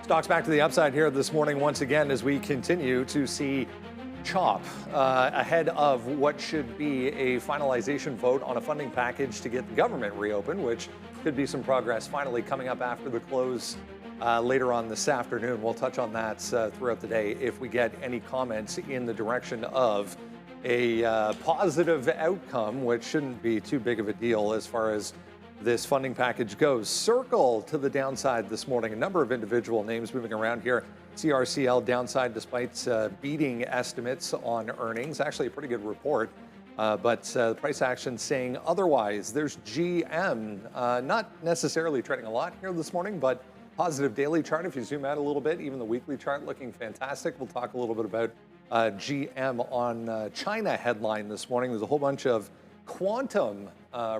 Stocks back to the upside here this morning once again as we continue to see chop ahead of what should be a finalization vote on a funding package to get the government reopened, which could be some progress finally coming up after the close later on this afternoon. We'll touch on that throughout the day if we get any comments in the direction of a positive outcome, which shouldn't be too big of a deal as far as this funding package goes. Circle to the downside this morning. A number of individual names moving around here. CRCL downside despite beating estimates on earnings. Actually a pretty good report, but the price action saying otherwise. There's GM, not necessarily trading a lot here this morning, but positive daily chart. If you zoom out a little bit, even the weekly chart looking fantastic. We'll talk a little bit about GM on China headline this morning. There's a whole bunch of quantum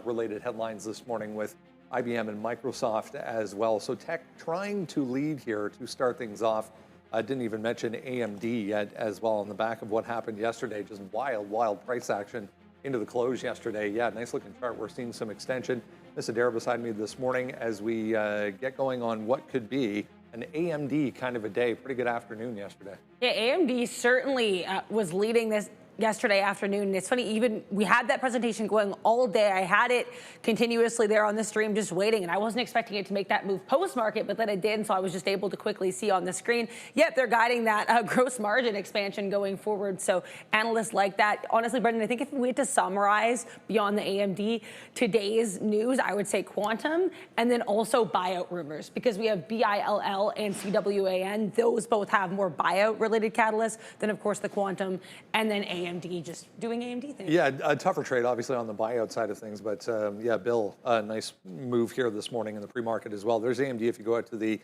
related headlines this morning with IBM and Microsoft as well. So tech trying to lead here to start things off. I didn't even mention AMD yet as well on the back of what happened yesterday. Just wild price action into the close yesterday. Yeah, nice looking chart. We're seeing some extension. Miss Adair beside me this morning as we get going on what could be an AMD kind of a day. Pretty good afternoon yesterday. Yeah, AMD certainly was leading this yesterday afternoon. And it's funny, even we had that presentation going all day. I had it continuously there on the stream just waiting, and I wasn't expecting it to make that move post-market, but then it did, and so I was just able to quickly see on the screen. Yep, they're guiding that gross margin expansion going forward, so analysts like that. Honestly, Brendan, I think if we had to summarize beyond the AMD today's news, I would say quantum and then also buyout rumors, because we have BILL and CWAN. Those both have more buyout-related catalysts than, of course, the quantum, and then AMD just doing AMD things. Yeah, a tougher trade, obviously, on the buyout side of things. But yeah, Bill, a nice move here this morning in the pre-market as well. There's AMD. If you go out to the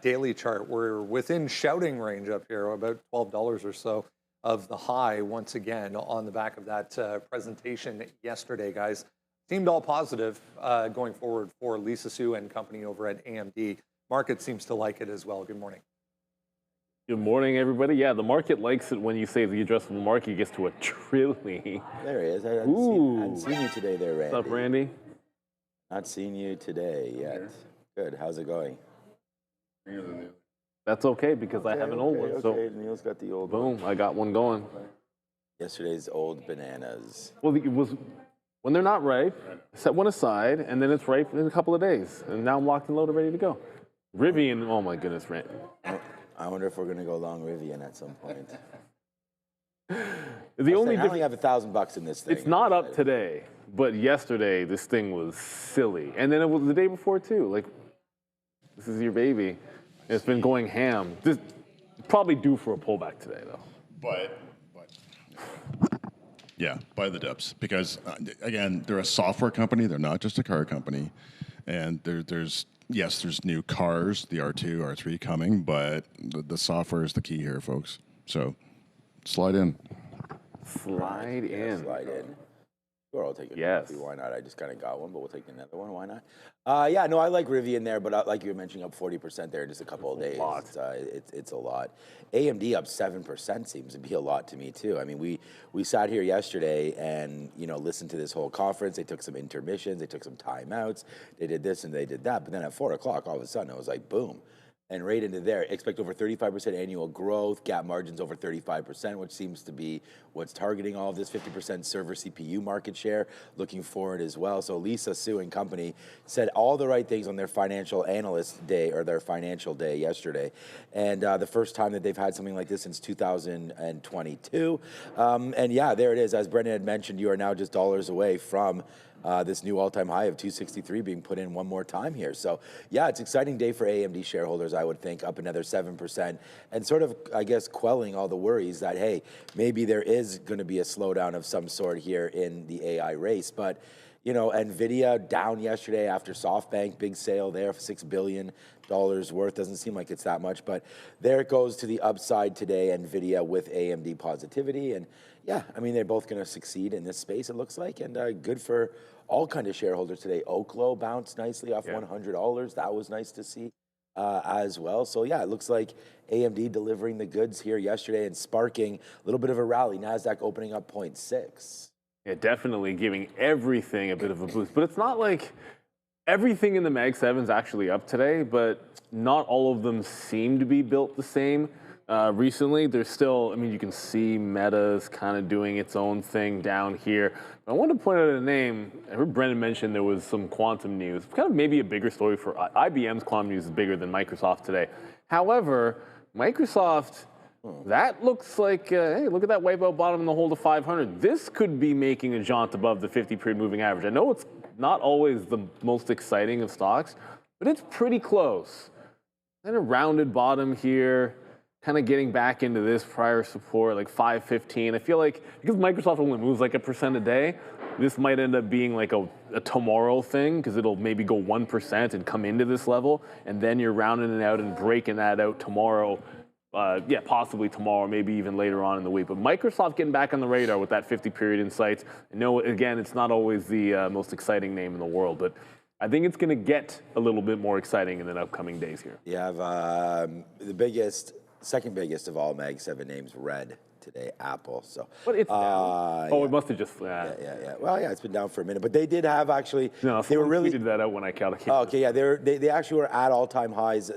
daily chart, we're within shouting range up here, about $12 or so of the high once again on the back of that presentation yesterday, guys. Seemed all positive going forward for Lisa Su and company over at AMD. Market seems to like it as well. Good morning. Good morning, everybody. Yeah, the market likes it when you say the addressable market gets to $1 trillion. There he is. I hadn't seen you today there, Randy. What's up, Randy? Not seen you today yet. Good. How's it going? That's okay, because I have an old one. So Neil's got the old boom, I got one going. Yesterday's old bananas. Well, it was when they're not ripe, set one aside, and then it's ripe in a couple of days. And now I'm locked and loaded, ready to go. Rivian, oh my goodness, Randy. I wonder if we're going to go long Rivian at some point. I only have $1,000 in this thing. It's not up today, but yesterday this thing was silly, and then it was the day before too. Like, this is your baby. It's been going ham. This probably due for a pullback today, though. But yeah, buy the dips, because again, they're a software company. They're not just a car company, and there's new cars, the R2, R3 coming, but the software is the key here, folks. So slide in. Slide in. Slide in. Sure, I'll take it. Yes. Why not? I just kind of got one, but we'll take another one. Why not? Yeah, no, I like Rivian there, but like you were mentioning, up 40% there in just a couple of days. It's a lot. AMD up 7% seems to be a lot to me too. I mean, we sat here yesterday and listened to this whole conference. They took some intermissions, they took some timeouts, they did this and they did that. But then at 4 o'clock, all of a sudden, it was like boom. And right into there, expect over 35% annual growth, gap margins over 35%, which seems to be what's targeting all of this, 50% server CPU market share, looking forward as well. So Lisa Su and company said all the right things on their financial analyst day, or their financial day yesterday. And the first time that they've had something like this since 2022. And yeah, there it is. As Brendan had mentioned, you are now just dollars away from this new all-time high of 263 being put in one more time here. So yeah, it's an exciting day for AMD shareholders, I would think, up another 7%, and sort of, I guess, quelling all the worries that, hey, maybe there is going to be a slowdown of some sort here in the AI race. But NVIDIA down yesterday after SoftBank, big sale there for $6 billion worth. Doesn't seem like it's that much, but there it goes to the upside today, NVIDIA with AMD positivity. And yeah, I mean, they're both going to succeed in this space, it looks like, and good for all kind of shareholders today. Oklo bounced nicely off $100. That was nice to see as well. So yeah, it looks like AMD delivering the goods here yesterday and sparking a little bit of a rally. Nasdaq opening up 0.6. Yeah, definitely giving everything a bit of a boost. But it's not like everything in the Mag 7 is actually up today, but not all of them seem to be built the same. Recently, there's still, I mean, you can see Meta's kind of doing its own thing down here. But I want to point out a name. I heard Brendan mention there was some quantum news. Kind of maybe a bigger story for IBM's quantum news is bigger than Microsoft today. However, Microsoft, that looks like, hey, look at that wipeout bottom in the hold of 500. This could be making a jaunt above the 50-period moving average. I know it's not always the most exciting of stocks, but it's pretty close. Kind of rounded bottom here, kind of getting back into this prior support, like 515. I feel like because Microsoft only moves like 1% a day, this might end up being like a tomorrow thing because it'll maybe go 1% and come into this level, and then you're rounding it out and breaking that out tomorrow. Yeah, possibly tomorrow, maybe even later on in the week. But Microsoft getting back on the radar with that 50-period insights. I know, again, it's not always the most exciting name in the world, but I think it's going to get a little bit more exciting in the upcoming days here. You have the biggest, second biggest of all Mag 7 names, red today, Apple. So, but it's down. Oh, it must have just. Yeah. Well, yeah, it's been down for a minute, but they did have actually. No, they were really tweeted that out when I calculated. Oh, okay, yeah, they actually were at all-time highs.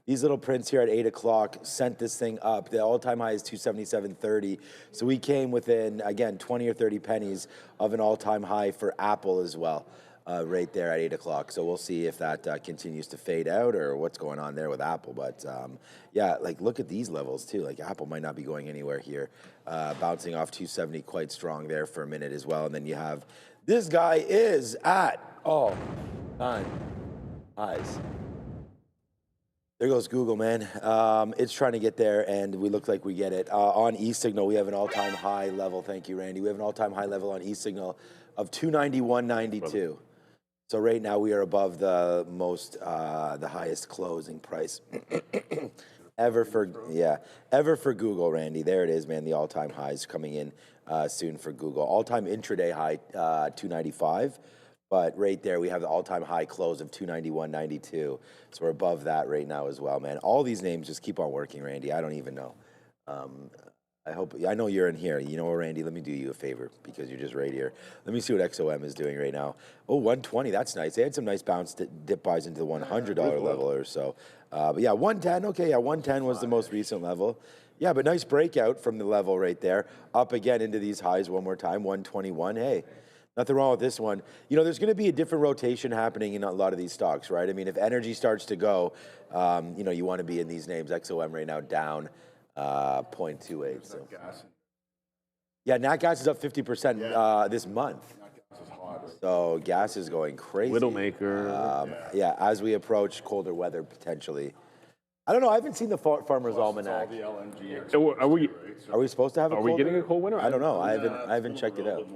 These little prints here at 8 o'clock sent this thing up. The all-time high is 277.30. So we came within, again, 20 or 30 pennies of an all-time high for Apple as well, right there at 8 o'clock. So we'll see if that continues to fade out or what's going on there with Apple. But yeah, like look at these levels too. Like Apple might not be going anywhere here. Bouncing off 270 quite strong there for a minute as well. And then you have, this guy is at all-time highs. There goes Google, man. It's trying to get there, and we look like we get it. On eSignal, we have an all-time high level. Thank you, Randy. We have an all-time high level on eSignal of 291.92. So right now we are above the highest closing price ever for Google, Randy. There it is, man. The all-time highs coming in soon for Google. All-time intraday high 295. But right there, we have the all-time high close of 291.92. So we're above that right now as well, man. All these names just keep on working, Randy. I don't even know. I know you're in here. You know what, Randy? Let me do you a favor because you're just right here. Let me see what XOM is doing right now. Oh, 120. That's nice. They had some nice bounce dip buys into the $100 level or so. But yeah, 110. Okay, yeah, 110 was the most recent level. Yeah, but nice breakout from the level right there. Up again into these highs one more time. 121. Hey. Nothing wrong with this one. You know, there's going to be a different rotation happening in a lot of these stocks, right? I mean, if energy starts to go, you know, you want to be in these names. XOM right now down 0.28. So. Yeah, Nat Gas is up 50% this month. So gas is going crazy. Widowmaker. Yeah, as we approach colder weather potentially. I don't know. I haven't seen the Farmer's Almanac. Are we supposed to have a cold winter? Are we getting a cold winter? I don't know. I haven't checked it out.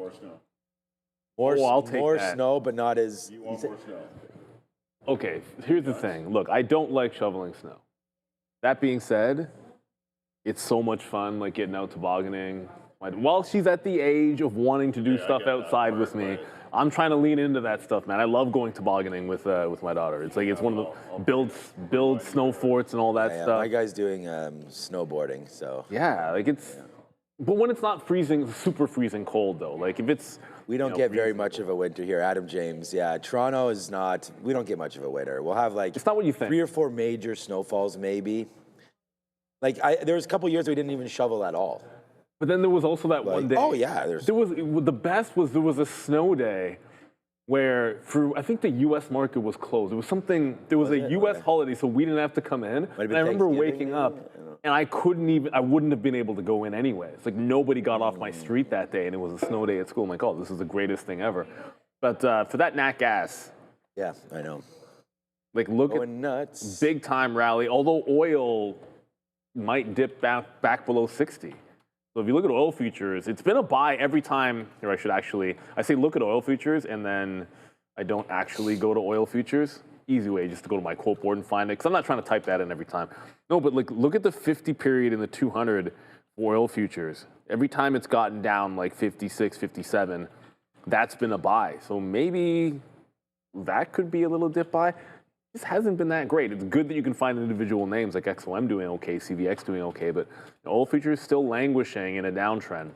I'll take more that. snow, but not as. You want more snow? Okay, here's the thing. Look, I don't like shoveling snow. That being said, it's so much fun, like getting out tobogganing. While she's at the age of wanting to do stuff outside with me, I'm trying to lean into that stuff, man. I love going tobogganing with my daughter. It's like it's one of the build snow forts and all that stuff. My guy's doing snowboarding, so. Yeah, like it's. Yeah. But when it's not freezing, super freezing cold though, like if it's. We don't get very much of a winter here. Adam James, yeah. Toronto is not, we don't get much of a winter. We'll have like it's not what you think. 3 or 4 major snowfalls maybe. Like there was a couple years we didn't even shovel at all. But then there was also that one day. Oh yeah. The best was there was a snow day where I think the U.S. market was closed. It was something, there was a U.S. holiday, so we didn't have to come in. And I remember waking up and I wouldn't have been able to go in anyway. It's like nobody got off my street that day and it was a snow day at school. I'm like, oh, this is the greatest thing ever. But for that Nat Gas. Yeah, I know. Like look going at nuts. Big time rally, although oil might dip back below 60. So if you look at oil futures, it's been a buy every time. Here, I say look at oil futures, and then I don't actually go to oil futures. Easy way just to go to my quote board and find it, because I'm not trying to type that in every time. No, but like look at the 50 period in the 200 oil futures. Every time it's gotten down like 56, 57, that's been a buy. So maybe that could be a little dip buy. This hasn't been that great. It's good that you can find individual names like XOM doing okay, CVX doing okay, but oil futures still languishing in a downtrend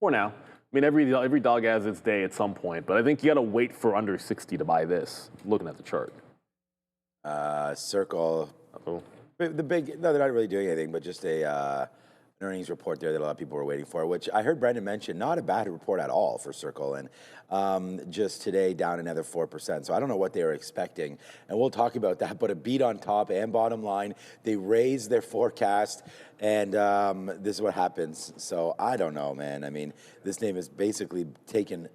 for now. I mean, every dog has its day at some point, but I think you got to wait for under 60 to buy this, looking at the chart. Circle. Uh-oh. No, they're not really doing anything, but just an earnings report there that a lot of people were waiting for, which I heard Brendan mention, not a bad report at all for Circle, and just today down another 4%. So I don't know what they were expecting, and we'll talk about that, but a beat on top and bottom line. They raised their forecast, and this is what happens. So I don't know, man. I mean, this name is basically taken,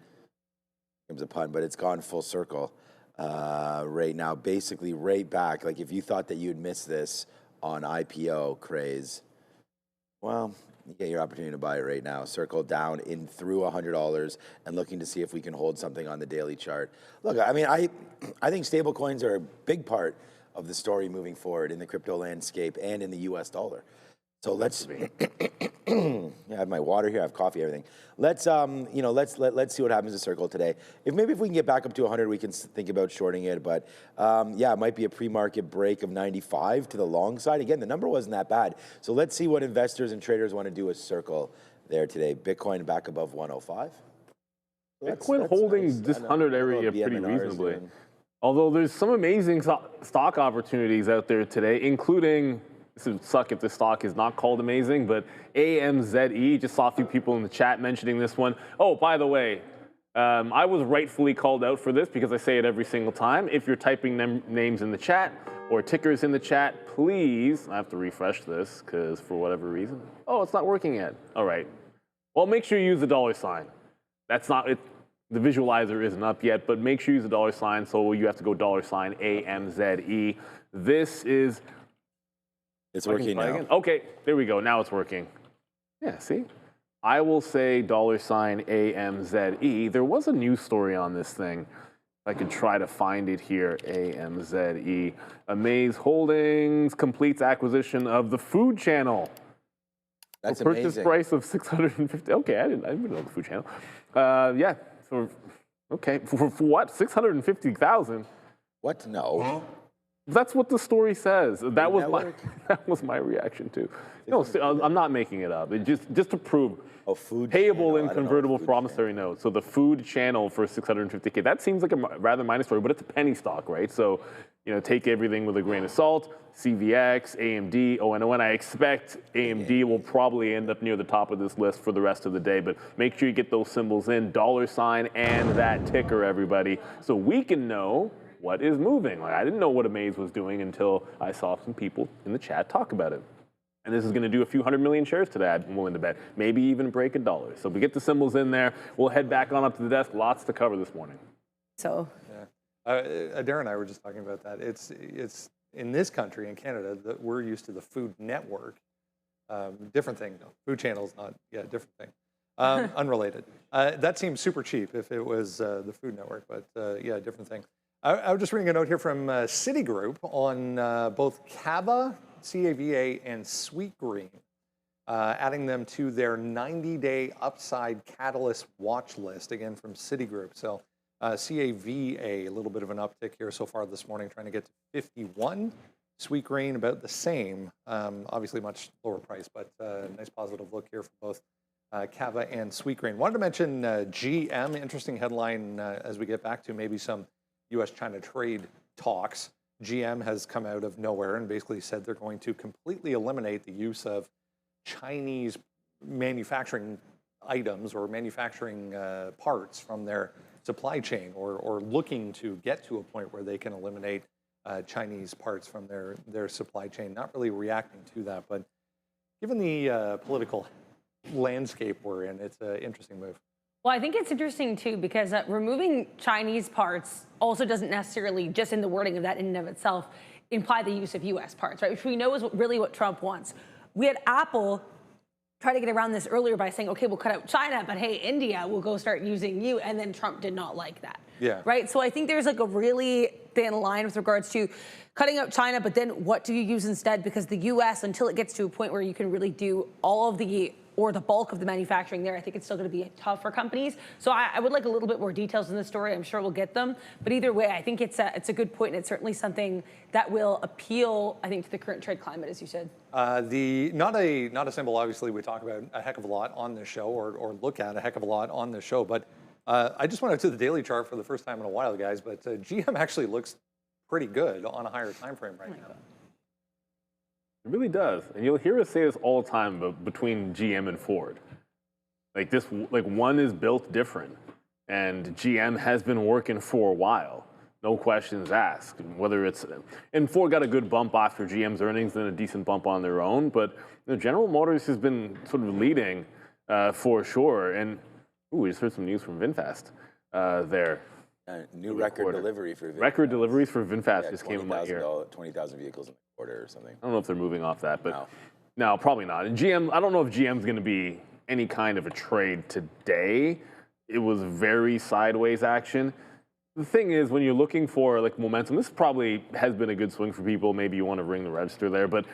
it's a pun, but it's gone full circle right now, basically right back. Like if you thought that you'd miss this on IPO craze, well, you get your opportunity to buy it right now. Circle down in through $100 and looking to see if we can hold something on the daily chart. Look, I mean, I think stable coins are a big part of the story moving forward in the crypto landscape and in the US dollar. So let's I have my water here, I have coffee, everything. Let's let's see what happens to Circle today. If we can get back up to 100, we can think about shorting it. But yeah, it might be a pre-market break of 95 to the long side. Again, the number wasn't that bad. So let's see what investors and traders want to do with Circle there today. Bitcoin back above 105. Bitcoin holding nice. This 100 area pretty reasonably. Although there's some amazing stock opportunities out there today, including, this would suck if the stock is not called amazing, but AMZE, just saw a few people in the chat mentioning this one. Oh, by the way, I was rightfully called out for this because I say it every single time. If you're typing names in the chat or tickers in the chat, please, I have to refresh this because for whatever reason, oh, it's not working yet. All right. Well, make sure you use the $sign. That's not it. The visualizer isn't up yet, but make sure you use the $sign, so you have to go $sign AMZE. This is... It's working now. Again? Okay, there we go. Now it's working. Yeah, see? I will say $sign AMZE. There was a news story on this thing. I could try to find it here. AMZE. Amaze Holdings completes acquisition of the Food Channel. That's amazing. Purchase price of $650. Okay, I didn't know the Food Channel. Yeah. Okay. For what? $650,000. What? No. That's what the story says. That was my reaction too. No, I'm not making it up. It just to prove food payable channel. and convertible promissory note. So the Food Channel for $650K. That seems like a rather minor story, but it's a penny stock, right? So take everything with a grain of salt. CVX, AMD, ONON. I expect AMD will probably end up near the top of this list for the rest of the day, but make sure you get those symbols in, $sign and that ticker, everybody, so we can know what is moving. Like, I didn't know what Amaze was doing until I saw some people in the chat talk about it. And this is going to do a few 100 million shares today, I'm willing to bet. Maybe even break $1. So we get the symbols in there. We'll head back on up to the desk. Lots to cover this morning. So, yeah. Darren and I were just talking about that. It's in this country, in Canada, that we're used to the Food Network. Different thing. No, Food Channel's not. Yeah, different thing. Unrelated. That seems super cheap if it was the Food Network, but yeah, different thing. I was just reading a note here from Citigroup on both Cava, CAVA, and Sweetgreen, adding them to their 90-day upside catalyst watch list, again from Citigroup. So CAVA, a little bit of an uptick here so far this morning, trying to get to 51. Sweetgreen, about the same, obviously much lower price, but nice positive look here for both Cava and Sweetgreen. Wanted to mention GM, interesting headline as we get back to maybe some U.S.-China trade talks. GM has come out of nowhere and basically said they're going to completely eliminate the use of Chinese manufacturing items or manufacturing parts from their supply chain, or looking to get to a point where they can eliminate Chinese parts from their supply chain. Not really reacting to that, but given the political landscape we're in, it's an interesting move. Well, I think it's interesting, too, because removing Chinese parts also doesn't necessarily, just in the wording of that in and of itself, imply the use of U.S. parts, right? Which we know is really what Trump wants. We had Apple try to get around this earlier by saying, okay, we'll cut out China, but hey, India will go start using you, and then Trump did not like that. Yeah. Right? So I think there's thin line with regards to cutting out China, but then what do you use instead? Because the U.S., until it gets to a point where you can really do all of the bulk of the manufacturing there, I think it's still going to be tough for companies. So I would like a little bit more details in the story. I'm sure we'll get them. But either way, I think it's a good point, and it's certainly something that will appeal, I think, to the current trade climate, as you said. Not a symbol, obviously, we talk about a heck of a lot on this show, or look at a heck of a lot on this show. But I just went out to the daily chart for the first time in a while, guys. But GM actually looks pretty good on a higher time frame right now. It really does, and you'll hear us say this all the time between GM and Ford. Like one is built different, and GM has been working for a while. No questions asked. Whether it's and Ford got a good bump after GM's earnings, then a decent bump on their own. But General Motors has been sort of leading for sure. And we just heard some news from VinFast there. New record delivery for VinFast. Record deliveries for VinFast just came in my ear. 20,000 vehicles in a quarter or something. I don't know if they're moving off that, but no, probably not. And GM, I don't know if GM's going to be any kind of a trade today. It was very sideways action. The thing is, when you're looking for like momentum, this probably has been a good swing for people. Maybe you want to ring the register there, but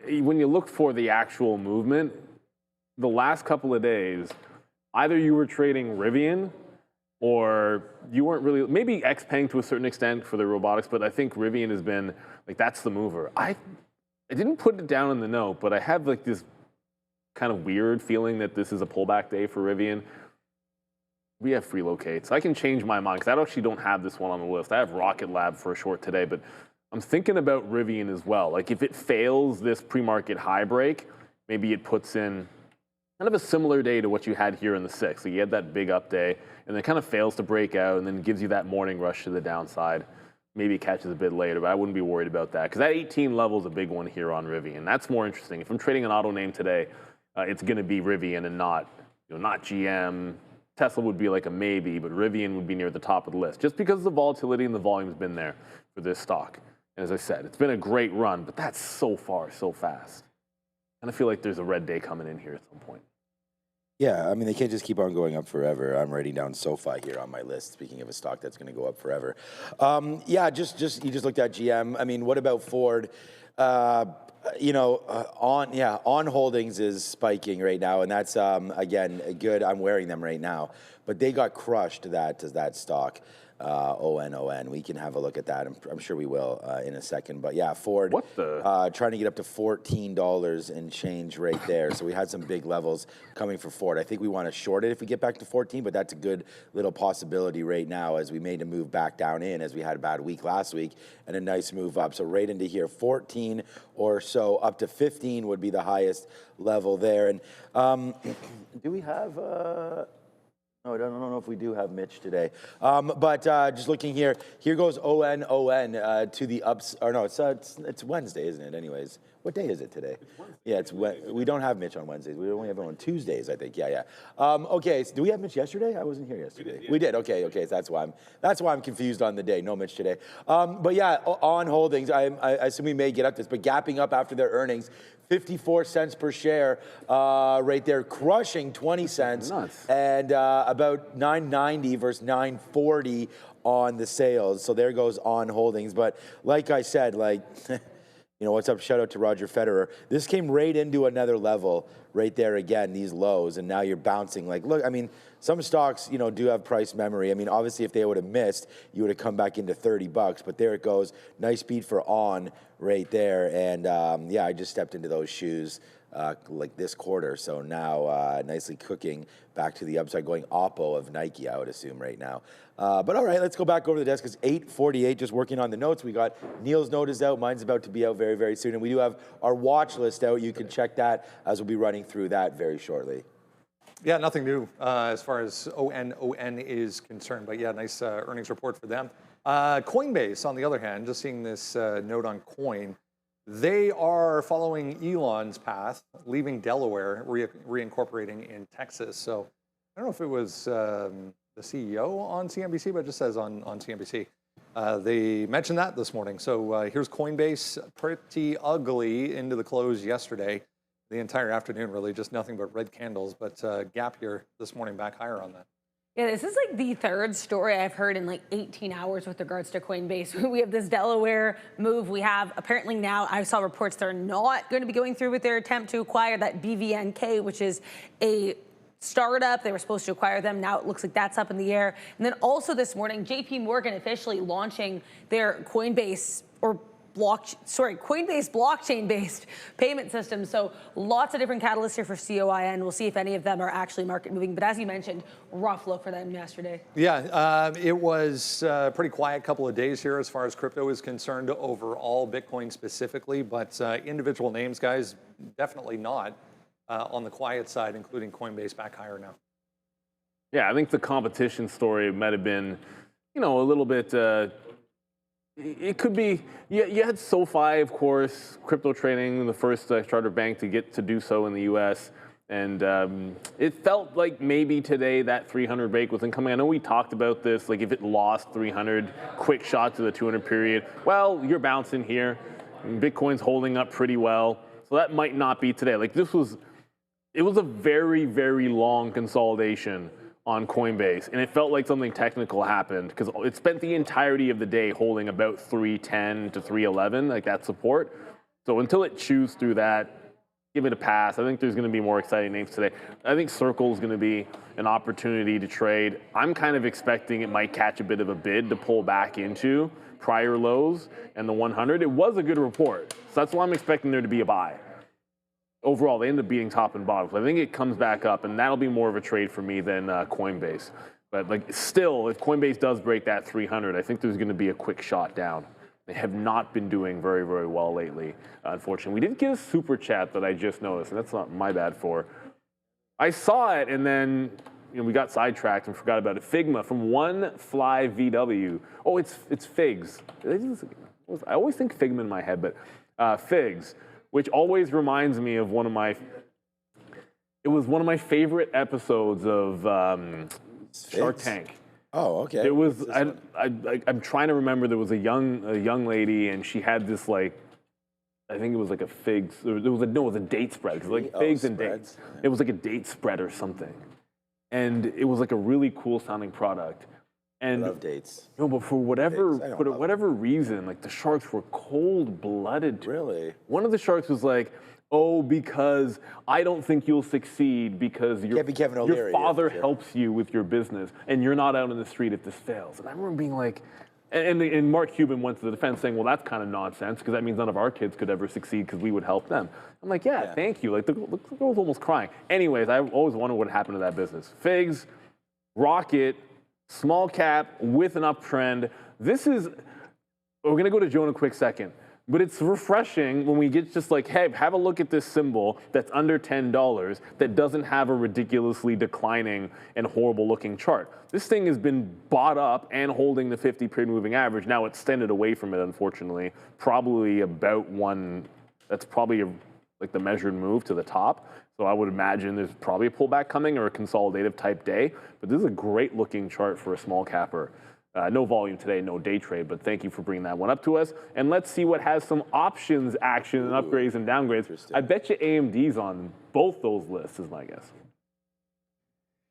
when you look for the actual movement, the last couple of days, either you were trading Rivian or you weren't really, maybe XPeng to a certain extent for the robotics, but I think Rivian has been, like, that's the mover. I didn't put it down in the note, but I have like this kind of weird feeling that this is a pullback day for Rivian. We have free locates. I can change my mind because I actually don't have this one on the list. I have Rocket Lab for a short today, but I'm thinking about Rivian as well. Like if it fails this pre-market high break, maybe it puts in kind of a similar day to what you had here in the 6th. So you had that big up day, and then kind of fails to break out, and then gives you that morning rush to the downside. Maybe it catches a bit later, but I wouldn't be worried about that because that 18 level is a big one here on Rivian. That's more interesting. If I'm trading an auto name today, it's going to be Rivian and not GM. Tesla would be like a maybe, but Rivian would be near the top of the list just because the volatility and the volume's been there for this stock. And as I said, it's been a great run, but that's so far, so fast. And I feel like there's a red day coming in here at some point. Yeah, I mean, they can't just keep on going up forever. I'm writing down SOFI here on my list, speaking of a stock that's going to go up forever. Yeah, you just looked at GM. I mean, what about Ford? On holdings is spiking right now, and that's, again, good. I'm wearing them right now. But they got crushed, that stock. ON. We can have a look at that. I'm sure we will in a second. But yeah, Ford trying to get up to $14 and change right there. So we had some big levels coming for Ford. I think we want to short it if we get back to 14, but that's a good little possibility right now as we made a move back down in as we had a bad week last week and a nice move up. So right into here, 14 or so, up to 15 would be the highest level there. And do we have... I don't know if we do have Mitch today. But just looking here goes ON to the ups. Or no, it's Wednesday, isn't it? Anyways, what day is it today? Yeah, we don't have Mitch on Wednesdays. We only have him on Tuesdays, I think. Yeah. Okay, so do we have Mitch yesterday? I wasn't here yesterday. We did. Okay. So that's why I'm confused on the day. No Mitch today. But yeah, on holdings, I assume we may get up this, but gapping up after their earnings. 54 cents per share right there, crushing 20 cents. Nuts. And about 990 versus 940 on the sales. So there goes on holdings. But like I said, what's up? Shout out to Roger Federer. This came right into another level right there again, these lows, and now you're bouncing. Like, look, I mean, some stocks, do have price memory. I mean, obviously, if they would have missed, you would have come back into $30. But there it goes. Nice beat for on right there. And yeah, I just stepped into those shoes like this quarter. So now nicely cooking back to the upside, going oppo of Nike, I would assume right now. But all right, let's go back over to the desk. It's 8:48, just working on the notes. We got Neil's note is out. Mine's about to be out very, very soon. And we do have our watch list out. You can check that as we'll be running through that very shortly. Yeah, nothing new as far as ON is concerned. But yeah, nice earnings report for them. Coinbase, on the other hand, just seeing this note on Coin, they are following Elon's path, leaving Delaware, reincorporating in Texas. So I don't know if it was the CEO on CNBC, but it just says on CNBC. They mentioned that this morning. So here's Coinbase, pretty ugly into the close yesterday. The entire afternoon, really, just nothing but red candles. But gap here this morning, back higher on that. Yeah, this is like the third story I've heard in like 18 hours with regards to Coinbase. We have this Delaware move. We have apparently now, I saw reports they're not going to be going through with their attempt to acquire that BVNK, which is a startup. They were supposed to acquire them. Now it looks like that's up in the air. And then also this morning, JP Morgan officially launching their Coinbase Coinbase blockchain-based payment system. So lots of different catalysts here for COIN. We'll see if any of them are actually market moving. But as you mentioned, rough look for them yesterday. Yeah, it was a pretty quiet couple of days here as far as crypto is concerned overall, Bitcoin specifically. But individual names, guys, definitely not on the quiet side, including Coinbase back higher now. Yeah, I think the competition story might have been, a little bit. It could be, you had SOFI, of course, crypto trading, the first charter bank to get to do so in the US. And it felt like maybe today that 300 break wasn't coming. I know we talked about this, like if it lost 300, quick shot to the 200 period. Well, you're bouncing here. Bitcoin's holding up pretty well. So that might not be today. Like it was a very, very long consolidation on Coinbase, and it felt like something technical happened because it spent the entirety of the day holding about 310 to 311, like that support. So until it chews through that, give it a pass. I think there's going to be more exciting names today. I think Circle is going to be an opportunity to trade. I'm kind of expecting it might catch a bit of a bid to pull back into prior lows and the 100. It was a good report, so that's why I'm expecting there to be a buy. Overall, they ended up beating top and bottom. So I think it comes back up, and that'll be more of a trade for me than Coinbase. But like, still, if Coinbase does break that 300, I think there's going to be a quick shot down. They have not been doing very, very well lately, unfortunately. We did get a super chat that I just noticed, and that's not my bad for. I saw it, and then we got sidetracked and forgot about it. Figma from One Fly VW. Oh, it's Figs. I always think Figma in my head, but Figs, which always reminds me of one of my favorite episodes of Shark Tank. Oh, okay. It was, I'm trying to remember, there was a young lady, and she had this, like, I think it was like a figs, it was a date spread. It was like figs and dates. It was like a date spread or something. And it was like a really cool sounding product. And I love dates. No, but for whatever reason, like the sharks were cold-blooded. Really? One of the sharks was like, "Oh, because I don't think you'll succeed because your father helps you with your business, and you're not out in the street if this fails." And I remember being like, and Mark Cuban went to the defense saying, "Well, that's kind of nonsense because that means none of our kids could ever succeed because we would help them." I'm like, "Yeah, thank you." Like the girl was almost crying. Anyways, I always wondered what happened to that business. Figs, Rocket. Small cap with an uptrend. We're going to go to Joe in a quick second, but it's refreshing when we get just like, hey, have a look at this symbol that's under $10 that doesn't have a ridiculously declining and horrible looking chart. This thing has been bought up and holding the 50-period moving average. Now it's extended away from it, unfortunately, probably about that's probably like the measured move to the top. So I would imagine there's probably a pullback coming or a consolidative type day. But this is a great looking chart for a small capper. No volume today, no day trade, but thank you for bringing that one up to us. And let's see what has some options action and upgrades and downgrades. I bet you AMD's on both those lists is my guess.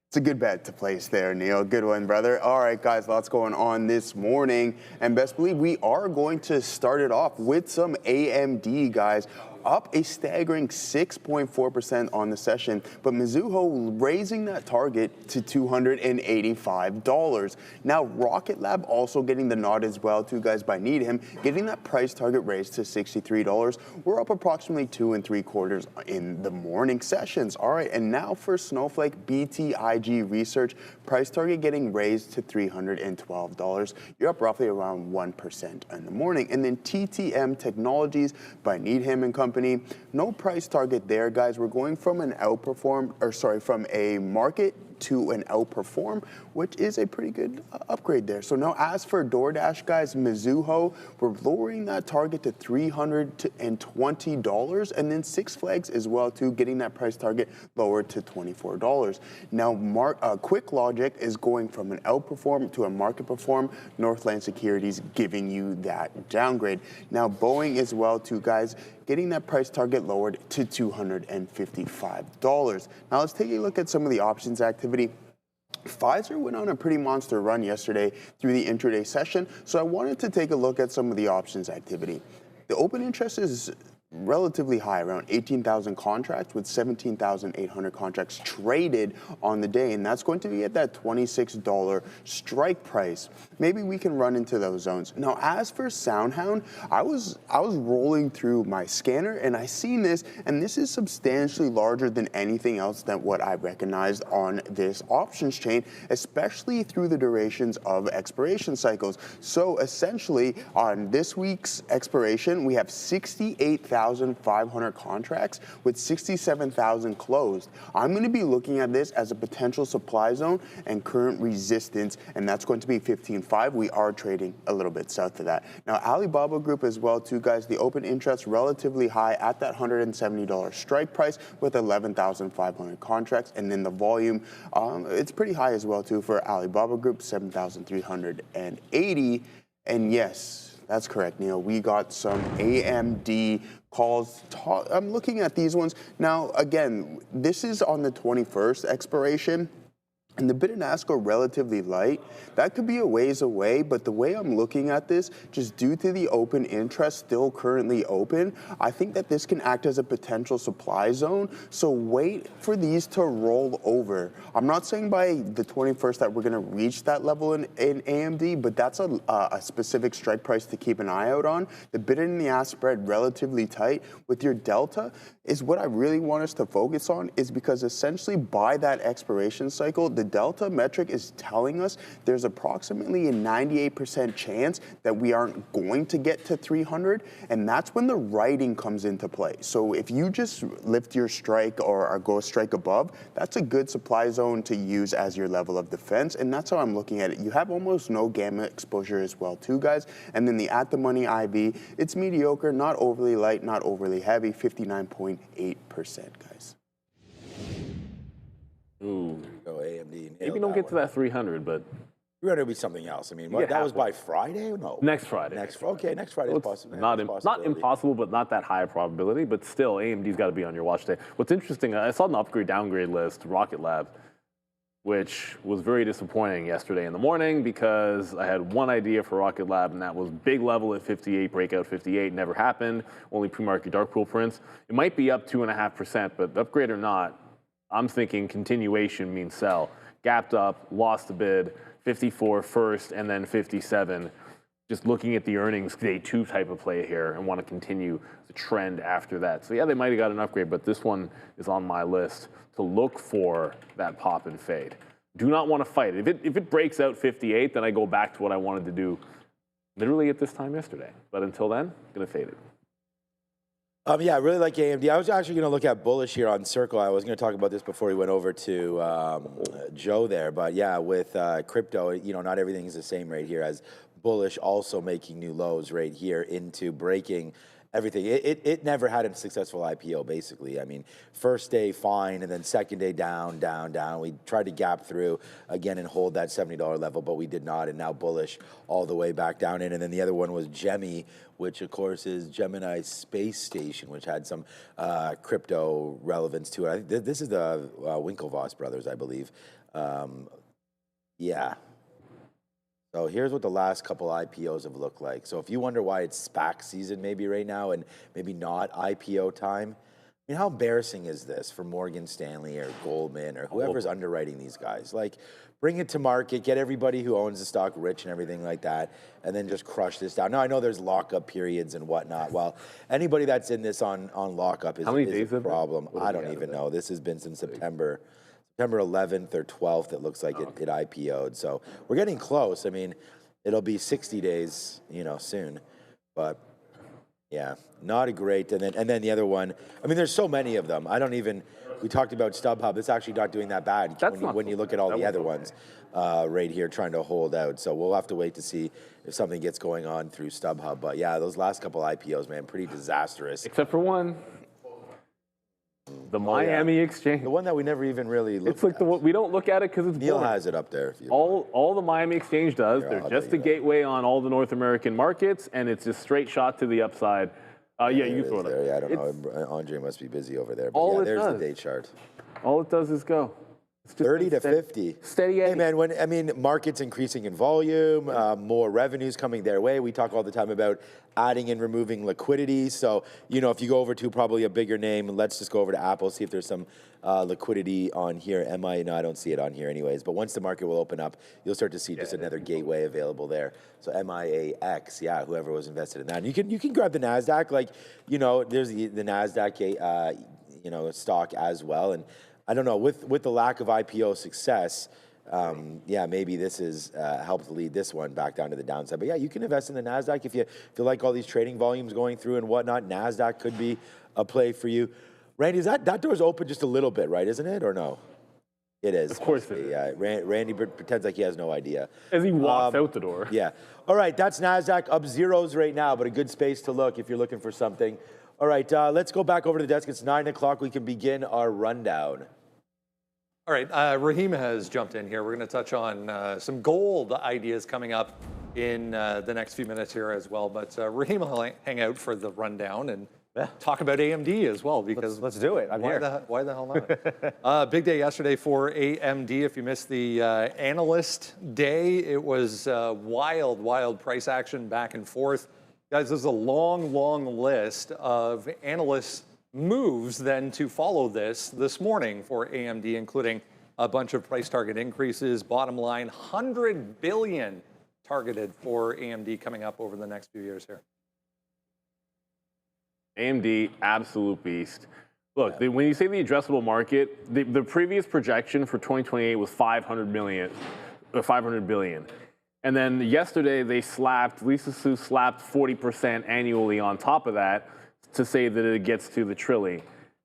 It's a good bet to place there, Neil. Good one, brother. All right, guys, lots going on this morning. And best believe we are going to start it off with some AMD, guys. Up a staggering 6.4% on the session, but Mizuho raising that target to $285. Now, Rocket Lab also getting the nod as well, too, guys, by Needham, getting that price target raised to $63. We're up approximately 2 3/4 in the morning sessions. All right, and now for Snowflake, BTIG Research, price target getting raised to $312. You're up roughly around 1% in the morning. And then TTM Technologies by Needham and Company. No price target there, guys. We're going from from a market to an outperform, which is a pretty good upgrade there. So now as for DoorDash, guys, Mizuho, we're lowering that target to $320, and then Six Flags as well, too, getting that price target lowered to $24. Now, Quick Logic is going from an outperform to a market perform. Northland Securities giving you that downgrade. Now, Boeing as well, too, guys, getting that price target lowered to $255. Now, let's take a look at some of the options activity. Pfizer went on a pretty monster run yesterday through the intraday session, so I wanted to take a look at some of the options activity. The open interest is relatively high, around 18,000 contracts with 17,800 contracts traded on the day, and that's going to be at that $26 strike price. Maybe we can run into those zones. Now, as for SoundHound, I was rolling through my scanner and I seen this, and this is substantially larger than anything else than what I recognized on this options chain, especially through the durations of expiration cycles. So essentially, on this week's expiration, we have 68,500 contracts with 67,000 closed. I'm going to be looking at this as a potential supply zone and current resistance, and that's going to be 15.5. We are trading a little bit south of that. Now, Alibaba Group as well, too, guys. The open interest relatively high at that $170 strike price with 11,500 contracts, and then the volume, it's pretty high as well, too, for Alibaba Group, 7,380. And yes, that's correct, Neil. We got some AMD calls. I'm looking at these ones. Now, again, this is on the 21st expiration. And the bid and ask are relatively light. That could be a ways away, but the way I'm looking at this, just due to the open interest still currently open, I think that this can act as a potential supply zone. So wait for these to roll over. I'm not saying by the 21st that we're going to reach that level in AMD, but that's a specific strike price to keep an eye out on. The bid and the ask spread relatively tight. With your delta is what I really want us to focus on, is because essentially by that expiration cycle, the delta metric is telling us there's approximately a 98% chance that we aren't going to get to 300, and that's when the writing comes into play. So if you just lift your strike or go a strike above, that's a good supply zone to use as your level of defense, and that's how I'm looking at it. You have almost no gamma exposure as well too, guys. And then the at the money IB, it's mediocre, not overly light, not overly heavy, 59.8%, guys. Ooh. Go AMD. Maybe don't get to that 300, but 300 would be something else. I mean, what, that was by Friday? No. Next Friday. Next Friday is possible. Not impossible, but not that high a probability. But still, AMD's got to be on your watch day. What's interesting, I saw an upgrade-downgrade list, Rocket Lab, which was very disappointing yesterday in the morning because I had one idea for Rocket Lab, and that was big level at 58, breakout 58, never happened, only pre-market dark pool prints. It might be up 2.5%, but upgrade or not, I'm thinking continuation means sell. Gapped up, lost a bid, 54 first, and then 57. Just looking at the earnings, day two type of play here, and want to continue the trend after that. So yeah, they might have got an upgrade, but this one is on my list to look for that pop and fade. Do not want to fight it. If it breaks out 58, then I go back to what I wanted to do literally at this time yesterday. But until then, I'm going to fade it. Yeah, I really like AMD. I was actually going to look at bullish here on Circle. I was going to talk about this before we went over to Joe there. But yeah, with crypto, you know, not everything is the same right here, as bullish also making new lows right here into breaking everything. It never had a successful IPO, basically. I mean, first day fine, and then second day down, down, down. We tried to gap through again and hold that $70 level, but we did not, and now bullish all the way back down in. And then the other one was Gemmy, which of course is Gemini Space Station, which had some crypto relevance to it. I think this is the Winklevoss brothers, I believe. Yeah. So here's what the last couple IPOs have looked like. So if you wonder why it's SPAC season maybe right now and maybe not IPO time, I mean, how embarrassing is this for Morgan Stanley or Goldman or whoever's underwriting these guys? Like, bring it to market, get everybody who owns the stock rich and everything like that, and then just crush this down. Now, I know there's lockup periods and whatnot. Well, anybody that's in this on lockup is a problem. I don't even know. This has been since September 11th or 12th, it looks like it IPO'd. So we're getting close. I mean, it'll be 60 days, you know, soon. But yeah, not a great. And then the other one, I mean, there's so many of them. I don't even, we talked about StubHub. It's actually not doing that bad when you look at all the other ones right here trying to hold out. So we'll have to wait to see if something gets going on through StubHub. But yeah, those last couple IPOs, man, pretty disastrous. Except for one. The Miami Exchange. The one that we never even really looked at. It's like we don't look at it because it's Neil boring. has it up there. All the Miami Exchange does, they're just a gateway on all the North American markets, and it's just straight shot to the upside. Yeah, you throw it up. Yeah, I don't know. Andre must be busy over there. But yeah, there's the day chart. All it does is go. 30 to 50. Steady. Hey man, markets increasing in volume, more revenues coming their way. We talk all the time about adding and removing liquidity. So, if you go over to probably a bigger name, let's just go over to Apple, see if there's some liquidity on here. No, I don't see it on here anyways. But once the market will open up, you'll start to see just another gateway available there. So MIAX, yeah, whoever was invested in that. And you can grab the Nasdaq, there's the Nasdaq, stock as well. And I don't know, with the lack of IPO success, maybe this is helped lead this one back down to the downside. But yeah, you can invest in the Nasdaq if you like all these trading volumes going through and whatnot. Nasdaq could be a play for you. Randy, that door's open just a little bit, right? Isn't it, or no? It is. Of course it is. Yeah, Randy pretends like he has no idea. As he walks out the door. Yeah. All right, that's Nasdaq up zeros right now, but a good space to look if you're looking for something. All right, let's go back over to the desk. It's 9 o'clock. We can begin our rundown. All right, Raheem has jumped in here. We're going to touch on some gold ideas coming up in the next few minutes here as well. But Raheem will hang out for the rundown and talk about AMD as well, because let's do it. I'm here. Why the hell not? Big day yesterday for AMD. If you missed the analyst day, it was wild price action back and forth. Guys, there's a long list of analysts' moves then to follow this morning for AMD, including a bunch of price target increases. Bottom line, $100 billion targeted for AMD coming up over the next few years here. AMD, absolute beast. Look, when you say the addressable market, the previous projection for 2028 was 500 billion. And then yesterday Lisa Su slapped 40% annually on top of that to say that it gets to the trillion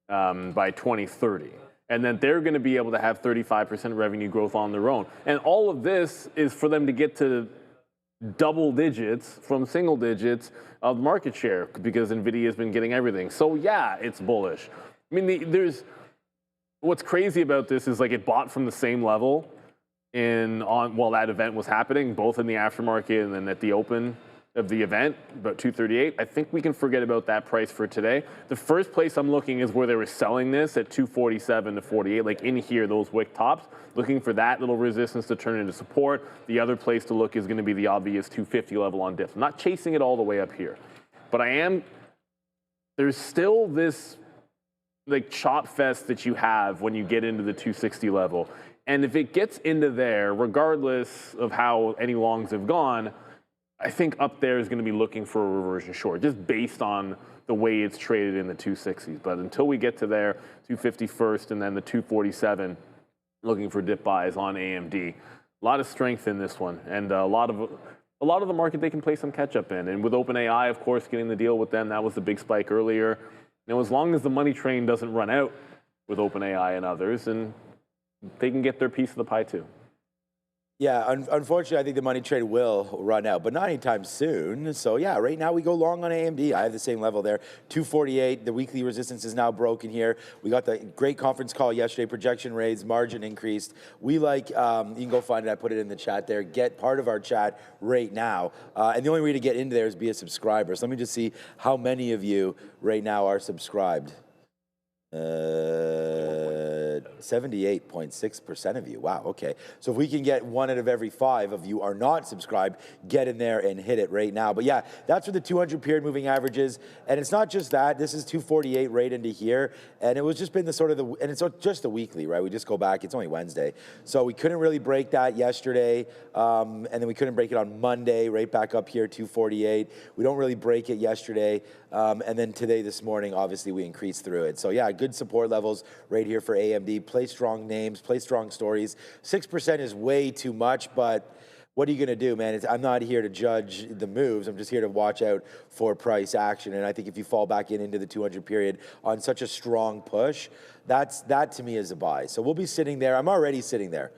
by 2030. And then they're going to be able to have 35% revenue growth on their own. And all of this is for them to get to double digits from single digits of market share, because NVIDIA has been getting everything. So yeah, it's bullish. I mean, what's crazy about this is it bought from the same level while that event was happening, both in the aftermarket and then at the open of the event, about 238. I think we can forget about that price for today. The first place I'm looking is where they were selling this at 247 to 48, in here, those wick tops, looking for that little resistance to turn into support. The other place to look is going to be the obvious 250 level on dips. I'm not chasing it all the way up here, but there's still this chop fest that you have when you get into the 260 level. And if it gets into there, regardless of how any longs have gone, I think up there is going to be looking for a reversion short, just based on the way it's traded in the 260s. But until we get to there, 250 first and then the 247, looking for dip buys on AMD. A lot of strength in this one, and a lot of the market they can play some catch up in. And with OpenAI, of course, getting the deal with them, that was the big spike earlier. As long as the money train doesn't run out with OpenAI and others, and they can get their piece of the pie too. Yeah, unfortunately, I think the money trade will run out, but not anytime soon. So yeah, right now we go long on AMD. I have the same level there, 248. The weekly resistance is now broken here. We got the great conference call yesterday, projection raised, margin increased. We you can go find it, I put it in the chat there. Get part of our chat right now. And the only way to get into there is be a subscriber. So let me just see how many of you right now are subscribed. 78.6% of you. Wow, okay. So if we can get 1 out of every 5 of you are not subscribed, get in there and hit it right now. But yeah, that's for the 200 period moving averages. And it's not just that. This is 248 right into here. And it was just been and it's just the weekly, right? We just go back. It's only Wednesday. So we couldn't really break that yesterday. And then we couldn't break it on Monday, right back up here, 248. We don't really break it yesterday. And then today, this morning, obviously we increased through it. So yeah, good support levels right here for AMD. Play strong names, play strong stories. 6% is way too much, but what are you going to do, man? I'm not here to judge the moves. I'm just here to watch out for price action. And I think if you fall back into the 200 period on such a strong push, that to me is a buy. So we'll be sitting there. I'm already sitting there.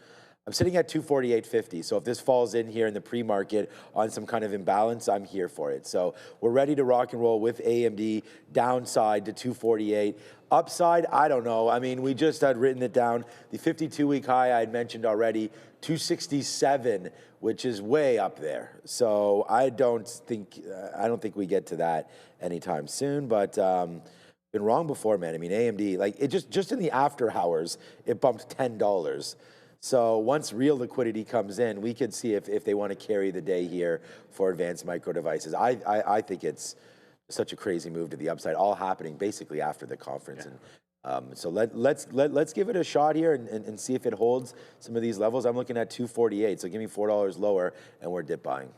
I'm sitting at 248.50. So if this falls in here in the pre-market on some kind of imbalance, I'm here for it. So we're ready to rock and roll with AMD, downside to 248. Upside, I don't know. I mean, we just had written it down. The 52-week high I had mentioned already, 267, which is way up there. So I don't think we get to that anytime soon. But been wrong before, man. I mean, AMD, like it just in the after hours, it bumped $10. So once real liquidity comes in, we could see if they want to carry the day here for advanced micro devices. I think it's such a crazy move to the upside, all happening basically after the conference. Yeah. And so let's give it a shot here and see if it holds some of these levels. I'm looking at 248, so give me $4 lower, and we're dip buying.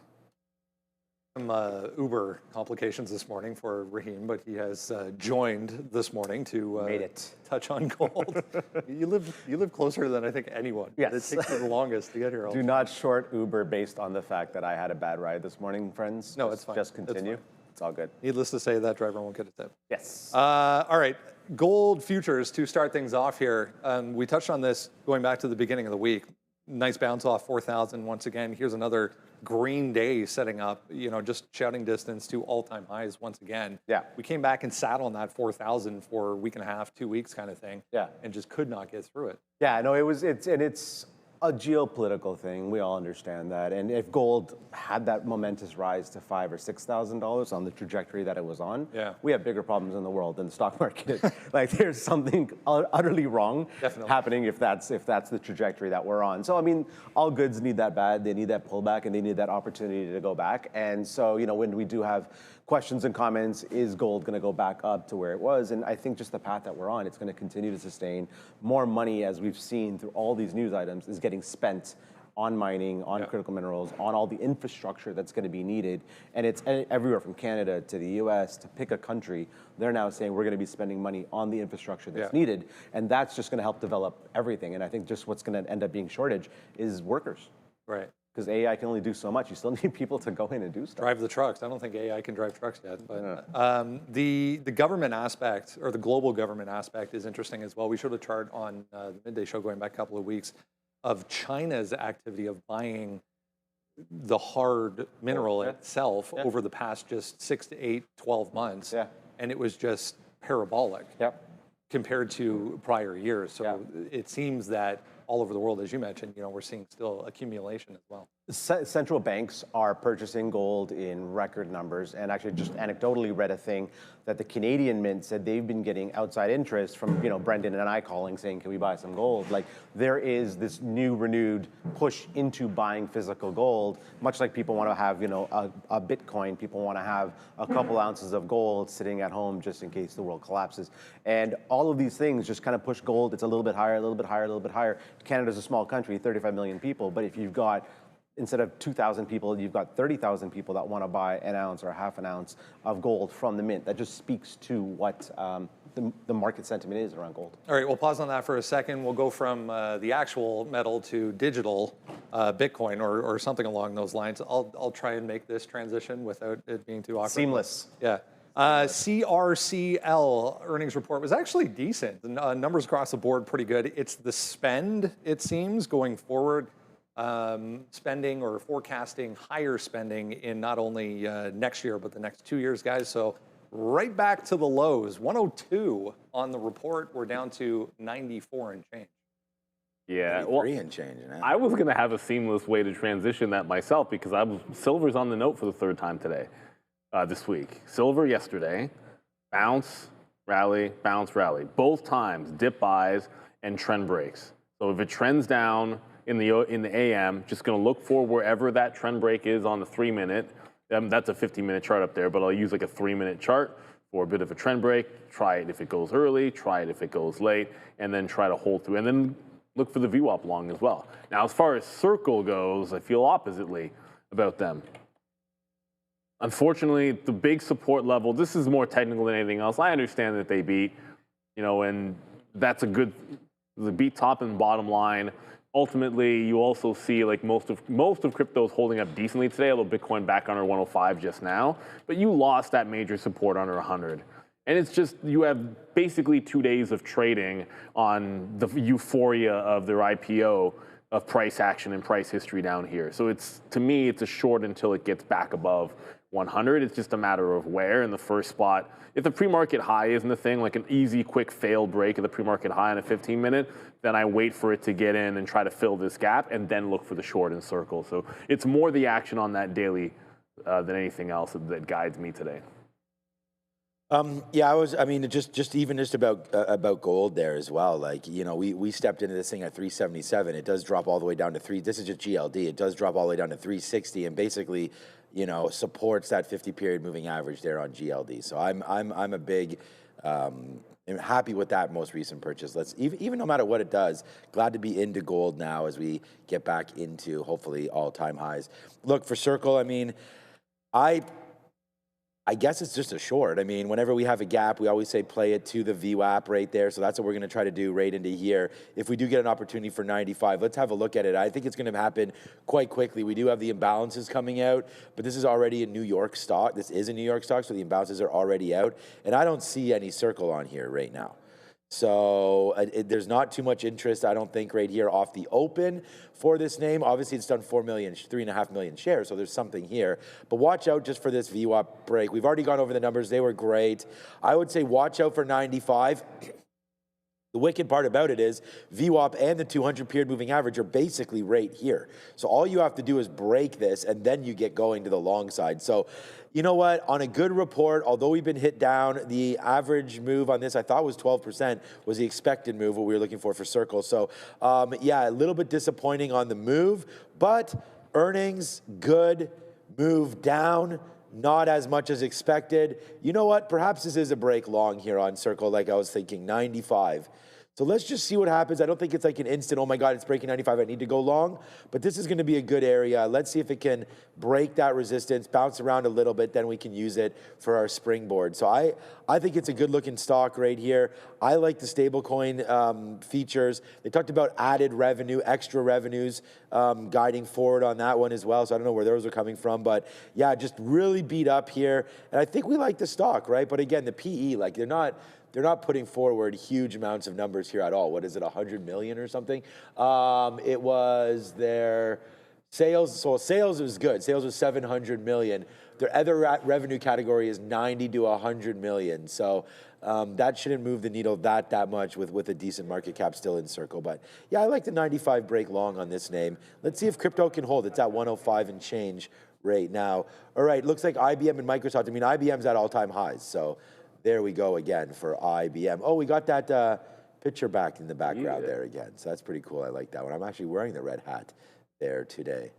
Some Uber complications this morning for Raheem, but he has joined this morning to Made it. touch on gold. you live closer than I think anyone. Yes. It takes me the longest to get here. Do not short Uber based on the fact that I had a bad ride this morning, friends. No, it's fine. Just continue. It's fine. It's all good. Needless to say, that driver won't get a tip. Yes. All right, gold futures to start things off here. We touched on this going back to the beginning of the week. Nice bounce off 4,000 once again. Here's another green day setting up, just shouting distance to all-time highs once again. Yeah. We came back and sat on that 4,000 for a week and a half, 2 weeks kind of thing. Yeah. And just could not get through it. Yeah, no, it's a geopolitical thing. We all understand that. And if gold had that momentous rise to $5,000 or $6,000 on the trajectory that it was on, yeah, we have bigger problems in the world than the stock market. Like there's something utterly wrong happening if that's the trajectory that we're on. So I mean, all goods need that bad. They need that pullback and they need that opportunity to go back. And so when we do have questions and comments, is gold going to go back up to where it was? And I think just the path that we're on, it's going to continue to sustain. More money, as we've seen through all these news items, is getting spent on mining, on critical minerals, on all the infrastructure that's going to be needed. And it's everywhere from Canada to the US, to pick a country. They're now saying we're going to be spending money on the infrastructure that's needed. And that's just going to help develop everything. And I think just what's going to end up being shortage is workers. Right. Because AI can only do so much. You still need people to go in and do stuff. Drive the trucks. I don't think AI can drive trucks yet. But the government aspect, or the global government aspect, is interesting as well. We showed a chart on the midday show going back a couple of weeks of China's activity of buying the hard mineral itself over the past just 6 to 8, 12 months. Yeah. And it was just parabolic compared to prior years. So it seems that all over the world, as you mentioned, we're seeing still accumulation as well. Central banks are purchasing gold in record numbers, and actually just anecdotally read a thing that the Canadian Mint said they've been getting outside interest from Brendan and I calling saying, can we buy some gold? Like there is this new renewed push into buying physical gold, much like people want to have a Bitcoin, people want to have a couple ounces of gold sitting at home just in case the world collapses. And all of these things just kind of push gold. It's a little bit higher, a little bit higher, a little bit higher. Canada's a small country, 35 million people, but if you've got instead of 2,000 people, you've got 30,000 people that want to buy an ounce or half an ounce of gold from the mint. That just speaks to what the market sentiment is around gold. All right, we'll pause on that for a second. We'll go from the actual metal to digital Bitcoin or something along those lines. I'll try and make this transition without it being too awkward. Seamless. Yeah. CRCL earnings report was actually decent. The numbers across the board pretty good. It's the spend, it seems, going forward. Spending or forecasting higher spending in not only next year, but the next 2 years, guys. So right back to the lows, 102 on the report. We're down to 94 and change. Yeah, 93 and change now. I was going to have a seamless way to transition that myself because silver's on the note for the third time today, this week. Silver yesterday, bounce, rally, bounce, rally. Both times, dip buys and trend breaks. So if it trends down in the AM, just going to look for wherever that trend break is on the 3-minute. That's a 50-minute chart up there, but I'll use like a 3-minute chart for a bit of a trend break. Try it if it goes early, try it if it goes late, and then try to hold through. And then look for the VWAP long as well. Now, as far as Circle goes, I feel oppositely about them. Unfortunately, the big support level, this is more technical than anything else. I understand that they beat, and that's a good, the beat top and bottom line. Ultimately, you also see like most of cryptos holding up decently today, although Bitcoin back under 105 just now. But you lost that major support under 100. And it's just, you have basically 2 days of trading on the euphoria of their IPO of price action and price history down here. So to me, it's a short until it gets back above 100. It's just a matter of where in the first spot. If the pre-market high isn't the thing, like an easy, quick fail break of the pre-market high in a 15-minute, then I wait for it to get in and try to fill this gap and then look for the short and Circle. So it's more the action on that daily than anything else that guides me today. Yeah, I mean, just about gold there as well. Like, you know, we stepped into this thing at 377. It does drop all the way down to this is just GLD. It does drop all the way down to 360 and basically, you know, supports that 50-period moving average there on GLD. So I'm a big, I'm happy with that most recent purchase. Even no matter what it does, glad to be into gold now as we get back into hopefully all-time highs. Look, for Circle, I mean, I guess it's just a short. I mean, whenever we have a gap, we always say play it to the VWAP right there. So that's what we're going to try to do right into here. If we do get an opportunity for 95, let's have a look at it. I think it's going to happen quite quickly. We do have the imbalances coming out, but this is already a New York stock. This is a New York stock, so the imbalances are already out. And I don't see any Circle on here right now. So there's not too much interest, I don't think, right here off the open for this name. Obviously, it's done 3.5 million shares, so there's something here. But watch out just for this VWAP break. We've already gone over the numbers. They were great. I would say watch out for 95. The wicked part about it is VWAP and the 200-period moving average are basically right here. So all you have to do is break this, and then you get going to the long side. So you know what? On a good report, although we've been hit down, the average move on this I thought was 12%, was the expected move, what we were looking for Circle. So yeah, a little bit disappointing on the move, but earnings, good. Move down, not as much as expected. You know what? Perhaps this is a break long here on Circle, like I was thinking, 95. So let's just see what happens. I don't think it's like an instant, oh my God, it's breaking 95, I need to go long. But this is going to be a good area. Let's see if it can break that resistance, bounce around a little bit, then we can use it for our springboard. So I think it's a good looking stock right here. I like the stablecoin features. They talked about added revenue, extra revenues guiding forward on that one as well. So I don't know where those are coming from. But yeah, just really beat up here. And I think we like the stock, right? But again, the PE, like they're not putting forward huge amounts of numbers here at all. What is it, 100 million or something? It was their sales. So sales was good. Sales was 700 million. Their other revenue category is 90 to 100 million. So that shouldn't move the needle that much with a decent market cap still in Circle. But yeah, I like the 95 break long on this name. Let's see if crypto can hold. It's at 105 and change right now. All right, looks like IBM and Microsoft. I mean, IBM's at all-time highs. So there we go again for IBM. Oh, we got that picture back in the background there again. So that's pretty cool. I like that one. I'm actually wearing the red hat there today.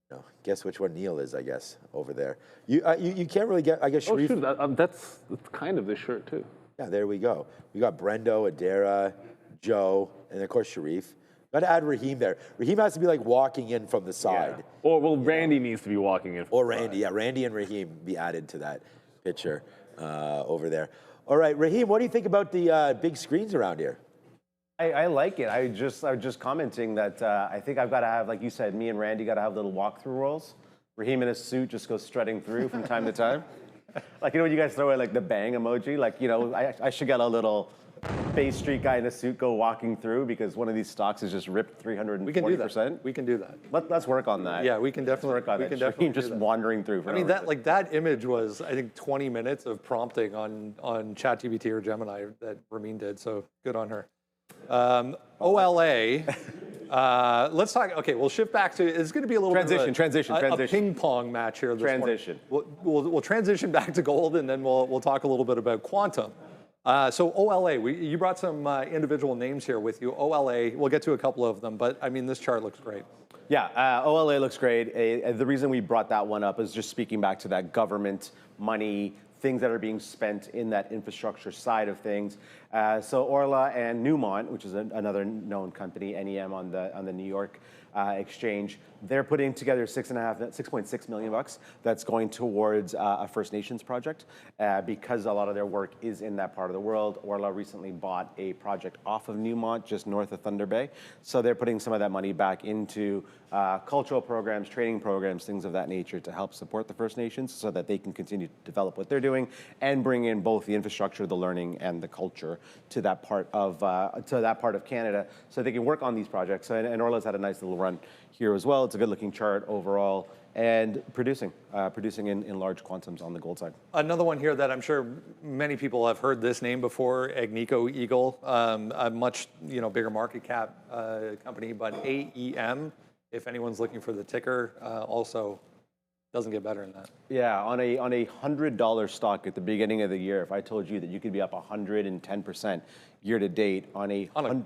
No, guess which one Neil is, I guess, over there. You can't really get, I guess, Sharif. Oh, shoot, that's kind of this shirt, too. Yeah, there we go. We got Brendo, Adara, Joe, and of course, Sharif. Got to add Raheem there. Raheem has to be like walking in from the side. Yeah. Or, well, Randy needs to be walking in from or the Randy, side. yeah. Randy and Raheem be added to that picture over there. All right, Raheem, what do you think about the big screens around here? I like it. I was just commenting that I think I've got to have, like you said, me and Randy got to have little walkthrough rolls. Raheem in his suit just goes strutting through from time to time. Like, you know when you guys throw in like the bang emoji? Like, you know, I should get a little Bay Street guy in a suit go walking through because one of these stocks is just ripped 340%. We can do that. We can do that. Let's work on that. Yeah, we can definitely work on it. Definitely just wandering through. I mean, that image was, I think, 20 minutes of prompting on ChatGPT or Gemini that Ramin did. So good on her. OLA. Let's talk. Okay, we'll shift back to. It's going to be a little transition. A ping pong match here. This transition. We'll transition back to gold, and then we'll talk a little bit about quantum. So OLA, you brought some individual names here with you. OLA, we'll get to a couple of them, but I mean, this chart looks great. Yeah, OLA looks great. The reason we brought that one up is just speaking back to that government money, things that are being spent in that infrastructure side of things. So Orla and Newmont, which is another known company, NEM on the New York exchange, they're putting together $6.6 million that's going towards a First Nations project because a lot of their work is in that part of the world. Orla recently bought a project off of Newmont just north of Thunder Bay. So they're putting some of that money back into cultural programs, training programs, things of that nature to help support the First Nations so that they can continue to develop what they're doing and bring in both the infrastructure, the learning, and the culture to that part of Canada so they can work on these projects. And Orla's had a nice little run here as well. It's a good looking chart overall and producing in large quantums on the gold side. Another one here that I'm sure many people have heard this name before, Agnico Eagle, a much bigger market cap company, but AEM, if anyone's looking for the ticker, also Doesn't get better than that. Yeah, on a $100 stock at the beginning of the year, if I told you that you could be up 110% year to date on a $100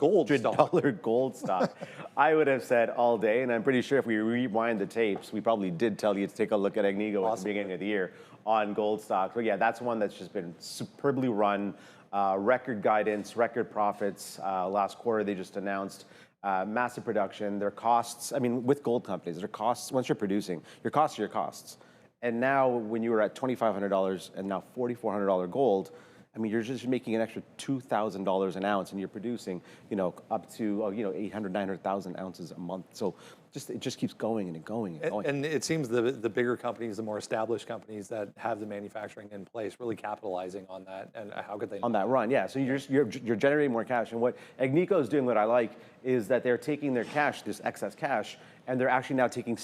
gold stock, I would have said all day. And I'm pretty sure if we rewind the tapes, we probably did tell you to take a look at Agnico at the beginning of the year on gold stocks. But yeah, that's one that's just been superbly run. Record guidance, record profits. Last quarter, they just announced massive production. Their costs, I mean, with gold companies, their costs, once you're producing, your costs are your costs. And now when you were at $2,500 and now $4,400 gold, I mean, you're just making an extra $2,000 an ounce and you're producing, up to, 800, 900,000 ounces a month. So it just keeps going and going and going. And it seems the bigger companies, the more established companies that have the manufacturing in place, really capitalizing on that. And how could they? On that run, yeah. So you're generating more cash. And what Agnico is doing, what I like, is that they're taking their cash, this excess cash, and they're actually now taking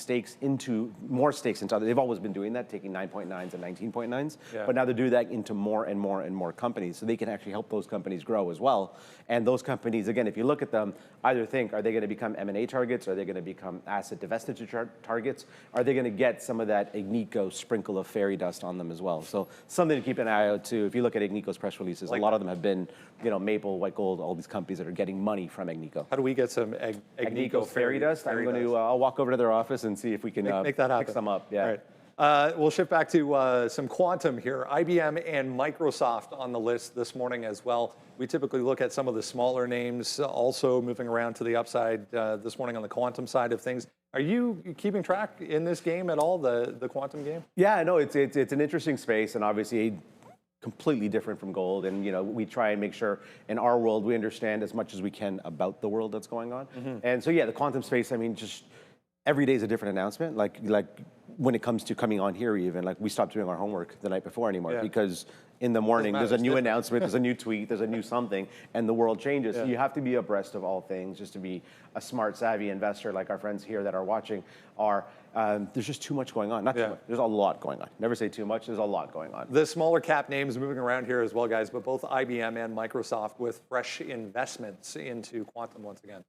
more stakes into other. They've always been doing that, taking 9.9s and 19.9s, but now they're doing that into more and more and more companies, so they can actually help those companies grow as well. And those companies, again, if you look at them, either think, are they going to become M&A targets? Are they going to become asset divestiture targets? Are they going to get some of that Agnico sprinkle of fairy dust on them as well? So something to keep an eye out too. If you look at Agnico's press releases, a lot of them have been, Maple, White Gold, all these companies that are getting money from Agnico. How do we get some Agnico fairy dust? I'm going to. I'll walk over to their office and see if we can make that happen. Pick some up. Yeah. All right. We'll shift back to some quantum here. IBM and Microsoft on the list this morning as well. We typically look at some of the smaller names also moving around to the upside this morning on the quantum side of things. Are you keeping track in this game at all, the quantum game? Yeah, no, it's an interesting space and obviously completely different from gold. And we try and make sure in our world we understand as much as we can about the world that's going on. And so yeah, the quantum space, I mean, just every day is a different announcement. Like when it comes to coming on here, even like we stopped doing our homework the night before anymore because in the morning there's a new announcement, there's a new tweet, there's a new something, and the world changes. So you have to be abreast of all things just to be a smart, savvy investor like our friends here that are watching are. There's just too much going on. Not too much. There's a lot going on. Never say too much. There's a lot going on. The smaller cap names moving around here as well, guys, but both IBM and Microsoft with fresh investments into quantum once again.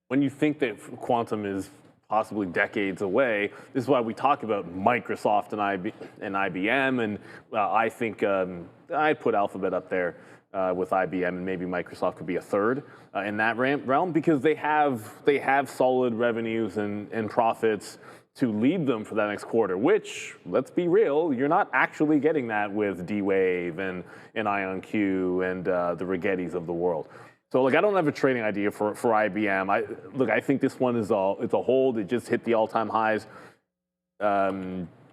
When you think that quantum is possibly decades away, this is why we talk about Microsoft and IBM, and I think I'd put Alphabet up there with IBM, and maybe Microsoft could be a third in that realm because they have solid revenues and profits to lead them for that next quarter, which, let's be real, you're not actually getting that with D-Wave and IonQ and the Rigettis of the world. So I don't have a trading idea for IBM. I think this one is it's a hold. It just hit the all-time highs.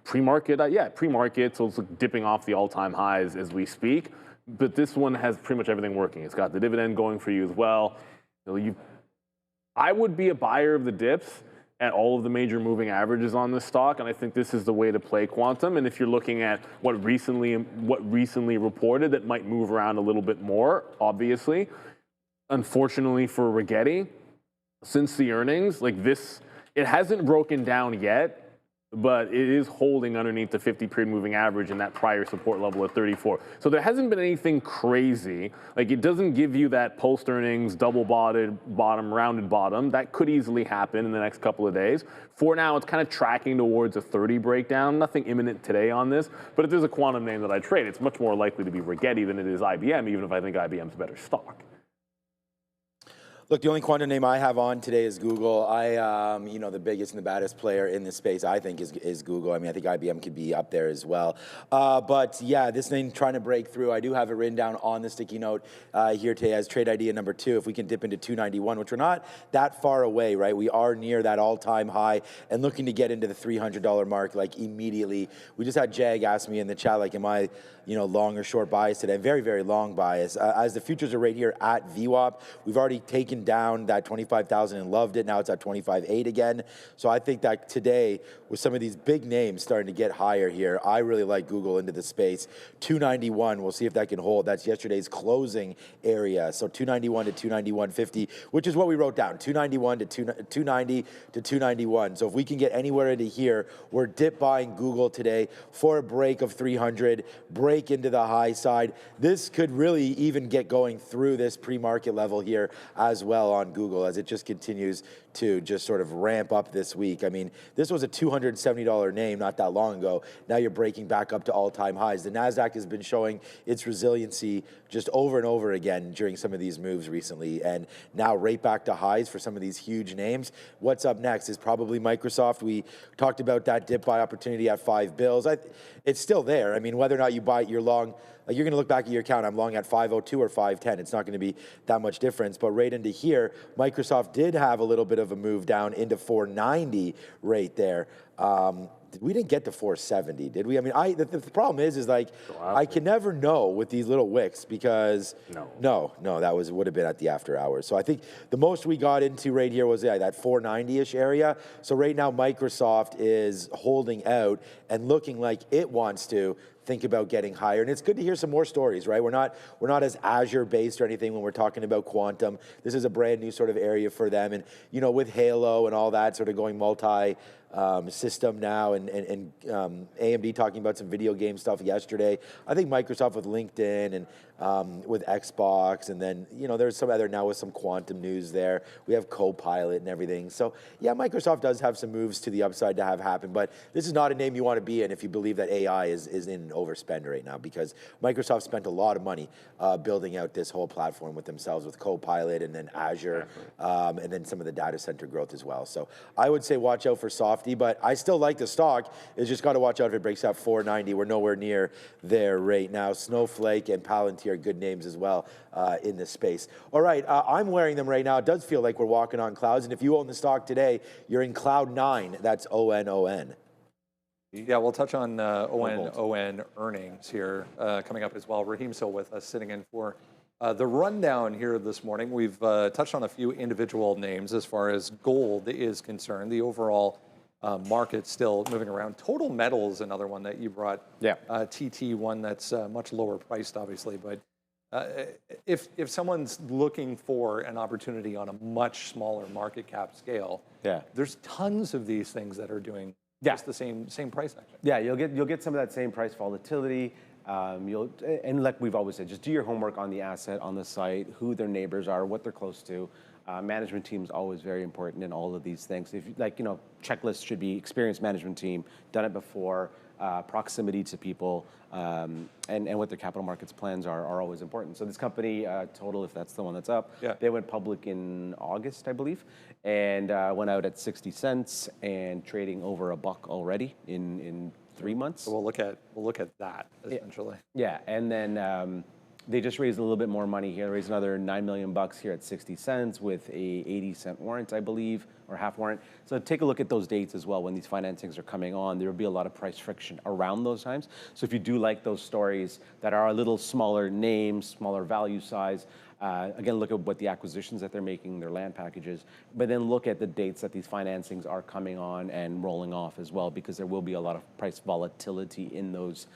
Pre-market, pre-market, so it's dipping off the all-time highs as we speak. But this one has pretty much everything working. It's got the dividend going for you as well. I would be a buyer of the dips at all of the major moving averages on this stock, and I think this is the way to play quantum. And if you're looking at what recently reported, that might move around a little bit more, obviously. Unfortunately for Rigetti, since the earnings, it hasn't broken down yet, but it is holding underneath the 50-period moving average in that prior support level at 34. So there hasn't been anything crazy. It doesn't give you that post-earnings, double-bottom, rounded bottom. That could easily happen in the next couple of days. For now, it's kind of tracking towards a 30 breakdown. Nothing imminent today on this, but if there's a quantum name that I trade, it's much more likely to be Rigetti than it is IBM, even if I think IBM's a better stock. Look, the only quantum name I have on today is Google. The biggest and the baddest player in this space, I think, is Google. I mean, I think IBM could be up there as well. But yeah, this thing trying to break through. I do have it written down on the sticky note here today as trade idea number 2. If we can dip into 291, which we're not that far away, right? We are near that all-time high and looking to get into the $300 mark immediately. We just had Jag ask me in the chat, am I, long or short bias today? Very, very long bias. As the futures are right here at VWAP, we've already taken down that 25,000 and loved it. Now it's at 25.8 again. So I think that today, with some of these big names starting to get higher here, I really like Google into the space. 291, we'll see if that can hold. That's yesterday's closing area. So 291 to 291.50, which is what we wrote down. 291 to 290 to 291. So if we can get anywhere into here, we're dip buying Google today for a break of 300, break into the high side. This could really even get going through this pre-market level here as well on Google as it just continues to just sort of ramp up this week. I mean, this was a $270 name not that long ago. Now you're breaking back up to all-time highs. The Nasdaq has been showing its resiliency just over and over again during some of these moves recently, and now right back to highs for some of these huge names. What's up next is probably Microsoft. We talked about that dip buy opportunity at $5 it's still there. I mean, whether or not you buy it, you're long. Like you're going to look back at your account, I'm long at 502 or 510. It's not going to be that much difference. But right into here, Microsoft did have a little bit of a move down into 490 right there. We didn't get to 470, did we? I mean, the problem is like, I can never know with these little wicks because no, that would have been at the after hours. So I think the most we got into right here was that 490-ish area. So right now, Microsoft is holding out and looking like it wants to think about getting higher. And it's good to hear some more stories, right? We're not as Azure based or anything when we're talking about quantum. This is a brand new sort of area for them. And, you know, with Halo and all that sort of going multi system now, and AMD talking about some video game stuff yesterday. I think Microsoft with LinkedIn and with Xbox, and then, you know, there's some other now with some quantum news there. We have Copilot and everything. So yeah, Microsoft does have some moves to the upside to have happen, but this is not a name you want to be in if you believe that AI is in overspend right now, because Microsoft spent a lot of money building out this whole platform with themselves with Copilot and then Azure, and then some of the data center growth as well. So I would say watch out for Softy, but I still like the stock. It's just got to watch out if it breaks out 490. We're nowhere near there right now. Snowflake and Palantir, good names as well in this space. All right, I'm wearing them right now. It does feel like we're walking on clouds, and if you own the stock today, you're in cloud 9. That's ONON. Yeah, we'll touch on ON earnings here coming up as well. Raheem still with us, sitting in for the rundown here this morning. We've touched on a few individual names as far as gold is concerned. The overall market still moving around. Total Metals, another one that you brought. Yeah. TT, one that's much lower priced, obviously. But if someone's looking for an opportunity on a much smaller market cap scale, there's tons of these things that are doing just the same price action. Yeah, you'll get some of that same price volatility. And like we've always said, just do your homework on the asset, on the site, who their neighbors are, what they're close to. Management team is always very important in all of these things. If checklists should be experienced management team, done it before, proximity to people, and what their capital markets plans are always important. So this company, Total, if that's the one that's up, they went public in August, I believe, and went out at 60 cents and trading over $1 already in 3 months. So we'll look at that essentially. Yeah, and then they just raised a little bit more money here. They raised another $9 million here at 60 cents with a 80-cent warrant, I believe, or half warrant. So take a look at those dates as well when these financings are coming on. There will be a lot of price friction around those times. So if you do like those stories that are a little smaller names, smaller value size, again, look at what the acquisitions that they're making, their land packages, but then look at the dates that these financings are coming on and rolling off as well, because there will be a lot of price volatility in those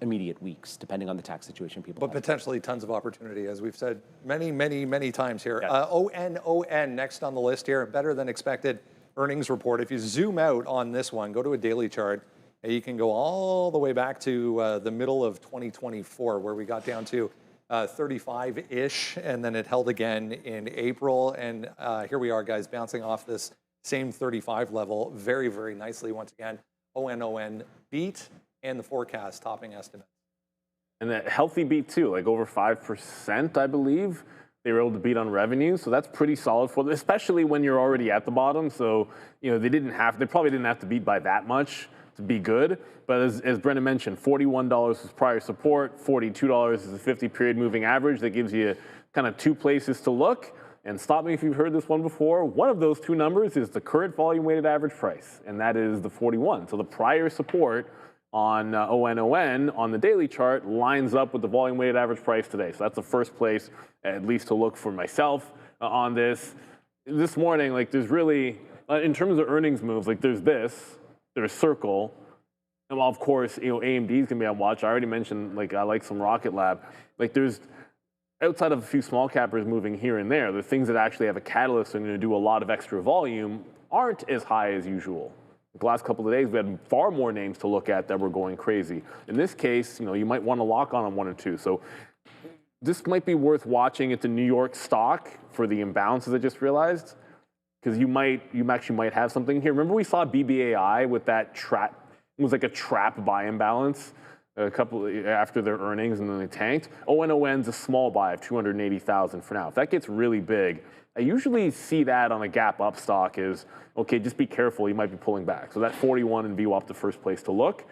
immediate weeks, depending on the tax situation people have. But potentially tons of opportunity, as we've said many times here. ONON next on the list here, better than expected earnings report. If you zoom out on this one, go to a daily chart, and you can go all the way back to the middle of 2024, where we got down to 35-ish, and then it held again in April. And here we are, guys, bouncing off this same 35 level very, very nicely once again. ONON beat, and the forecast topping estimates. And a healthy beat too, like over 5%, I believe. They were able to beat on revenue, so that's pretty solid for them, especially when you're already at the bottom. So, you know, they probably didn't have to beat by that much to be good. But as Brendan mentioned, $41 was prior support, $42 is the 50-period moving average. That gives you kind of two places to look. And stop me if you've heard this one before. One of those two numbers is the current volume-weighted average price, and that is the 41. So the prior support on ONON on the daily chart lines up with the volume-weighted average price today. So that's the first place, at least to look for myself on this. This morning, like there's really, in terms of earnings moves, like there's Circle, and while of course, you know, AMD is gonna be on watch. I already mentioned, like I like some Rocket Lab. Like there's, outside of a few small cappers moving here and there, the things that actually have a catalyst and going to do a lot of extra volume aren't as high as usual. The last couple of days, we had far more names to look at that were going crazy. In this case, you know, you might want to lock on one or two. So this might be worth watching. It's a New York stock for the imbalances I just realized, because you actually might have something here. Remember we saw BBAI with that trap, it was like a trap buy imbalance a couple after their earnings, and then they tanked. ONON's a small buy of 280,000 for now. If that gets really big, I usually see that on a gap up stock is, okay, just be careful, you might be pulling back. So that 41 in VWAP, the first place to look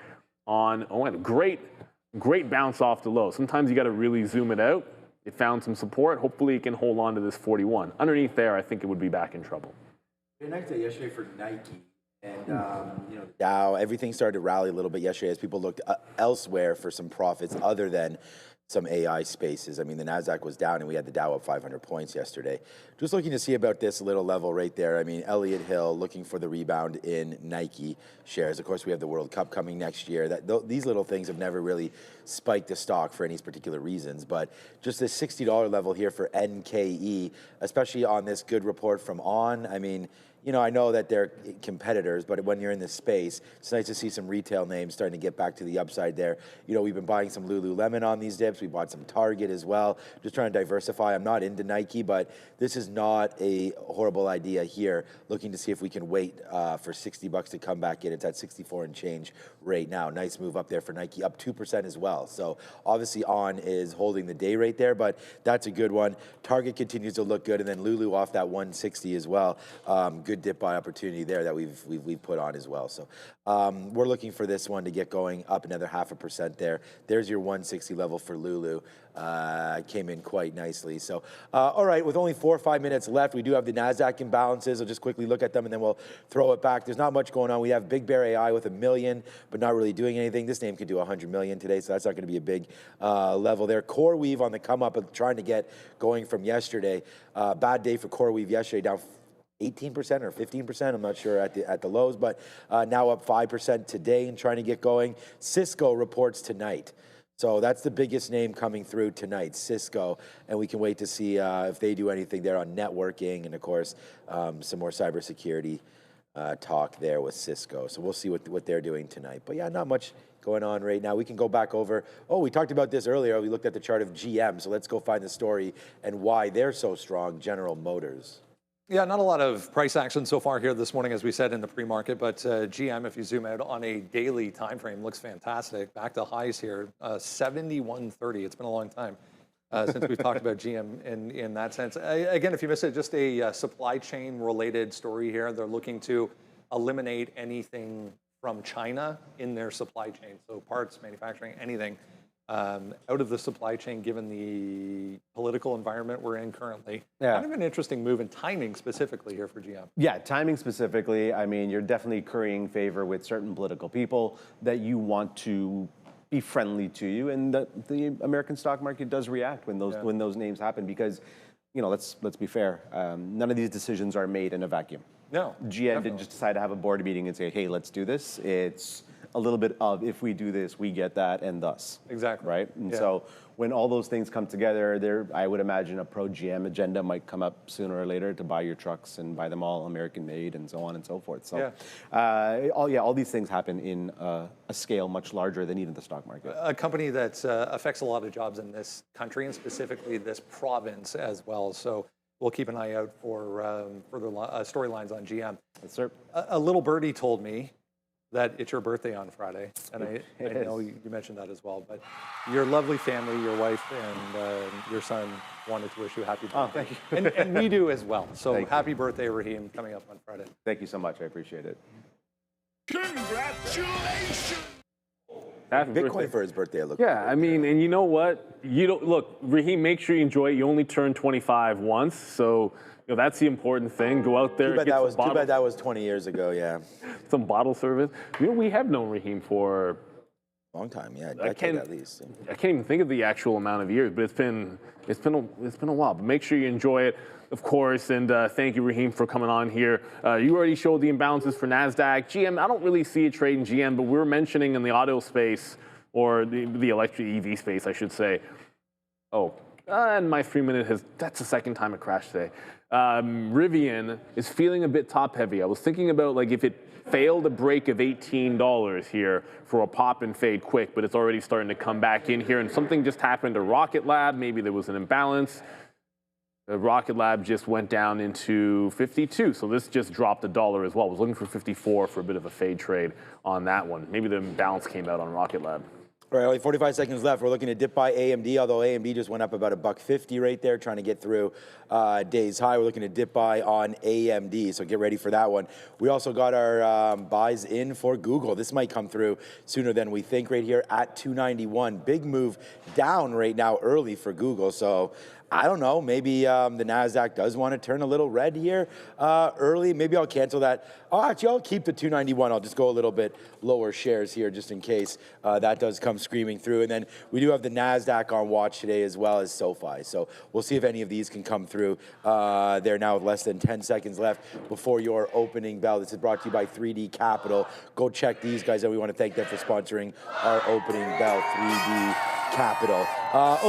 on ON. Great bounce off the low. Sometimes you got to really zoom it out. It found some support. Hopefully it can hold on to this 41. Underneath there, I think it would be back in trouble. Good night day yesterday for Nike. And, you know, Dow, everything started to rally a little bit yesterday as people looked elsewhere for some profits other than some AI spaces. I mean, the Nasdaq was down and we had the Dow up 500 points yesterday. Just looking to see about this little level right there. I mean, Elliott Hill looking for the rebound in Nike shares. Of course, we have the World Cup coming next year. These little things have never really spiked the stock for any particular reasons, but just this $60 level here for NKE, especially on this good report from ON. I mean, you know, I know that they're competitors, but when you're in this space, it's nice to see some retail names starting to get back to the upside there. You know, we've been buying some Lululemon on these dips. We bought some Target as well, just trying to diversify. I'm not into Nike, but this is not a horrible idea here. Looking to see if we can wait for $60 to come back in. It's at 64 and change right now. Nice move up there for Nike, up 2% as well. So obviously ON is holding the day right there, but that's a good one. Target continues to look good, and then Lulu off that 160 as well. Good dip buy opportunity there that we've put on as well. So we're looking for this one to get going up another 0.5% there. There's your 160 level for Lulu. Came in quite nicely. So all right, with only 4 or 5 minutes left, we do have the Nasdaq imbalances. I'll just quickly look at them and then we'll throw it back. There's not much going on. We have Big Bear AI with 1 million, but not really doing anything. This name could do 100 million today, so that's not going to be a big level there. CoreWeave on the come up, trying to get going from yesterday. Bad day for CoreWeave yesterday, down 18% or 15%, I'm not sure at the lows, but now up 5% today and trying to get going. Cisco reports tonight. So that's the biggest name coming through tonight, Cisco, and we can wait to see if they do anything there on networking and, of course, some more cybersecurity talk there with Cisco. So we'll see what they're doing tonight. But yeah, not much going on right now. We can go back over. Oh, we talked about this earlier. We looked at the chart of GM. So let's go find the story and why they're so strong, General Motors. Yeah, not a lot of price action so far here this morning, as we said in the pre-market, but GM, if you zoom out on a daily time frame, looks fantastic. Back to highs here, 71.30. It's been a long time since we've talked about GM in that sense. Again, if you missed it, just a supply chain related story here. They're looking to eliminate anything from China in their supply chain, so parts, manufacturing, anything. Out of the supply chain, given the political environment we're in currently. Yeah. Kind of an interesting move in timing specifically here for GM. Yeah, timing specifically. I mean, you're definitely currying favor with certain political people that you want to be friendly to you, and the American stock market does react when those names happen because, you know, let's be fair. None of these decisions are made in a vacuum. No. GM didn't just decide to have a board meeting and say, hey, let's do this. It's a little bit of, if we do this, we get that, and thus. Exactly. Right? And so when all those things come together, I would imagine a pro-GM agenda might come up sooner or later to buy your trucks and buy them all American-made and so on and so forth. So, all these things happen in a scale much larger than even the stock market. A company that affects a lot of jobs in this country and specifically this province as well. So we'll keep an eye out for further storylines on GM. Yes, sir. A little birdie told me that it's your birthday on Friday, and I know you mentioned that as well, but your lovely family, your wife and your son wanted to wish you a happy birthday. Oh, thank you. and we do as well. So Thank happy birthday, Raheem, coming up on Friday. Thank you so much. I appreciate it. Congratulations! Happy Bitcoin birthday. for his birthday. Yeah, I mean, and you know what? You don't look, Raheem. Make sure you enjoy it. You only turn 25 once, so you know that's the important thing. Go out there. Too bad that was 20 years ago. Yeah. Some bottle service. You know, we have known Raheem for Long time, yeah, a decade at least. I can't even think of the actual amount of years, but it's been a while. But make sure you enjoy it, of course, and thank you, Raheem, for coming on here. You already showed the imbalances for Nasdaq, GM. I don't really see a trade in GM, but we were mentioning in the auto space or the electric EV space, I should say. Oh, And my 3-minute that's the second time it crashed today. Rivian is feeling a bit top heavy. I was thinking about like if it failed a break of $18 here for a pop and fade quick, but it's already starting to come back in here, and something just happened to Rocket Lab. Maybe there was an imbalance. The Rocket Lab just went down into 52, so this just dropped $1 as well. I was looking for 54 for a bit of a fade trade on that one. Maybe the imbalance came out on Rocket Lab. All right, only 45 seconds left. We're looking to dip by AMD, although AMD just went up about $1.50 right there, trying to get through day's high. We're looking to dip by on AMD, so get ready for that one. We also got our buys in for Google. This might come through sooner than we think right here at 291. Big move down right now early for Google, so I don't know, maybe the Nasdaq does want to turn a little red here early. Maybe I'll cancel that. Oh, actually, I'll keep the 291. I'll just go a little bit lower shares here just in case that does come screaming through. And then we do have the Nasdaq on watch today as well as SOFI. So we'll see if any of these can come through. They're now with less than 10 seconds left before your opening bell. This is brought to you by 3D Capital. Go check these guys out. We want to thank them for sponsoring our opening bell, 3D Capital.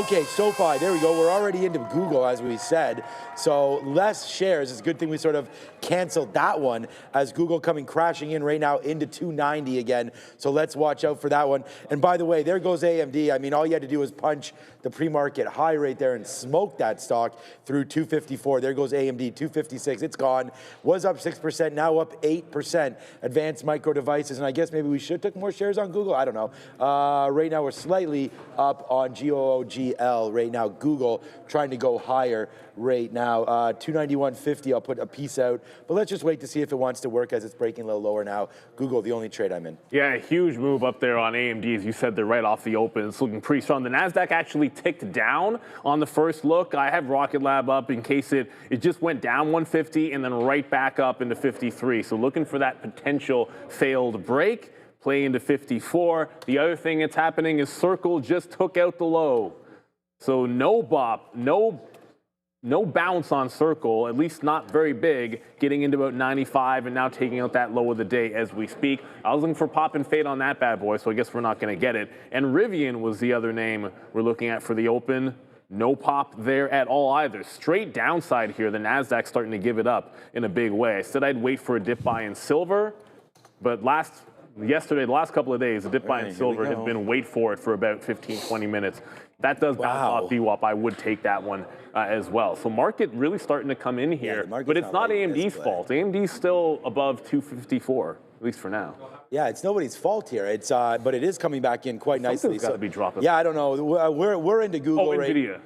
Okay, SOFI, there we go. We're already into Google, as we said. So less shares. It's a good thing we sort of canceled that one as Google coming crashing in right now into 290 again. So let's watch out for that one. And by the way, there goes AMD. I mean, all you had to do was punch the pre-market high right there and smoke that stock through 254. There goes AMD, 256. It's gone. Was up 6%, now up 8%. Advanced Micro Devices, and I guess maybe we should took more shares on Google. I don't know. Right now we're slightly up on GOOGL right now. Google trying to go higher right now. 291.50. I'll put a piece out, but let's just wait to see if it wants to work as it's breaking a little lower now. Google, the only trade I'm in. Yeah, a huge move up there on AMD. As you said, they're right off the open. It's looking pretty strong. The Nasdaq actually ticked down on the first look. I have Rocket Lab up in case it just went down 150 and then right back up into 53. So looking for that potential failed break. Play into 54. The other thing that's happening is Circle just took out the low. So no bop, no bounce on Circle, at least not very big, getting into about 95 and now taking out that low of the day as we speak. I was looking for pop and fade on that bad boy, so I guess we're not going to get it. And Rivian was the other name we're looking at for the open. No pop there at all either. Straight downside here. The Nasdaq starting to give it up in a big way. I said I'd wait for a dip buy in silver, but yesterday, the last couple of days, the dip buy in silver has been wait for it for about 15, 20 minutes. That does bounce off VWAP. I would take that one as well. So market really starting to come in here, but it's not AMD's fault. AMD's still above 254, at least for now. Yeah, it's nobody's fault here. It's but it is coming back in quite nicely. Something's got to be dropping. Yeah, I don't know. We're into Google. Oh, NVIDIA.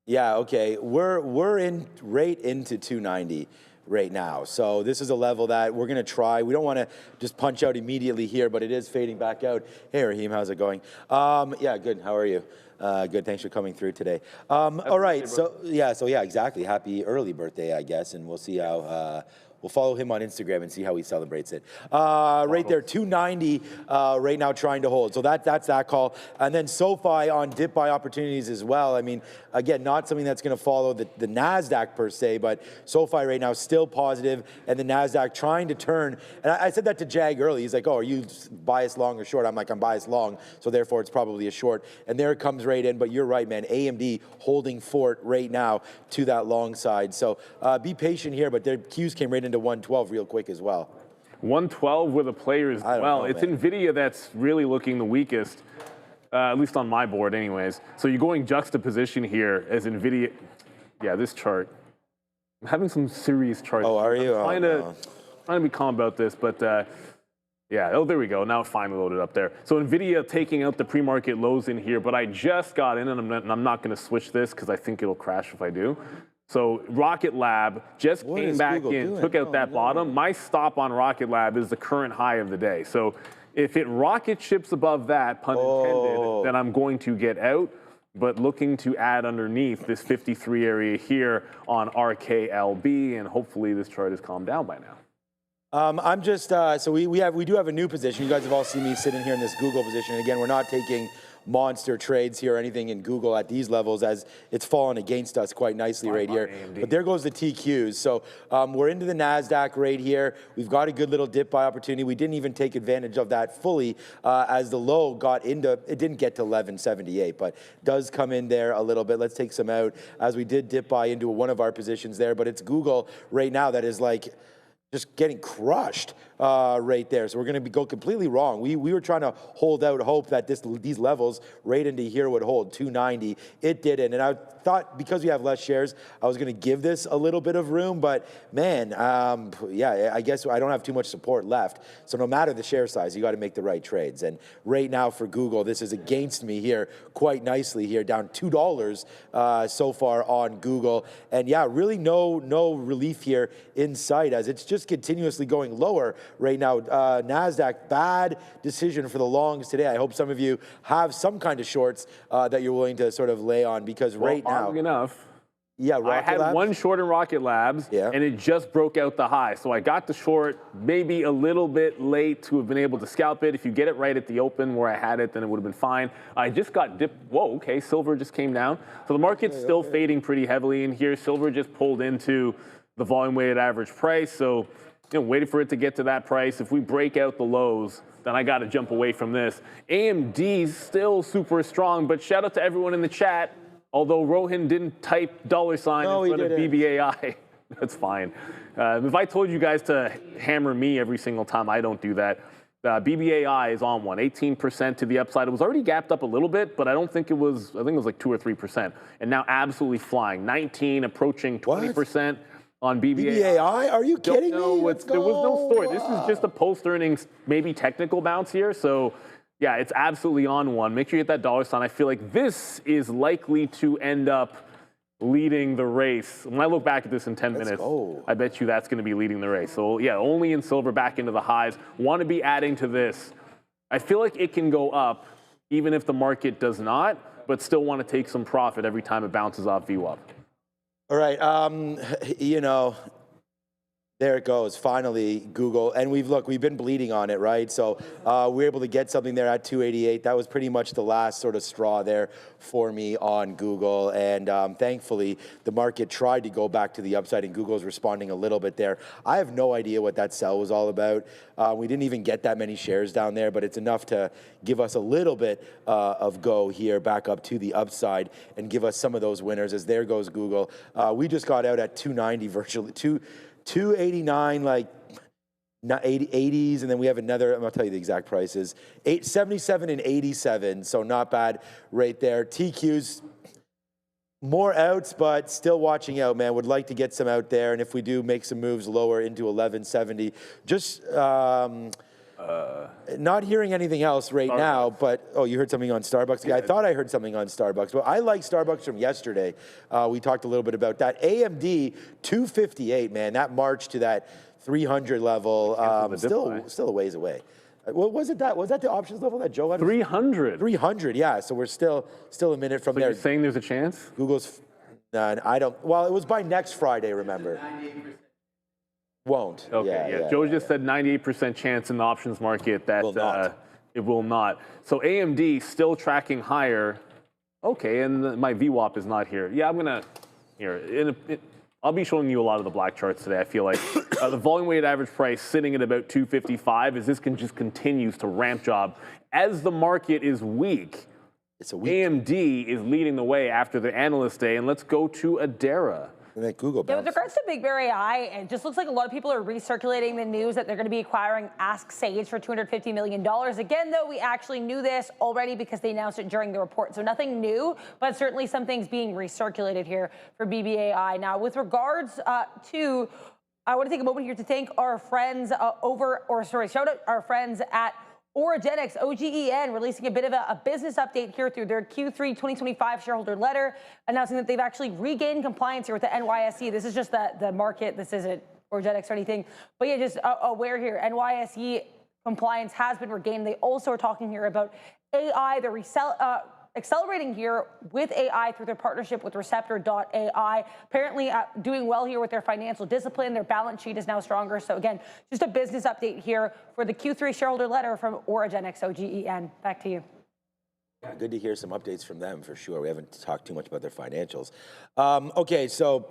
Yeah, okay. We're in right into 290. Right now. So this is a level that we're going to try. We don't want to just punch out immediately here, but it is fading back out. Hey, Raheem, how's it going? Yeah, good. How are you? Good. Thanks for coming through today. All right. So yeah, exactly. Happy early birthday, I guess, and we'll see how. We'll follow him on Instagram and see how he celebrates it. Right there, 290 right now trying to hold. So that's that call. And then SOFI on dip buy opportunities as well. I mean, again, not something that's going to follow the NASDAQ per se, but SOFI right now still positive, and the NASDAQ trying to turn. And I said that to Jag early. He's like, oh, are you biased long or short? I'm like, I'm biased long, so therefore it's probably a short. And there it comes right in, but you're right, man. AMD holding fort right now to that long side. So be patient here, but their Qs came right into 112 real quick as well. 112 with a player as well. It's NVIDIA that's really looking the weakest, at least on my board anyways. So you're going juxtaposition here as NVIDIA. Yeah, this chart. I'm having some serious charts. Oh, are you? Trying to be calm about this, but yeah, oh, there we go. Now it finally loaded up there. So NVIDIA taking out the pre-market lows in here, but I just got in, and I'm not going to switch this because I think it'll crash if I do. So Rocket Lab just came back in, took out that bottom. My stop on Rocket Lab is the current high of the day. So if it rocket ships above that, pun intended, then I'm going to get out. But looking to add underneath this 53 area here on RKLB, and hopefully this chart has calmed down by now. I'm just so we do have a new position. You guys have all seen me sitting here in this Google position. Again, we're not taking monster trades here or anything in Google at these levels, as it's fallen against us quite nicely right here. AMD. But there goes the TQs. So we're into the Nasdaq right here. We've got a good little dip buy opportunity. We didn't even take advantage of that fully as the low got into, it didn't get to 1178, but does come in there a little bit. Let's take some out as we did dip buy into one of our positions there, but it's Google right now that is like just getting crushed right there. So we're going to go completely wrong. We were trying to hold out hope that these levels right into here would hold 290. It didn't. And I thought because we have less shares, I was going to give this a little bit of room. But man, yeah, I guess I don't have too much support left. So no matter the share size, you got to make the right trades. And right now for Google, this is against me here quite nicely here, down $2 so far on Google. And yeah, really no relief here in sight as it's just continuously going lower right now. Nasdaq, bad decision for the longs today. I hope some of you have some kind of shorts that you're willing to sort of lay on because right now. Enough. Yeah, I had one short in Rocket Labs, and it just broke out the high. So I got the short maybe a little bit late to have been able to scalp it. If you get it right at the open where I had it, then it would have been fine. I just got dipped. Whoa, okay, silver just came down. So the market's still fading pretty heavily in here. Silver just pulled into the volume weighted average price. So, waiting for it to get to that price. If we break out the lows, then I got to jump away from this. AMD's still super strong, but shout out to everyone in the chat. Although Rohin didn't type $sign in front of BBAI, that's fine. If I told you guys to hammer me every single time, I don't do that. BBAI is on one, 18% to the upside. It was already gapped up a little bit, but I don't think it was, I think it was like 2 or 3%. And now absolutely flying, 19, approaching 20%. On BBAI. Are you kidding me? There was no story. This is just a post-earnings, maybe technical bounce here. So, yeah, it's absolutely on one. Make sure you hit that $sign. I feel like this is likely to end up leading the race. When I look back at this in 10 minutes, I bet you that's going to be leading the race. So, yeah, only in silver back into the highs. Want to be adding to this. I feel like it can go up even if the market does not, but still want to take some profit every time it bounces off VWAP. All right, there it goes, finally, Google. And we've been bleeding on it, right? So we were able to get something there at 288. That was pretty much the last sort of straw there for me on Google. And thankfully, the market tried to go back to the upside, and Google's responding a little bit there. I have no idea what that sell was all about. We didn't even get that many shares down there, but it's enough to give us a little bit of go here back up to the upside and give us some of those winners, as there goes Google. We just got out at 290 virtually, 289, like 80s, and then we have another, I'm gonna tell you the exact prices, 77 and 87, so not bad right there. TQs, more outs, but still watching out, man. Would like to get some out there, and if we do make some moves lower into 1170, just not hearing anything else right now, but, you heard something on Starbucks? Yeah, I thought I heard something on Starbucks, but I like Starbucks from yesterday. We talked a little bit about that. AMD, 258, man, that march to that 300 level, still a ways away. Was that the options level that Joe had? 300. 300, yeah, so we're still a minute from there. You're saying there's a chance? Google's, I don't, well, it was by next Friday, remember. Won't. Okay, Yeah. Joe just said 98% chance in the options market that it will not. So AMD still tracking higher. Okay, and my VWAP is not here. Yeah, I'm gonna here. I'll be showing you a lot of the black charts today. I feel like the volume weighted average price sitting at about 255 as this just continues to ramp job as the market is weak. It's a weak. AMD is leading the way after the analyst day, and let's go to Adara. Google with regards to Big Bear AI, it just looks like a lot of people are recirculating the news that they're going to be acquiring Ask Sage for $250 million. Again, though, we actually knew this already because they announced it during the report. So nothing new, but certainly some things being recirculated here for BBAI. Now, with regards to, I want to take a moment here to thank our friends shout out our friends at Origenics, OGEN, releasing a bit of a business update here through their Q3 2025 shareholder letter, announcing that they've actually regained compliance here with the NYSE. This is just the market. This isn't Origenics or anything. But yeah, just aware here, NYSE compliance has been regained. They also are talking here about AI. They're accelerating here with AI through their partnership with Receptor.ai. Apparently doing well here with their financial discipline. Their balance sheet is now stronger. So again, just a business update here for the Q3 shareholder letter from Origenics OGEN. Back to you. Yeah, good to hear some updates from them for sure. We haven't talked too much about their financials. Okay, so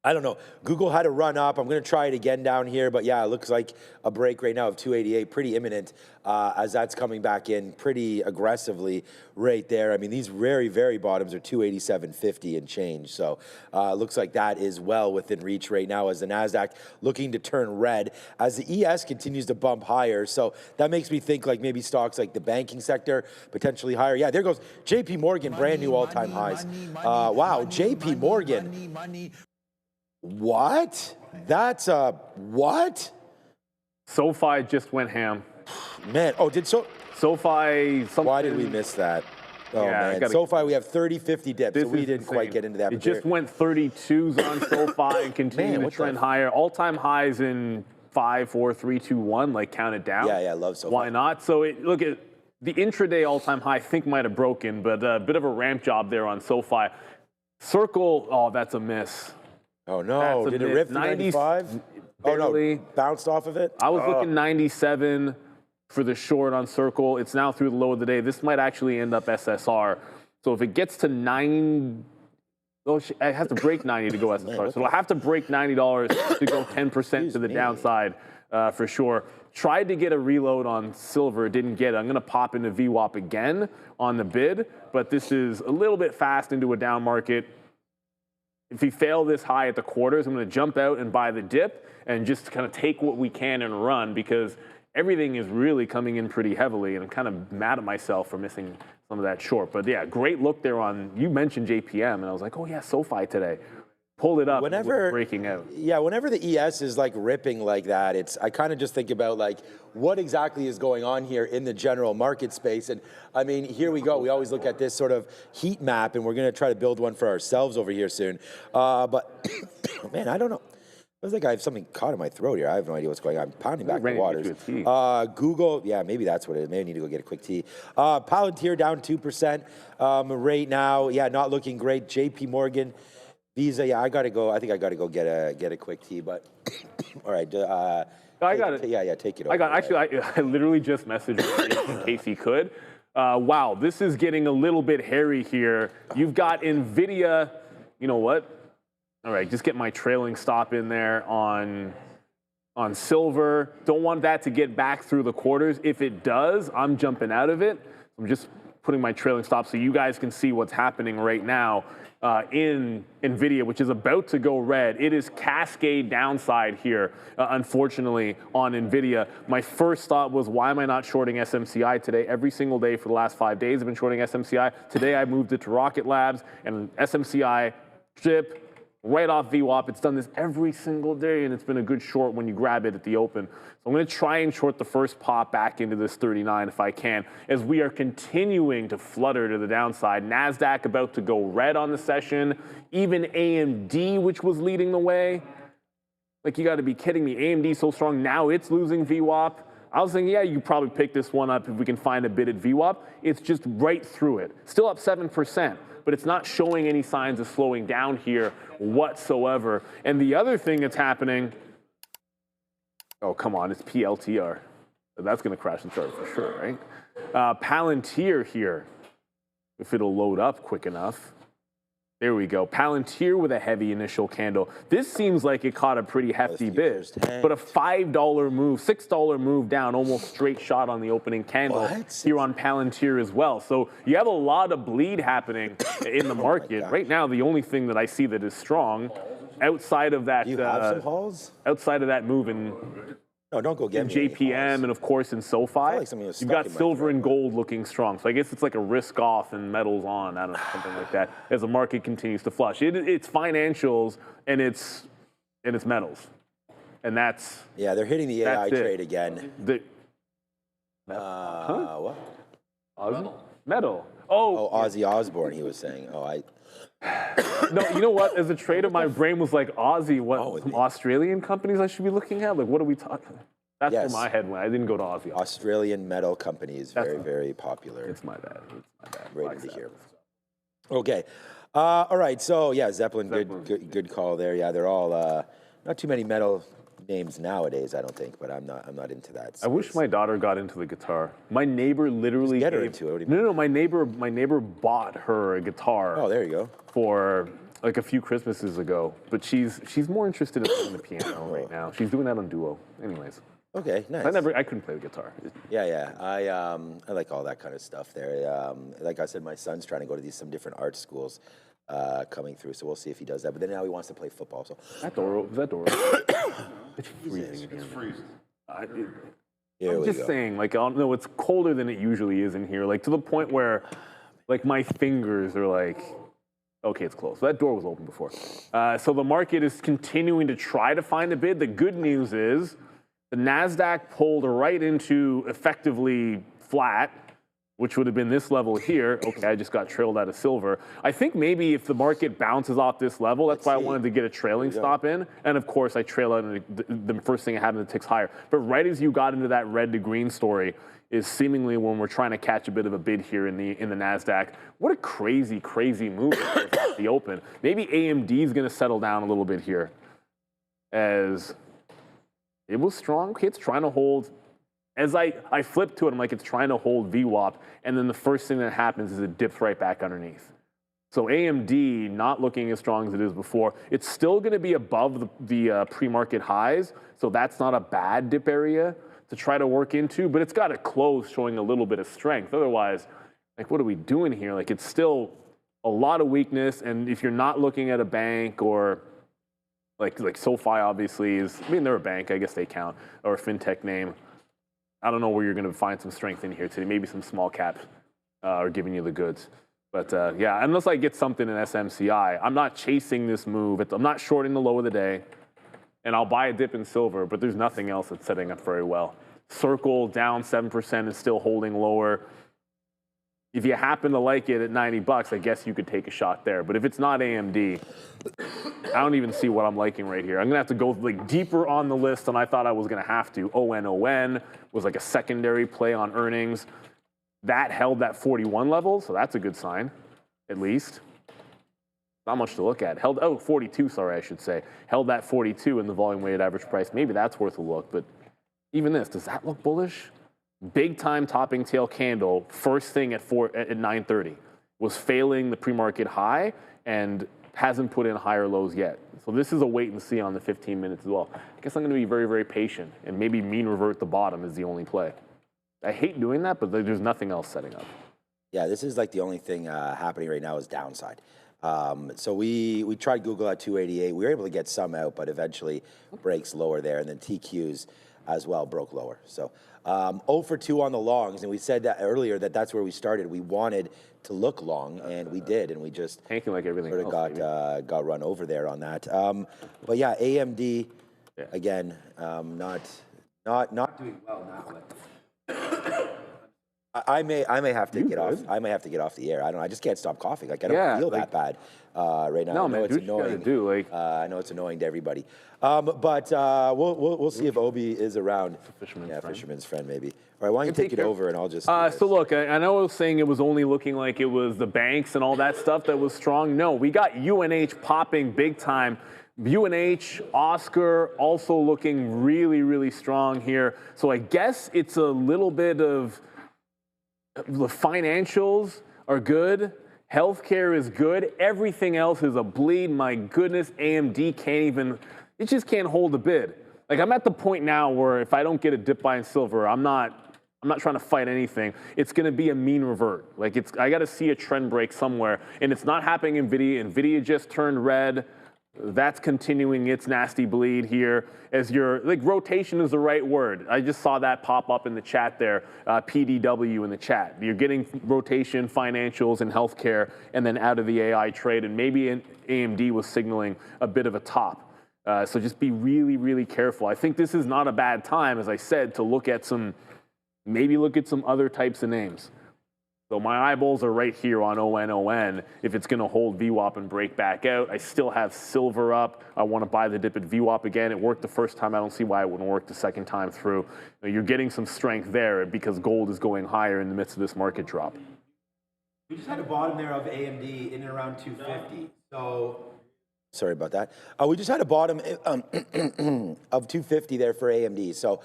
I don't know. Google had a run up. I'm going to try it again down here, but yeah, it looks like a break right now of 288, pretty imminent as that's coming back in pretty aggressively right there. I mean, these very, very bottoms are 287.50 and change. So looks like that is well within reach right now as the Nasdaq looking to turn red as the ES continues to bump higher. So that makes me think like maybe stocks like the banking sector potentially higher. Yeah, there goes JP Morgan, brand new all-time highs. Wow, JP Morgan. What? That's what? SoFi just went ham. Man, oh, SoFi, something. Why did we miss that? Oh, Yeah, man. SoFi, we have 30, 50 dips, so we didn't quite insane. get into that. It just went 32s on SoFi and continued to trend higher. All-time highs in 5, 4, 3, 2, 1, like count it down. Yeah, I love SoFi. Why not? So look at the intraday all-time high, I think might have broken, but a bit of a ramp job there on SoFi. Circle, oh, that's a miss. Oh, no. Did it rip 95? Oh, no. Bounced off of it? I was looking 97 for the short on Circle. It's now through the low of the day. This might actually end up SSR. So if it gets to I have to break 90 to go SSR. So it'll have to break $90 to go 10% to the downside for sure. Tried to get a reload on silver, didn't get it. I'm going to pop into VWAP again on the bid, but this is a little bit fast into a down market. If we fail this high at the quarters, I'm going to jump out and buy the dip and just kind of take what we can and run because everything is really coming in pretty heavily, and I'm kind of mad at myself for missing some of that short. But yeah, great look there on, you mentioned JPM, and I was like, oh yeah, SoFi today. Pulled it up, whenever breaking out. Yeah, whenever the ES is like ripping like that, I kind of just think about like what exactly is going on here in the general market space. And I mean, here we go. We always look at this sort of heat map, and we're going to try to build one for ourselves over here soon. But man, I don't know. It feels like I have something caught in my throat here. I have no idea what's going on. I'm pounding back the waters. Google, yeah, maybe that's what it is. Maybe I need to go get a quick tea. Palantir down 2% right now. Yeah, not looking great. JP Morgan. Visa, yeah, I gotta go. I think I gotta go get a quick tea. But all right, I got it. Yeah, take it over. I literally just messaged him in case he could. Wow, this is getting a little bit hairy here. You've got NVIDIA. You know what? All right, just get my trailing stop in there on silver. Don't want that to get back through the quarters. If it does, I'm jumping out of it. I'm just putting my trailing stop so you guys can see what's happening right now in NVIDIA, which is about to go red. It is cascade downside here, unfortunately, on NVIDIA. My first thought was, why am I not shorting SMCI today? Every single day for the last 5 days, I've been shorting SMCI. Today, I moved it to Rocket Labs, and SMCI chip right off VWAP. It's done this every single day, and it's been a good short when you grab it at the open. So I'm going to try and short the first pop back into this 39 if I can, as we are continuing to flutter to the downside. Nasdaq about to go red on the session. Even AMD, which was leading the way. Like, you got to be kidding me. AMD so strong, now it's losing VWAP. I was thinking, yeah, you could probably pick this one up if we can find a bid at VWAP. It's just right through it. Still up 7%. But it's not showing any signs of slowing down here whatsoever. And the other thing that's happening, oh, come on, it's PLTR. That's going to crash the chart for sure, right? Palantir here, if it'll load up quick enough. There we go. Palantir with a heavy initial candle. This seems like it caught a pretty hefty bid, but a $5 move, $6 move down, almost straight shot on the opening candle here on Palantir as well. So you have a lot of bleed happening in the market. Right now, the only thing that I see that is strong outside of that, you have some hauls? Outside of that move in no, don't go get me JPM and of course in SoFi, like you've got silver and gold looking strong. So I guess it's like a risk off and metals on. I don't know, something like that. As the market continues to flush, it's financials and it's metals, and that's they're hitting the AI trade again. What? Aussie? Metal. Oh, Ozzy Osbourne. He was saying. No, you know what? As a trader, my brain was like, Aussie, what, some Australian companies I should be looking at? Like, what are we talking? That's where my head went. I didn't go to Aussie. Australian metal company is very popular. It's my bad. Right into here. Okay. All right. So, yeah, Zeppelin, good call there. Yeah, they're all, not too many metal names nowadays, I don't think, but I'm not into that space. I wish my daughter got into the guitar. My neighbor literally Just get her into it. No, my neighbor bought her a guitar. Oh, there you go. For like a few Christmases ago, but she's more interested in playing the piano right now. She's doing that on Duo. Anyways. Okay, nice. I couldn't play the guitar. Yeah. I like all that kind of stuff there. Like I said, my son's trying to go to some different art schools coming through, so we'll see if he does that. But then now he wants to play football. So that door. It's freezing. It's freezing. I'm just saying, like, I don't know, it's colder than it usually is in here, like to the point where, like, my fingers are like, okay, it's closed. So that door was open before. So the market is continuing to try to find a bid. The good news is the Nasdaq pulled right into effectively flat, which would have been this level here. Okay, I just got trailed out of silver. I think maybe if the market bounces off this level, that's why I wanted to get a trailing stop in. And of course, I trail out, and the first thing that happened, it ticks higher. But right as you got into that red to green story is seemingly when we're trying to catch a bit of a bid here in the Nasdaq. What a crazy, crazy move at the open. Maybe AMD is going to settle down a little bit here, as it was strong. Okay, it's trying to hold. As I flip to it, I'm like, it's trying to hold VWAP, and then the first thing that happens is it dips right back underneath. So AMD not looking as strong as it is before. It's still going to be above the pre-market highs, so that's not a bad dip area to try to work into, but it's got to close showing a little bit of strength. Otherwise, like, what are we doing here? Like, it's still a lot of weakness, and if you're not looking at a bank or like SOFI obviously is, I mean, they're a bank, I guess they count, or a fintech name. I don't know where you're going to find some strength in here today. Maybe some small caps are giving you the goods. But yeah, unless I get something in SMCI, I'm not chasing this move. I'm not shorting the low of the day. And I'll buy a dip in silver, but there's nothing else that's setting up very well. Circle down 7% is still holding lower. If you happen to like it at 90 bucks, I guess you could take a shot there. But if it's not AMD, I don't even see what I'm liking right here. I'm going to have to go like deeper on the list than I thought I was going to have to. ON was like a secondary play on earnings. That held that 41 level, so that's a good sign, at least. Not much to look at. 42, sorry, I should say. Held that 42 in the volume-weighted average price. Maybe that's worth a look, but even this, does that look bullish? Big time topping tail candle, first thing at 9:30. Was failing the pre-market high and hasn't put in higher lows yet. So this is a wait and see on the 15 minutes as well. I guess I'm going to be very, very patient and maybe mean revert the bottom is the only play. I hate doing that, but there's nothing else setting up. Yeah, this is like the only thing happening right now is downside. So we tried Google at 288. We were able to get some out, but eventually breaks lower there. And then TQs as well broke lower. So 0 for 2 on the longs. And we said that earlier that's where we started. We wanted to look long, and we did. And we just tanking like everything sort of got run over there on that. But yeah, AMD, again, not doing well now. I may have to get off. I may have to get off the air. I don't know. I just can't stop coughing. Like I don't feel that bad right now. No, I know it's annoying. I know it's annoying to everybody. But we'll see if Obi is around. Fisherman's friend maybe. All right, why don't you take it over and I'll just. So look, I know I was saying it was only looking like it was the banks and all that stuff that was strong. No, we got UNH popping big time. UNH, Oscar also looking really, really strong here. So I guess it's a little bit of. The financials are good. Healthcare is good. Everything else is a bleed. My goodness, AMD it just can't hold a bid. Like I'm at the point now where if I don't get a dip buy in silver, I'm not trying to fight anything. It's going to be a mean revert. Like I got to see a trend break somewhere, and it's not happening in NVIDIA. NVIDIA just turned red. That's continuing its nasty bleed here. As rotation is the right word. I just saw that pop up in the chat there, PDW in the chat. You're getting rotation, financials, and healthcare, and then out of the AI trade. And maybe AMD was signaling a bit of a top. So just be really, really careful. I think this is not a bad time, as I said, to look at some other types of names. So my eyeballs are right here on ON. If it's going to hold VWAP and break back out, I still have silver up. I want to buy the dip at VWAP again. It worked the first time. I don't see why it wouldn't work the second time through. You're getting some strength there because gold is going higher in the midst of this market drop. We just had a bottom there of AMD in and around 250. So Sorry about that. We just had a bottom of 250 there for AMD. So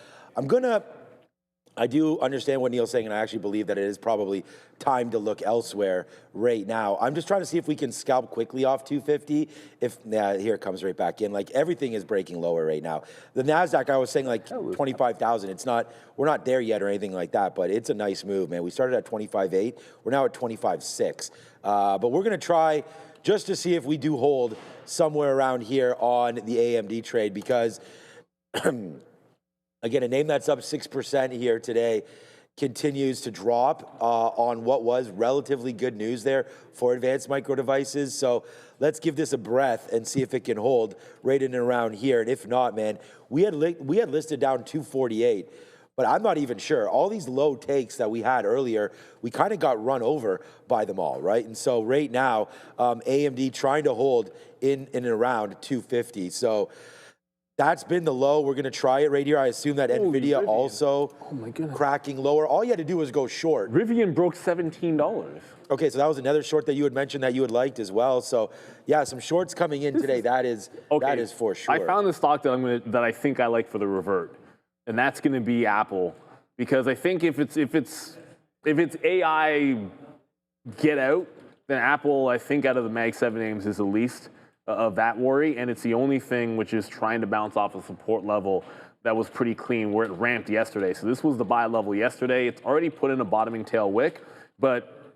I do understand what Neil's saying, and I actually believe that it is probably time to look elsewhere right now. I'm just trying to see if we can scalp quickly off 250. Here it comes right back in. Like, everything is breaking lower right now. The Nasdaq, I was saying like 25,000. It's not, we're not there yet or anything like that, but it's a nice move, man. We started at 25.8. We're now at 25.6. But we're going to try just to see if we do hold somewhere around here on the AMD trade, because again, a name that's up 6% here today continues to drop on what was relatively good news there for advanced micro devices. So let's give this a breath and see if it can hold right in and around here. And if not, man, we had listed down 248, but I'm not even sure. All these low takes that we had earlier, we kind of got run over by them all, right? And so right now, AMD trying to hold in and around 250. So that's been the low. We're going to try it right here. I assume that NVIDIA also cracking lower. All you had to do was go short. Rivian broke $17. Okay, so that was another short that you had mentioned that you had liked as well. So yeah, some shorts coming in today. That is for sure. I found the stock that I think I like for the revert, and that's going to be Apple, because I think if it's AI get out, then Apple, I think out of the Mag 7 names, is the least of that worry, and it's the only thing which is trying to bounce off a support level that was pretty clean where it ramped yesterday. So this was the buy level yesterday. It's already put in a bottoming tail wick, but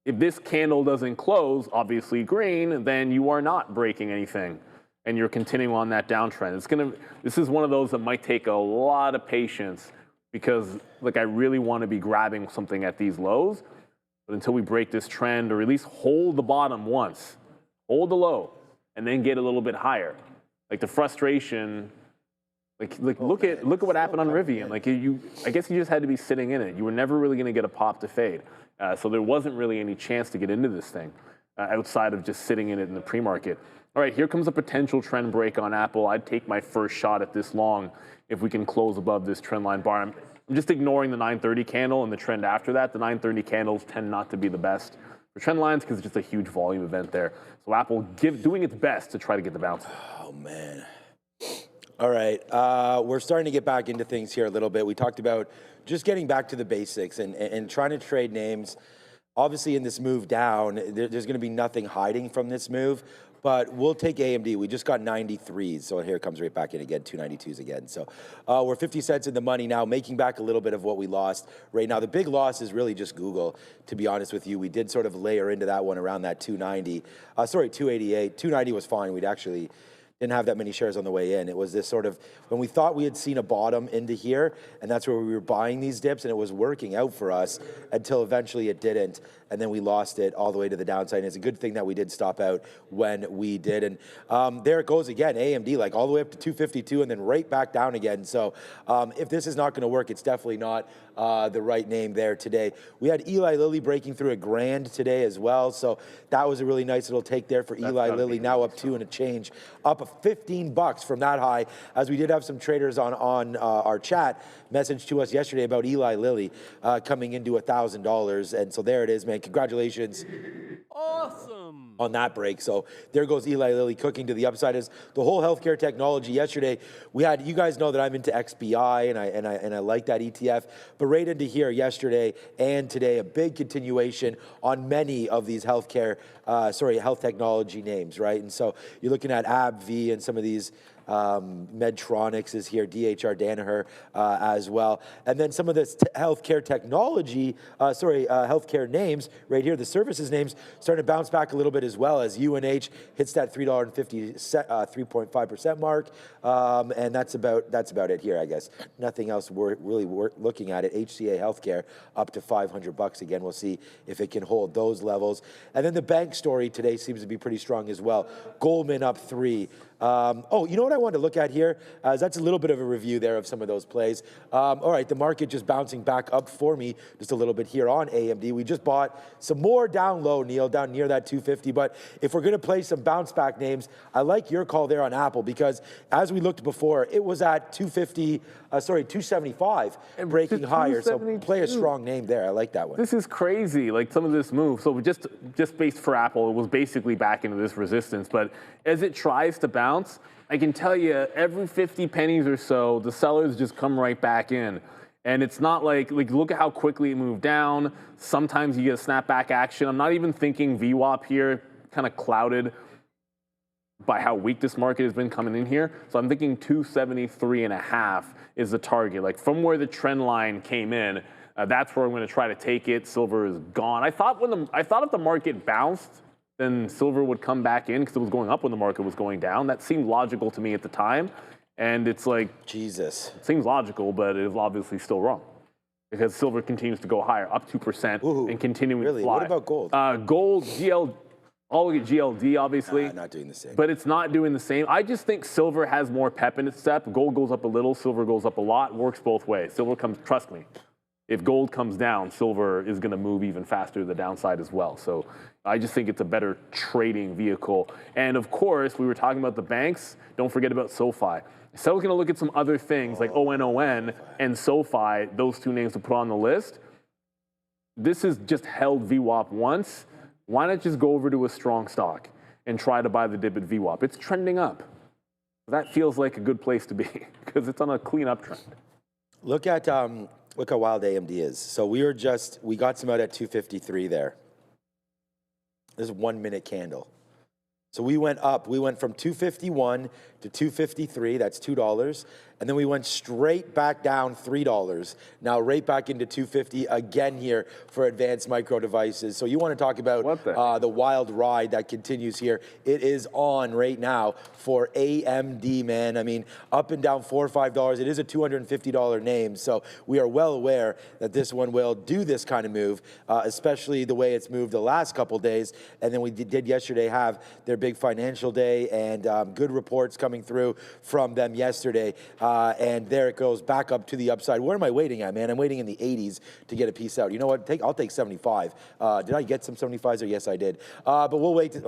if this candle doesn't close, obviously green, then you are not breaking anything, and you're continuing on that downtrend. This is one of those that might take a lot of patience, because like I really want to be grabbing something at these lows, but until we break this trend, or at least hold the bottom once, hold the low, and then get a little bit higher. Like the frustration, look at what happened on Rivian. Like I guess you just had to be sitting in it. You were never really going to get a pop to fade. So there wasn't really any chance to get into this thing outside of just sitting in it in the pre-market. All right, here comes a potential trend break on Apple. I'd take my first shot at this long if we can close above this trend line bar. I'm just ignoring the 930 candle and the trend after that. The 930 candles tend not to be the best for trend lines because it's just a huge volume event there. So Apple doing its best to try to get the bounce. Oh, man. All right. We're starting to get back into things here a little bit. We talked about just getting back to the basics and trying to trade names. Obviously, in this move down, there's going to be nothing hiding from this move. But we'll take AMD. We just got 93s, so here it comes right back in again, 292s again. So we're 50 cents in the money now, making back a little bit of what we lost right now. The big loss is really just Google, to be honest with you. We did sort of layer into that one around that 290. 288. 290 was fine. We'd actually didn't have that many shares on the way in. It was this sort of, when we thought we had seen a bottom into here, and that's where we were buying these dips, and it was working out for us until eventually it didn't, and then we lost it all the way to the downside. And it's a good thing that we did stop out when we did. And there it goes again, AMD, like all the way up to 252 and then right back down again. So if this is not going to work, it's definitely not the right name there today. We had Eli Lilly breaking through $1,000 today as well. So that was a really nice little take there for Eli Lilly, now up 2 and a change, up $15 from that high, as we did have some traders on our chat message to us yesterday about Eli Lilly coming into $1,000. And so there it is, man. Congratulations. Awesome. On that break. So there goes Eli Lilly cooking to the upside. As the whole healthcare technology yesterday, we had, you guys know that I'm into XBI and I like that ETF, but right into here yesterday and today, a big continuation on many of these health technology names, right? And so you're looking at AbbVie and some of these Medtronics is here, DHR Danaher as well. And then some of this healthcare technology, healthcare names right here, the services names starting to bounce back a little bit as well, as UNH hits that $3.50, 3.5% mark. And that's about it here, I guess. Nothing else really looking at it. HCA Healthcare up to $500 again. We'll see if it can hold those levels. And then the bank story today seems to be pretty strong as well. Goldman up 3. Oh, you know what I wanted to look at here? That's a little bit of a review there of some of those plays. All right, the market just bouncing back up for me just a little bit here on AMD. We just bought some more down low, Neil, down near that 250. But if we're going to play some bounce back names, I like your call there on Apple because as we looked before, it was at 275 and breaking higher. So play a strong name there. I like that one. This is crazy, like some of this move. So just based for Apple, it was basically back into this resistance. But as it tries to bounce, I can tell you every 50 pennies or so, the sellers just come right back in. And it's not like look at how quickly it moved down. Sometimes you get a snapback action. I'm not even thinking VWAP here, kind of clouded by how weak this market has been coming in here. So I'm thinking 273.5 is the target. Like from where the trend line came in, that's where I'm going to try to take it. Silver is gone. I thought if the market bounced, then silver would come back in because it was going up when the market was going down. That seemed logical to me at the time. And it's like, Jesus. It seems logical, but it is obviously still wrong because silver continues to go higher, up 2% and continuing to fly. What about gold? Gold, I'll look at GLD, obviously. Not doing the same. But it's not doing the same. I just think silver has more pep in its step. Gold goes up a little, silver goes up a lot. Works both ways. Silver comes, trust me, if gold comes down, silver is going to move even faster to the downside as well. So I just think it's a better trading vehicle. And of course, we were talking about the banks. Don't forget about SOFI. So we're going to look at some other things like ONON and SOFI, those two names to put on the list. This has just held VWAP once. Why not just go over to a strong stock and try to buy the dip at VWAP? It's trending up. That feels like a good place to be because it's on a clean uptrend. Look how wild AMD is. So we got some out at 253 there. This is 1 minute candle. So we went up. We went from 251 to 253. That's $2. And then we went straight back down $3. Now right back into 250 again here for advanced micro devices. So you want to talk about the wild ride that continues here. It is on right now for AMD, man. I mean, up and down $4 or $5. It is a $250 name. So we are well aware that this one will do this kind of move, especially the way it's moved the last couple days. And then we did yesterday have their big financial day and good reports coming through from them yesterday. And there it goes back up to the upside. Where am I waiting at, man? I'm waiting in the 80s to get a piece out. You know what? I'll take 75. Did I get some 75s there? Yes, I did. But we'll wait.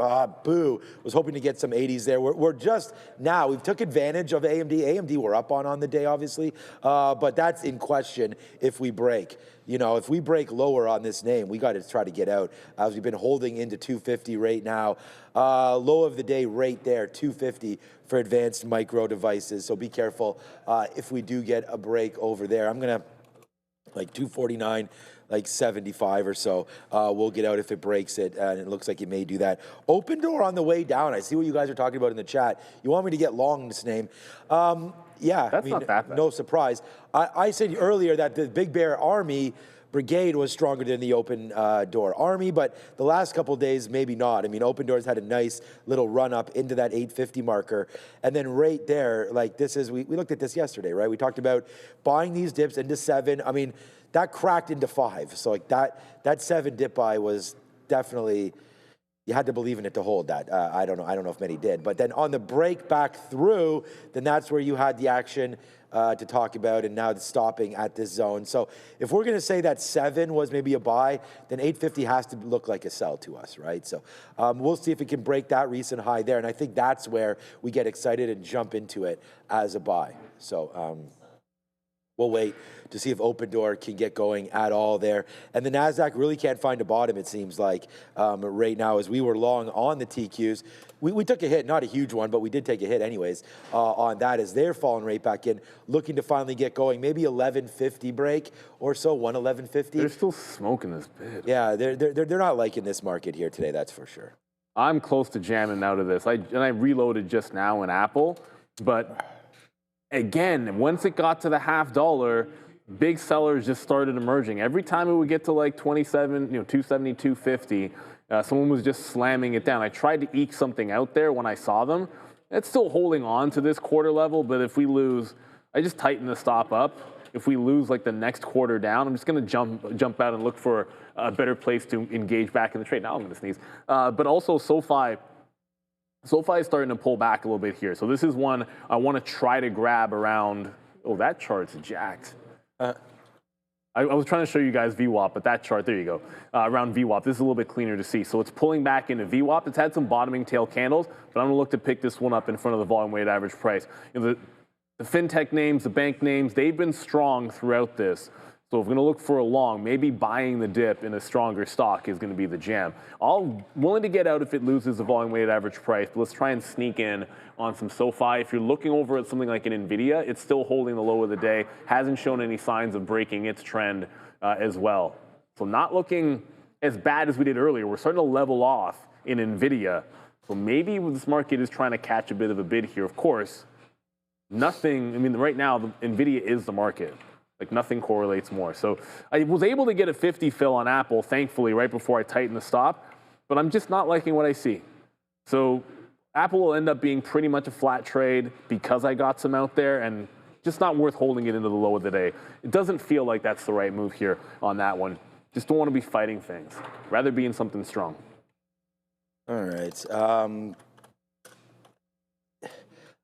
Boo. Was hoping to get some 80s there. We're just now, we've took advantage of AMD. AMD we're up on the day, obviously. But that's in question if we break. You know, if we break lower on this name, we got to try to get out. As we've been holding into 250 right now. Low of the day right there, 250 for advanced micro devices. So be careful if we do get a break over there. I'm going to like 249, like 75 or so. We'll get out if it breaks it, and it looks like it may do that. Open door on the way down. I see what you guys are talking about in the chat. You want me to get long this name? Yeah, that's not that bad. No surprise. I said earlier that the Big Bear Army Brigade was stronger than the Open Door Army, but the last couple of days, maybe not. I mean, Open Doors had a nice little run up into that 850 marker. And then right there, like this is, we looked at this yesterday, right? We talked about buying these dips into 7. I mean, that cracked into 5. So like that 7 dip buy was definitely, you had to believe in it to hold that. I don't know if many did. But then on the break back through, then that's where you had the action to talk about, and now it's stopping at this zone. So if we're going to say that 7 was maybe a buy, then 850 has to look like a sell to us, right? So we'll see if it can break that recent high there, and I think that's where we get excited and jump into it as a buy. So we'll wait to see if Open Door can get going at all there. And the Nasdaq really can't find a bottom, it seems like, right now, as we were long on the TQs. We took a hit, not a huge one, but we did take a hit anyways on that as they're falling right back in, looking to finally get going. Maybe 1150 break or so, 11150. They're still smoking this bid. Yeah, they're not liking this market here today, that's for sure. I'm close to jamming out of this. I reloaded just now in Apple, but again, once it got to the $0.50, big sellers just started emerging. Every time it would get to like 27, 270, 250, someone was just slamming it down. I tried to eke something out there when I saw them. It's still holding on to this quarter level, but if we lose, I just tighten the stop up. If we lose like the next quarter down, I'm just going to jump out and look for a better place to engage back in the trade. Now I'm going to sneeze. But also SOFI, SoFi is starting to pull back a little bit here. So this is one I want to try to grab around. Oh, that chart's jacked. I was trying to show you guys VWAP, but that chart, there you go, around VWAP. This is a little bit cleaner to see. So it's pulling back into VWAP. It's had some bottoming tail candles, but I'm going to look to pick this one up in front of the volume weighted average price. You know, the fintech names, the bank names, they've been strong throughout this. So if we're going to look for a long, maybe buying the dip in a stronger stock is going to be the jam. I'm willing to get out if it loses the volume weighted average price, but let's try and sneak in on some SoFi. If you're looking over at something like an NVIDIA, it's still holding the low of the day, hasn't shown any signs of breaking its trend as well. So not looking as bad as we did earlier. We're starting to level off in NVIDIA. So maybe this market is trying to catch a bit of a bid here. Of course, nothing, I mean, right now, NVIDIA is the market. Like nothing correlates more. So I was able to get a 50 fill on Apple, thankfully, right before I tightened the stop, but I'm just not liking what I see. So Apple will end up being pretty much a flat trade because I got some out there and just not worth holding it into the low of the day. It doesn't feel like that's the right move here on that one. Just don't want to be fighting things. Rather be in something strong. All right.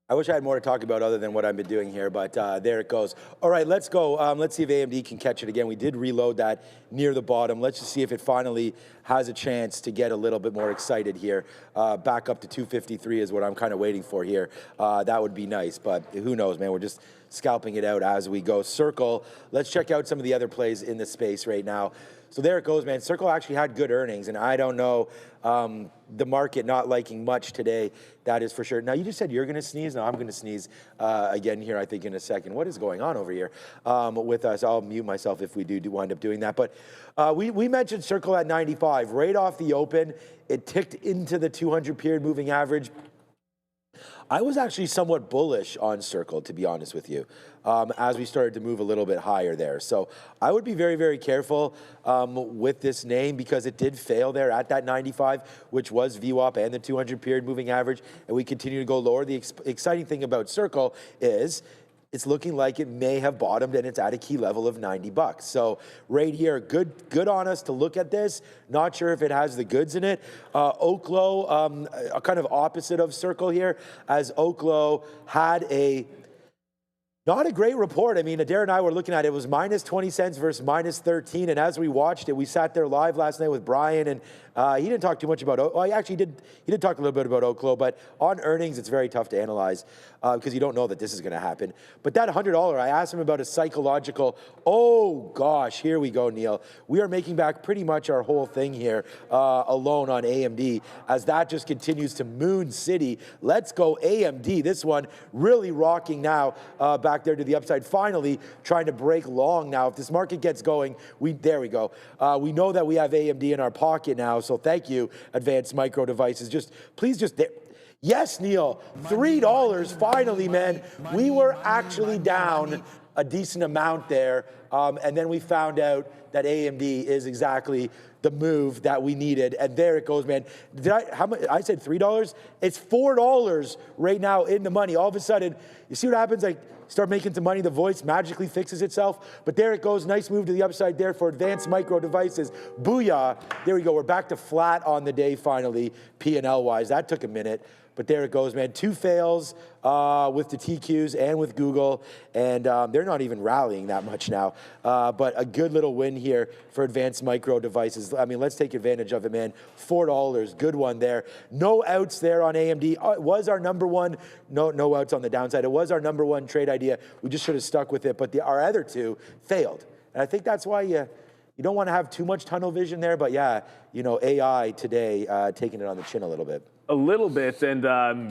I wish I had more to talk about other than what I've been doing here, but there it goes. All right, let's go. Let's see if AMD can catch it again. We did reload that near the bottom. Let's just see if it finally has a chance to get a little bit more excited here. Back up to 253 is what I'm kind of waiting for here. That would be nice, but who knows, man. We're just scalping it out as we go. Circle, let's check out some of the other plays in the space right now. So there it goes, man. Circle actually had good earnings, and I don't know the market not liking much today. That is for sure. Now, you just said you're going to sneeze. No, I'm going to sneeze again here, I think, in a second. What is going on over here with us? I'll mute myself if we do wind up doing that. But we mentioned Circle at 95. Right off the open, it ticked into the 200 period moving average. I was actually somewhat bullish on Circle, to be honest with you, as we started to move a little bit higher there. So I would be very, very careful with this name because it did fail there at that 95, which was VWAP and the 200 period moving average, and we continue to go lower. The exciting thing about Circle is it's looking like it may have bottomed and it's at a key level of 90 bucks. So right here, good on us to look at this. Not sure if it has the goods in it. Oklo, kind of opposite of Circle here, as Oklo had not a great report. I mean, Adair and I were looking at it. It was minus 20 cents versus minus 13. And as we watched it, we sat there live last night with Brian, and he didn't talk too much about, well, he actually did. He did talk a little bit about Oklo, but on earnings, it's very tough to analyze because you don't know that this is going to happen. But that $100, I asked him about a psychological, oh gosh, here we go, Neil. We are making back pretty much our whole thing here alone on AMD as that just continues to Moon City. Let's go AMD. This one really rocking now back there to the upside, finally trying to break long now. If this market gets going, there we go. We know that we have AMD in our pocket now, so thank you, Advanced Micro Devices. Please yes, Neil, $3 finally, man. We were actually down a decent amount there, and then we found out that AMD is exactly the move that we needed, and there it goes, man. How much? I said $3. It's $4 right now in the money. All of a sudden, you see what happens? Like, start making some money, the voice magically fixes itself. But there it goes. Nice move to the upside there for Advanced Micro Devices. Booyah. There we go. We're back to flat on the day finally, P&L wise. That took a minute. But there it goes, man. 2 fails with the TQs and with Google, and they're not even rallying that much now. But a good little win here for Advanced Micro Devices. I mean, let's take advantage of it, man. $4, good one there. No outs there on AMD. It was our number one, no outs on the downside. It was our number one trade idea. We just should have stuck with it, but our other 2 failed. And I think that's why you don't want to have too much tunnel vision there, but yeah, you know, AI today taking it on the chin a little bit. A little bit, and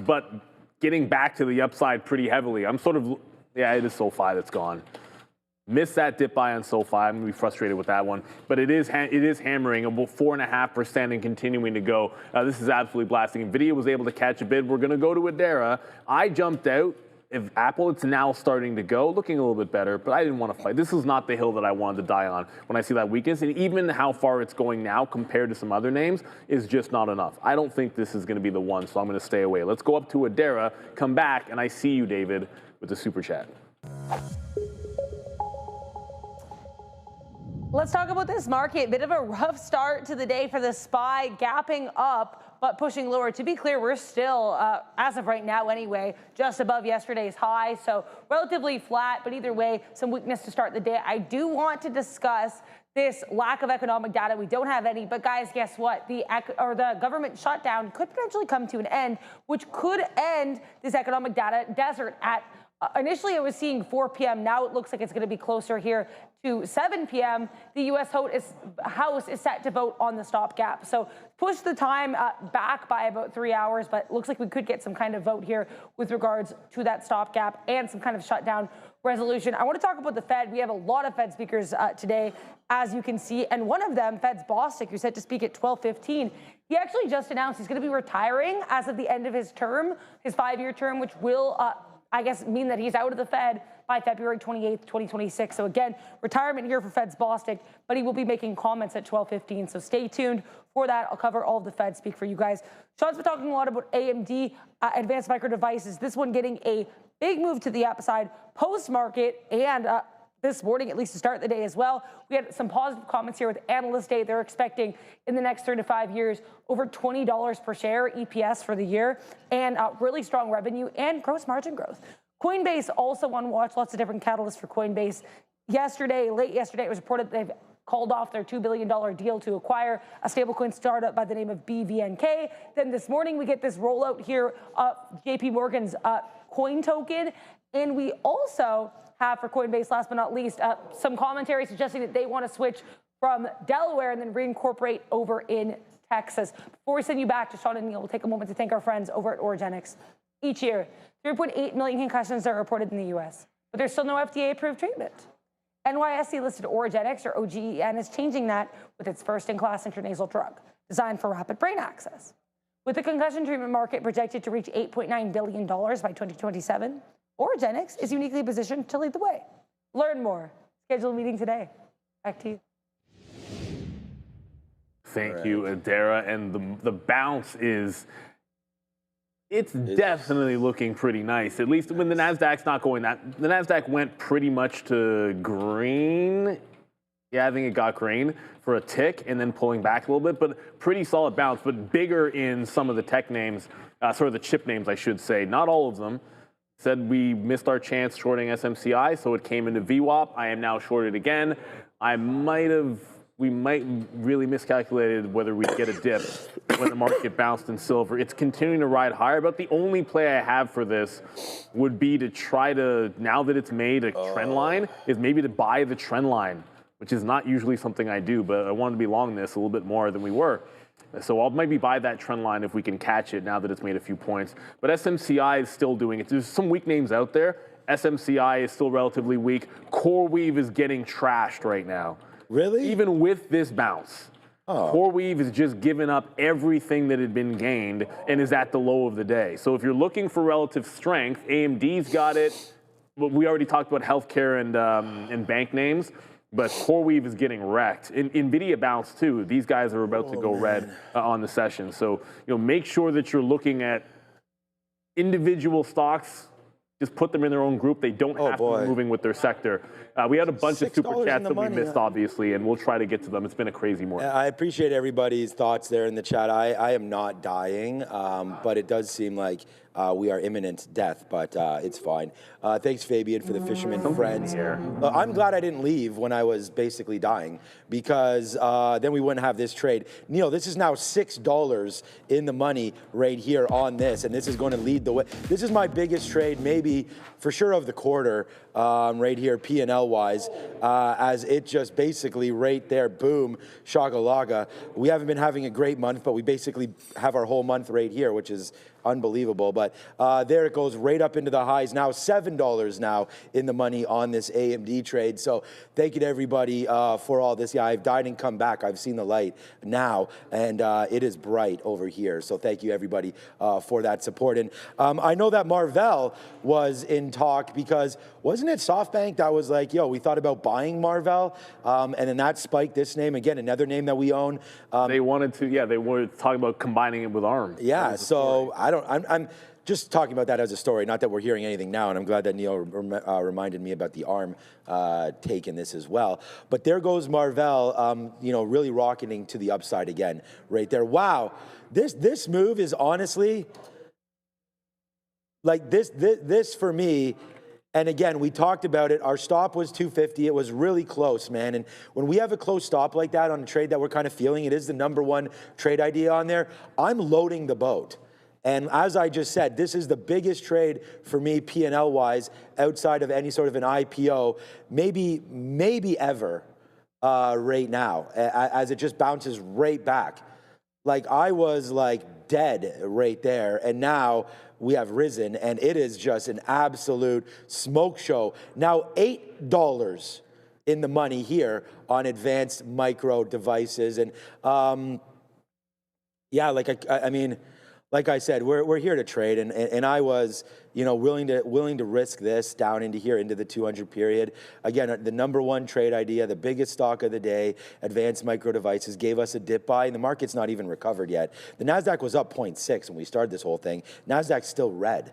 but getting back to the upside pretty heavily. I'm sort of, yeah, it is SoFi that's gone. Missed that dip buy on SoFi. I'm gonna be frustrated with that one, but it is hammering about 4.5% and continuing to go. This is absolutely blasting. NVIDIA was able to catch a bid. We're gonna go to Adera. I jumped out. If Apple, it's now starting to go, looking a little bit better, but I didn't want to fight. This is not the hill that I wanted to die on when I see that weakness, and even how far it's going now compared to some other names is just not enough. I don't think this is going to be the one, so I'm going to stay away. Let's go up to Adera, come back, and I see you, David, with the super chat. Let's talk about this market. Bit of a rough start to the day for the SPY, gapping up but pushing lower. To be clear, we're still, as of right now anyway, just above yesterday's high, so relatively flat, but either way, some weakness to start the day. I do want to discuss this lack of economic data. We don't have any, but guys, guess what? The government shutdown could potentially come to an end, which could end this economic data desert at, initially I was seeing 4 p.m. Now it looks like it's going to be closer here to 7 p.m. The U.S. House is set to vote on the stopgap. So push the time back by about 3 hours, but looks like we could get some kind of vote here with regards to that stopgap and some kind of shutdown resolution. I want to talk about the Fed. We have a lot of Fed speakers today, as you can see, and one of them, Fed's Bostic, who's set to speak at 12:15, he actually just announced he's going to be retiring as of the end of his term, his 5-year term, which will, I guess, mean that he's out of the Fed by February 28th, 2026. So again, retirement here for Fed's Bostic, but he will be making comments at 12:15. So stay tuned for that. I'll cover all of the Fed speak for you guys. Sean's been talking a lot about AMD, Advanced Micro Devices. This one getting a big move to the upside post-market and this morning, at least to start the day as well. We had some positive comments here with Analyst Day. They're expecting in the next 3 to 5 years over $20 per share EPS for the year and really strong revenue and gross margin growth. Coinbase also on watch, lots of different catalysts for Coinbase. Late yesterday, it was reported they've called off their $2 billion deal to acquire a stablecoin startup by the name of BVNK. Then this morning, we get this rollout here of JP Morgan's coin token. And we also have for Coinbase, last but not least, some commentary suggesting that they want to switch from Delaware and then reincorporate over in Texas. Before we send you back to Sean and Neil, we'll take a moment to thank our friends over at Origenics. Each year, 3.8 million concussions are reported in the U.S., but there's still no FDA-approved treatment. NYSE-listed Origenics, or OGEN, is changing that with its first-in-class intranasal drug designed for rapid brain access. With the concussion treatment market projected to reach $8.9 billion by 2027, Origenics is uniquely positioned to lead the way. Learn more. Schedule a meeting today. Back to you. Thank you, Adara. And the bounce is, it's definitely looking pretty nice. At least when the Nasdaq's not going that, the Nasdaq went pretty much to green. Yeah, I think it got green for a tick and then pulling back a little bit, but pretty solid bounce, but bigger in some of the tech names, sort of the chip names, I should say. Not all of them. Said we missed our chance shorting SMCI, so it came into VWAP. I am now shorted again. We might really miscalculated whether we'd get a dip when the market bounced in silver. It's continuing to ride higher, but the only play I have for this would be to try to, now that it's made a trend line, is maybe to buy the trend line, which is not usually something I do, but I wanted to be long this a little bit more than we were. So I'll maybe buy that trend line if we can catch it now that it's made a few points. But SMCI is still doing it. There's some weak names out there. SMCI is still relatively weak. CoreWeave is getting trashed right now. Really? Even with this bounce. CoreWeave has just given up everything that had been gained and is at the low of the day. So if you're looking for relative strength, AMD's got it. We already talked about healthcare and bank names. But CoreWeave is getting wrecked. NVIDIA bounced too. These guys are about to go red on the session. So make sure that you're looking at individual stocks. Just put them in their own group. They don't have to be moving with their sector. We had a bunch of super chats that we missed, obviously, and we'll try to get to them. It's been a crazy morning. I appreciate everybody's thoughts there in the chat. I am not dying, but it does seem like we are imminent death, but it's fine. Thanks, Fabian, for the Fisherman Friends. I'm glad I didn't leave when I was basically dying, because then we wouldn't have this trade. Neil, this is now $6 in the money right here on this, and this is going to lead the way. This is my biggest trade, maybe for sure, of the quarter, right here, P&L-wise, as it just basically right there, boom, shagalaga. We haven't been having a great month, but we basically have our whole month right here, which is unbelievable. But there it goes right up into the highs. Now $7 now in the money on this AMD trade. So thank you to everybody for all this. Yeah, I've died and come back. I've seen the light now, and it is bright over here. So thank you, everybody, for that support. And I know that Marvell was in talk, because wasn't it SoftBank that was like, yo, we thought about buying Marvell, and then that spiked this name again, another name that we own. They wanted to, yeah, they were talking about combining it with ARM. Yeah, so just talking about that as a story, not that we're hearing anything now, and I'm glad that Neil reminded me about the ARM take in this as well. But there goes Marvell, you know, really rocketing to the upside again, right there. Wow, this move is honestly, like this for me. And again, we talked about it. Our stop was 250. It was really close, man. And when we have a close stop like that on a trade that we're kind of feeling, it is the #1 trade idea on there. I'm loading the boat. And as I just said, this is the biggest trade for me P&L wise outside of any sort of an IPO, maybe ever right now, as it just bounces right back. Like I was like dead right there, and now we have risen, and it is just an absolute smoke show. Now $8 in the money here on advanced micro devices, and yeah, like I mean, like I said, we're here to trade, and I was, you know, willing to risk this down into here, into the 200 period. Again, the #1 trade idea, the biggest stock of the day, advanced micro devices, gave us a dip buy, and the market's not even recovered yet. The Nasdaq was up 0.6 when we started this whole thing. Nasdaq's still red,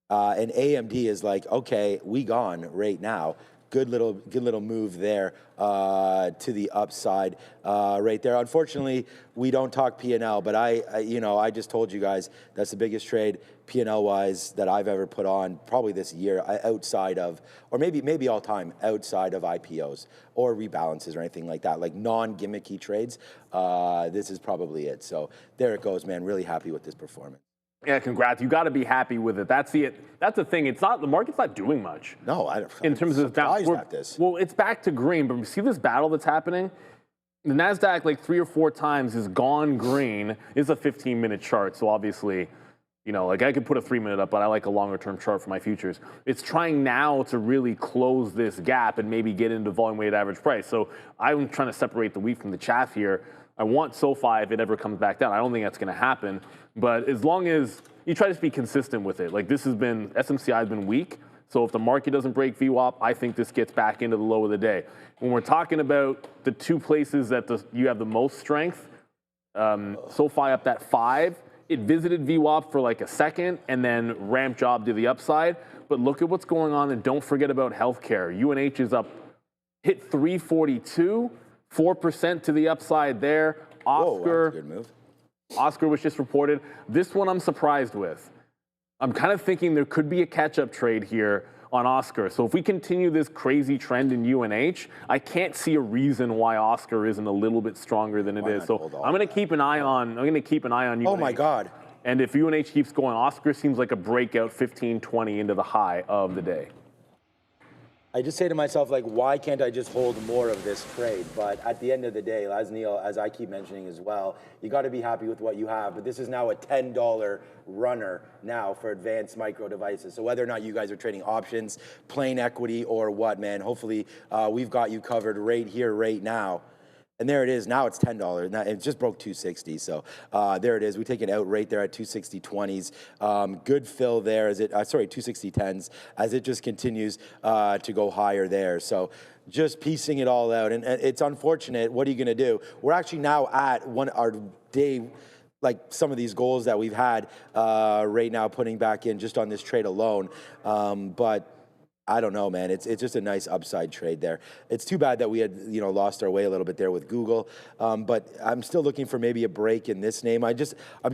and AMD is like, okay, we gone right now. Good little move there to the upside right there. Unfortunately, we don't talk P&L, but I just told you guys that's the biggest trade P&L wise that I've ever put on probably this year, outside of, or maybe all time, outside of IPOs or rebalances or anything like that, like non-gimmicky trades. This is probably it. So there it goes, man. Really happy with this performance. Yeah, congrats. You got to be happy with it. That's the thing. It's not, the market's not doing much. No, in terms of surprised at this. Well, it's back to green, but see this battle that's happening? The Nasdaq like 3 or 4 times has gone green. It's a 15-minute chart, so obviously, you know, like I could put a 3-minute up, but I like a longer-term chart for my futures. It's trying now to really close this gap and maybe get into volume-weighted average price. So I'm trying to separate the wheat from the chaff here. I want SOFI if it ever comes back down. I don't think that's going to happen. But as long as you try to be consistent with it, like this has been, SMCI has been weak. So if the market doesn't break VWAP, I think this gets back into the low of the day. When we're talking about the 2 places that you have the most strength, SOFI up that 5, it visited VWAP for like a second and then ramp job to the upside. But look at what's going on, and don't forget about healthcare. UNH is up, hit 342. 4% to the upside there. Oscar, good move. Oscar was just reported. This one I'm surprised with. I'm kind of thinking there could be a catch-up trade here on Oscar. So if we continue this crazy trend in UNH, I can't see a reason why Oscar isn't a little bit stronger than it is. So I'm going to keep an eye on. UNH. Oh my God! And if UNH keeps going, Oscar seems like a breakout 15-20 into the high of the day. I just say to myself, like, why can't I just hold more of this trade? But at the end of the day, as I keep mentioning as well, you got to be happy with what you have. But this is now a $10 runner now for advanced micro devices. So whether or not you guys are trading options, plain equity, or what, man, hopefully we've got you covered right here, right now. And there it is. Now it's $10. Now it just broke 260. So there it is. We take it out right there at 260.20s. Good fill there as it, 260.10s as it just continues to go higher there. So just piecing it all out. And it's unfortunate. What are you going to do? We're actually now at our day, like some of these goals that we've had right now, putting back in just on this trade alone. But I don't know, man. It's just a nice upside trade there. It's too bad that we had, lost our way a little bit there with Google. But I'm still looking for maybe a break in this name. I'm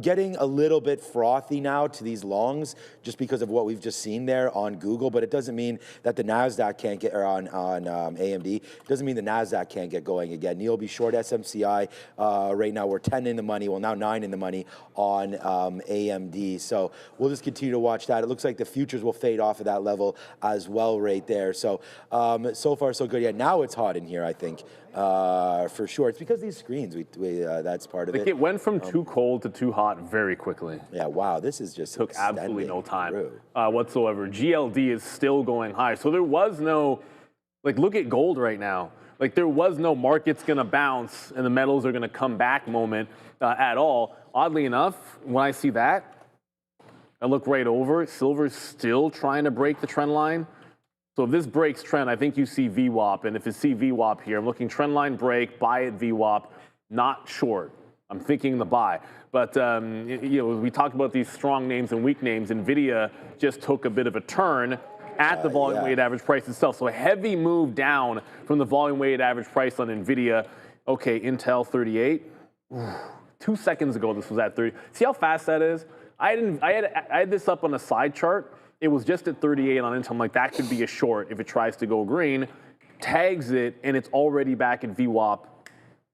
getting a little bit frothy now to these longs just because of what we've just seen there on Google. But it doesn't mean that the Nasdaq can't get, or on AMD. It doesn't mean the Nasdaq can't get going again. Neil will be short SMCI. Right now we're 10 in the money. Well, now 9 in the money on AMD. So we'll just continue to watch that. It looks like the futures will fade off of that level as well. Right there. So so far so good. Yeah, now it's hot in here, I think, for sure. It's because these screens, that's part of it. It went from too cold to too hot very quickly. Yeah, wow, this is just took absolutely no time whatsoever. GLD is still going high. So there was no, look at gold right now. There was no market's going to bounce and the metals are going to come back moment at all. Oddly enough, when I see that, I look right over. Silver's still trying to break the trend line. So if this breaks trend, I think you see VWAP. And if you see VWAP here, I'm looking trend line break, buy at VWAP, not short. I'm thinking the buy. But we talked about these strong names and weak names. NVIDIA just took a bit of a turn at the volume weighted average price itself. So a heavy move down from the volume weighted average price on NVIDIA. Okay, Intel 38. 2 seconds ago, this was at 30. See how fast that is? I had this up on a side chart. It was just at 38 on Intel. I'm like, that could be a short if it tries to go green. Tags it, and it's already back at VWAP.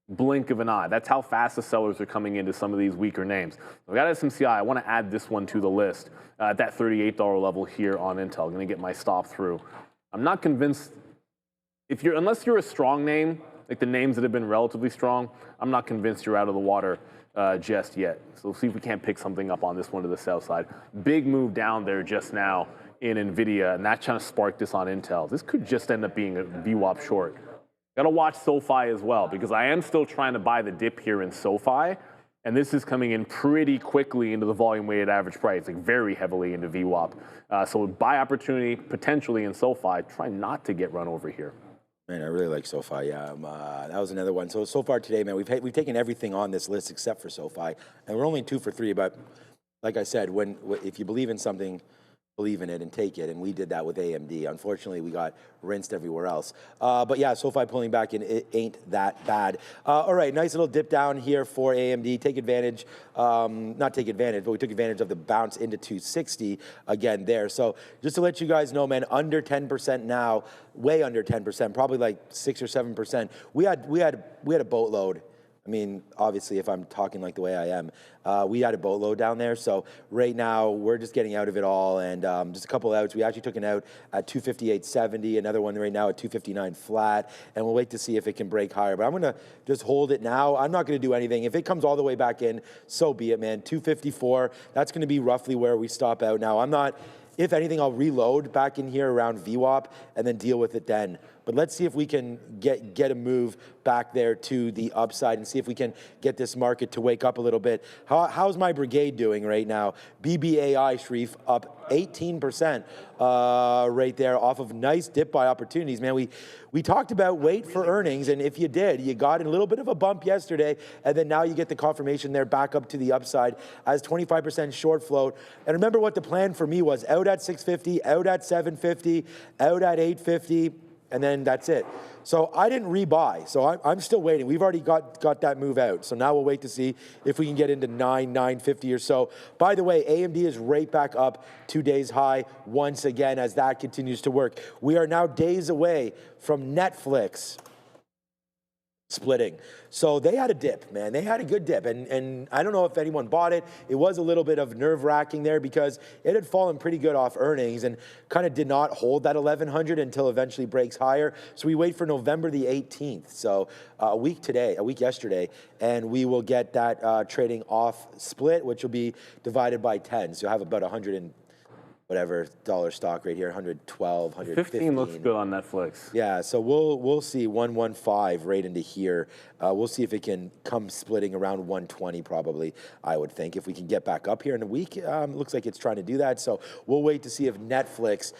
Blink of an eye. That's how fast the sellers are coming into some of these weaker names. We got SMCI. I want to add this one to the list at that $38 level here on Intel. I'm going to get my stop through. I'm not convinced. Unless you're a strong name, like the names that have been relatively strong, I'm not convinced you're out of the water just yet. So we'll see if we can't pick something up on this one to the sell side. Big move down there just now in NVIDIA, and that kind of sparked this on Intel. This could just end up being a VWAP short. Got to watch SOFI as well, because I am still trying to buy the dip here in SOFI, and this is coming in pretty quickly into the volume-weighted average price, like very heavily into VWAP. So buy opportunity potentially in SOFI. Try not to get run over here. Man, I really like SOFI. Yeah, that was another one. So far today, man, we've taken everything on this list except for SOFI, and we're only 2 for 3. But like I said, if you believe in something, believe in it and take it, and we did that with AMD. Unfortunately, we got rinsed everywhere else. But yeah, SoFi pulling back, and it ain't that bad. All right, nice little dip down here for AMD. Take advantage, not take advantage, but we took advantage of the bounce into 260 again there. So just to let you guys know, man, under 10% now, way under 10%, probably like 6 or 7%. We had a boatload. I mean, obviously, if I'm talking like the way I am, we had a boatload down there. So right now, we're just getting out of it all. And just a couple outs. We actually took an out at 258.70, another one right now at 259 flat. And we'll wait to see if it can break higher. But I'm going to just hold it now. I'm not going to do anything. If it comes all the way back in, so be it, man. 254, that's going to be roughly where we stop out now. I'm not... If anything, I'll reload back in here around VWAP and then deal with it then. But let's see if we can get a move back there to the upside and see if we can get this market to wake up a little bit. How's my brigade doing right now? BBAI, Sharif, up 18% right there off of nice dip buy opportunities. Man, we talked about wait for earnings, and if you did, you got a little bit of a bump yesterday, and then now you get the confirmation there back up to the upside as 25% short float. And remember what the plan for me was: out at 650, out at 750, out at 850, and then that's it. So I didn't rebuy, so I'm still waiting. We've already got that move out. So now we'll wait to see if we can get into 950 or so. By the way, AMD is right back up 2 days high once again as that continues to work. We are now days away from Netflix splitting. So they had a dip, man. They had a good dip. And I don't know if anyone bought it. It was a little bit of nerve-wracking there because it had fallen pretty good off earnings and kind of did not hold that 1100 until eventually breaks higher. So we wait for November the 18th. So a week yesterday, and we will get that trading off split, which will be divided by 10. So you'll have about 100 and whatever dollar stock right here, 112, 115. 15 looks good on Netflix. Yeah, so we'll see 115 right into here. We'll see if it can come splitting around 120 probably, I would think. If we can get back up here in a week, looks like it's trying to do that. So we'll wait to see if Netflix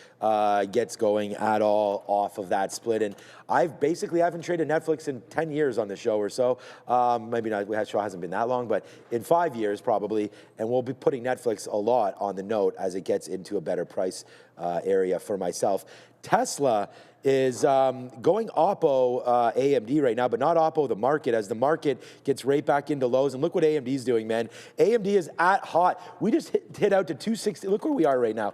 gets going at all off of that split. And I haven't traded Netflix in 10 years on the show or so. Maybe not, the show hasn't been that long, but in 5 years probably. And we'll be putting Netflix a lot on the note as it gets into a better price area for myself. Tesla is going Oppo AMD right now, but not Oppo the market, as the market gets right back into lows. And look what AMD's doing, man. AMD is at hot. We just hit out to 260. Look where we are right now.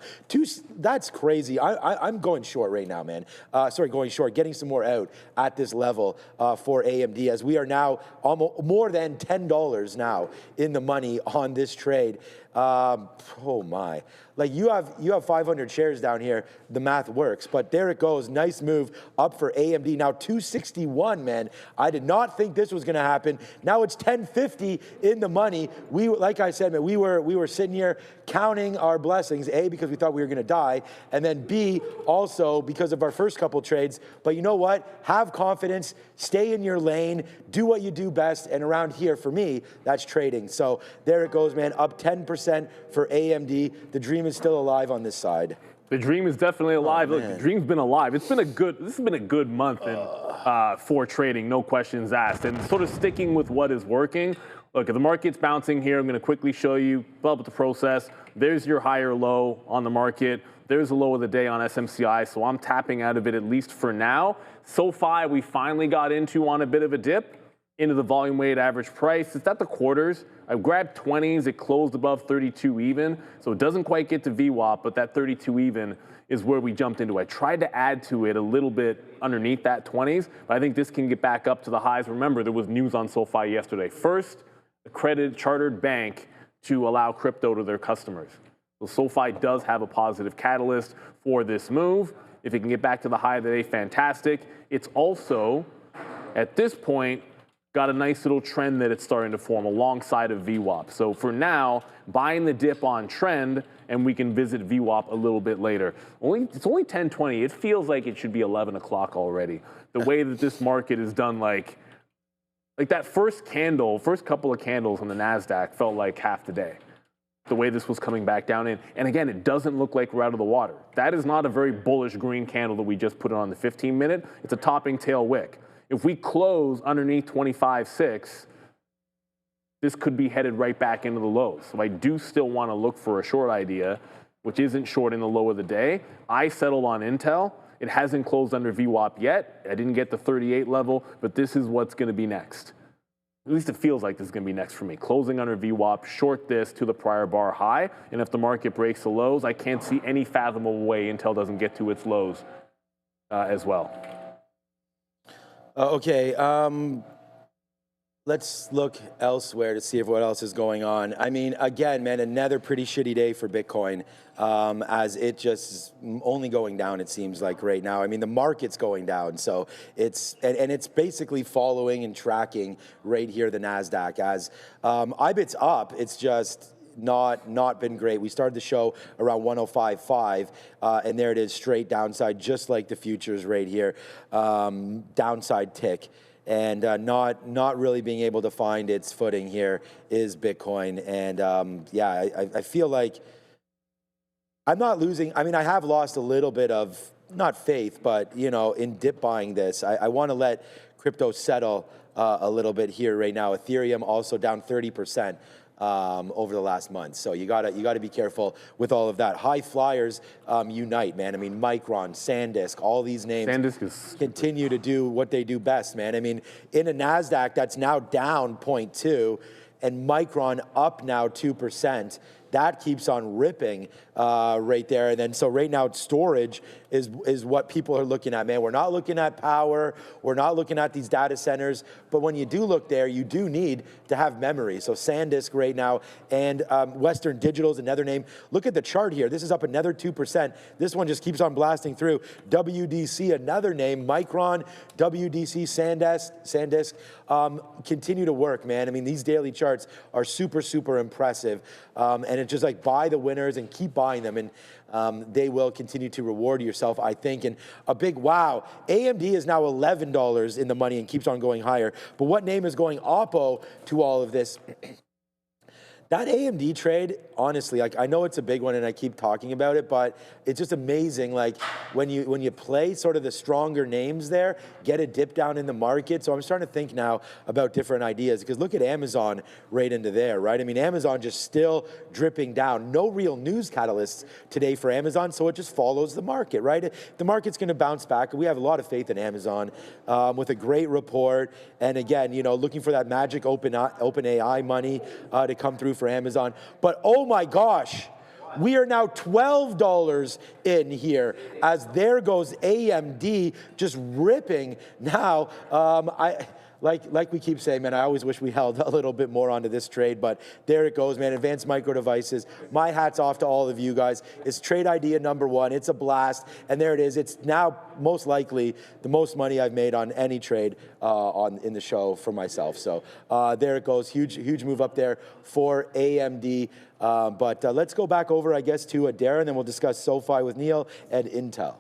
That's crazy. I'm going short right now, man. Going short, getting some more out at this level for AMD, as we are now almost more than $10 now in the money on this trade. Oh my. Like you have 500 shares down here, the math works, but there it goes. Nice move up for AMD. Now 261, man. I did not think this was going to happen. Now it's 1050 in the money. Like I said, man, we were sitting here counting our blessings, A, because we thought we were going to die, and then B, also because of our first couple trades. But you know what? Have confidence, stay in your lane, do what you do best, and around here, for me, that's trading. So there it goes, man, up 10% for AMD. The dream is still alive on this side. The dream is definitely alive. Look, the dream's been alive. This has been a good month for trading, no questions asked. And sort of sticking with what is working, Look, if the market's bouncing here, I'm going to quickly show you the process. There's your higher low on the market. There's the low of the day on SMCI, so I'm tapping out of it at least for now. SOFI, we finally got into on a bit of a dip into the volume weighted average price. It's at the quarters. I grabbed 20s. It closed above 32 even, so it doesn't quite get to VWAP, but that 32 even is where we jumped into. I tried to add to it a little bit underneath that 20s, but I think this can get back up to the highs. Remember, there was news on SOFI yesterday. First, accredited chartered bank to allow crypto to their customers. So SOFI does have a positive catalyst for this move. If it can get back to the high of the day, fantastic. It's also, at this point, got a nice little trend that it's starting to form alongside of VWAP. So for now, buying the dip on trend, and we can visit VWAP a little bit later. It's only 10:20. It feels like it should be 11 o'clock already. The way that this market is done, like that first couple of candles on the Nasdaq felt like half the day. The way this was coming back down in. And again, it doesn't look like we're out of the water. That is not a very bullish green candle that we just put on the 15-minute. It's a topping tail wick. If we close underneath 25.6, this could be headed right back into the lows. So I do still want to look for a short idea, which isn't short in the low of the day. I settled on Intel. It hasn't closed under VWAP yet. I didn't get the 38 level, but this is what's going to be next. At least it feels like this is going to be next for me. Closing under VWAP, short this to the prior bar high, and if the market breaks the lows, I can't see any fathomable way Intel doesn't get to its lows as well. Okay, let's look elsewhere to see if what else is going on. I mean, again, man, another pretty shitty day for Bitcoin, as it just is only going down, it seems like right now. I mean, the market's going down, so it's, and it's basically following and tracking right here the Nasdaq. As IBIT's up, it's just not been great. We started the show around 105.5, and there it is, straight downside, just like the futures right here, downside tick. And not really being able to find its footing here is Bitcoin. And yeah, I feel like I'm not losing. I mean, I have lost a little bit of, not faith, but, you know, in dip buying this. I want to let crypto settle a little bit here right now. Ethereum also down 30%. Over the last month. So you gotta be careful with all of that. High flyers unite, man. I mean, Micron, SanDisk, all these names continue to do what they do best, man. I mean, in a NASDAQ that's now down 0.2 and Micron up now 2%. That keeps on ripping right there. And then so right now storage is what people are looking at, man. We're not looking at power. We're not looking at these data centers. But when you do look there, you do need to have memory. So SanDisk right now and Western Digital is another name. Look at the chart here. This is up another 2%. This one just keeps on blasting through. WDC, another name. Micron, WDC, SanDisk continue to work, man. I mean, these daily charts are super, super impressive. And it's just like buy the winners and keep buying them. And they will continue to reward yourself, I think. And a big wow. AMD is now $11 in the money and keeps on going higher. But what name is going oppo to all of this? That AMD trade, honestly, like I know it's a big one and I keep talking about it, but it's just amazing. Like when you play sort of the stronger names there, get a dip down in the market. So I'm starting to think now about different ideas because look at Amazon right into there, right? I mean, Amazon just still dripping down. No real news catalysts today for Amazon, so it just follows the market, right? The market's going to bounce back. We have a lot of faith in Amazon with a great report. And again, you know, looking for that magic open AI money to come through for Amazon. But oh my gosh, we are now $12 in here as there goes AMD just ripping now. Like we keep saying, man, I always wish we held a little bit more onto this trade, but there it goes, man. Advanced Micro Devices. My hat's off to all of you guys. It's trade idea number one. It's a blast, and there it is. It's now most likely the most money I've made on any trade in the show for myself. So there it goes. Huge move up there for AMD. But let's go back over, I guess, to Darren, then we'll discuss SOFI with Neil and Intel.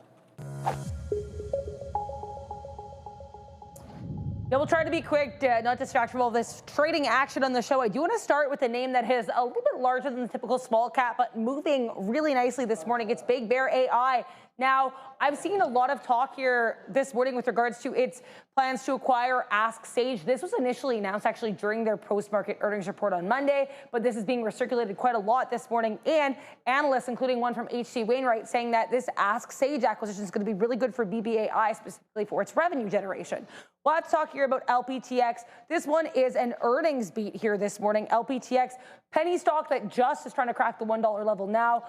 Yeah, we'll try to be quick, not distract from all this trading action on the show. I do want to start with a name that has a little bit bit larger than the typical small cap, but moving really nicely this morning. It's Big Bear AI. Now, I've seen a lot of talk here this morning with regards to its plans to acquire Ask Sage. This was initially announced actually during their post-market earnings report on Monday, but this is being recirculated quite a lot this morning. And analysts, including one from H.C. Wainwright, saying that this Ask Sage acquisition is going to be really good for BBAI, specifically for its revenue generation. Let's talk here about LPTX. This one is an earnings beat here this morning. LPTX, penny stock that just is trying to crack the $1 level now.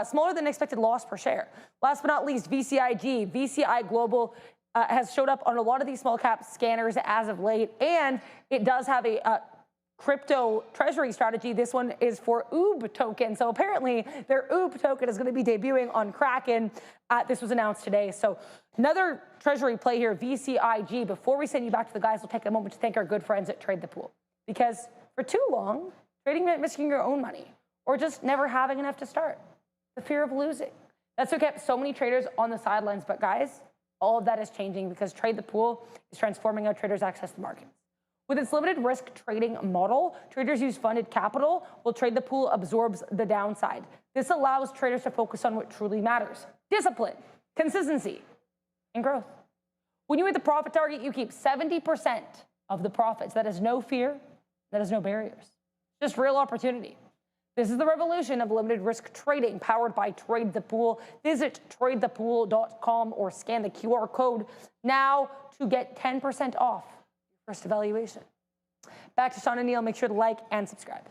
Smaller than expected loss per share. Last but not least, VCIG. VCI Global has showed up on a lot of these small cap scanners as of late, and it does have a crypto treasury strategy. This one is for OOB token. So apparently their OOB token is going to be debuting on Kraken. This was announced today. So another treasury play here, VCIG. Before we send you back to the guys, we'll take a moment to thank our good friends at Trade the Pool. Because for too long, trading meant missing your own money or just never having enough to start. The fear of losing. That's what kept so many traders on the sidelines. But guys, all of that is changing because Trade the Pool is transforming how traders access the markets. With its limited risk trading model, traders use funded capital while Trade the Pool absorbs the downside. This allows traders to focus on what truly matters: discipline, consistency, and growth. When you hit the profit target, you keep 70% of the profits. That is no fear. That is no barriers. Just real opportunity. This is the revolution of limited risk trading powered by Trade the Pool. Visit tradethepool.com or scan the QR code now to get 10% off your first evaluation. Back to Sean and Neil. Make sure to like and subscribe.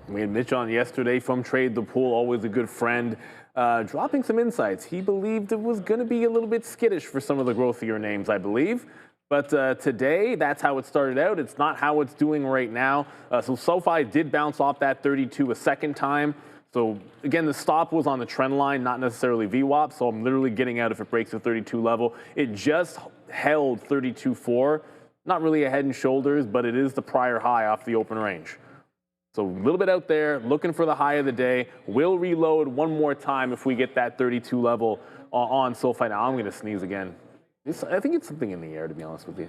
We had Mitch on yesterday from Trade the Pool, always a good friend, dropping some insights. He believed it was going to be a little bit skittish for some of the growthier names, I believe. But today, that's how it started out. It's not how it's doing right now. So SOFI did bounce off that 32 a second time. So again, the stop was on the trend line, not necessarily VWAP. So I'm literally getting out if it breaks the 32 level. It just held 32.4. Not really a head and shoulders, but it is the prior high off the open range. So a little bit out there, looking for the high of the day. We'll reload one more time if we get that 32 level on SOFI. Now I'm going to sneeze again. I think it's something in the air, to be honest with you,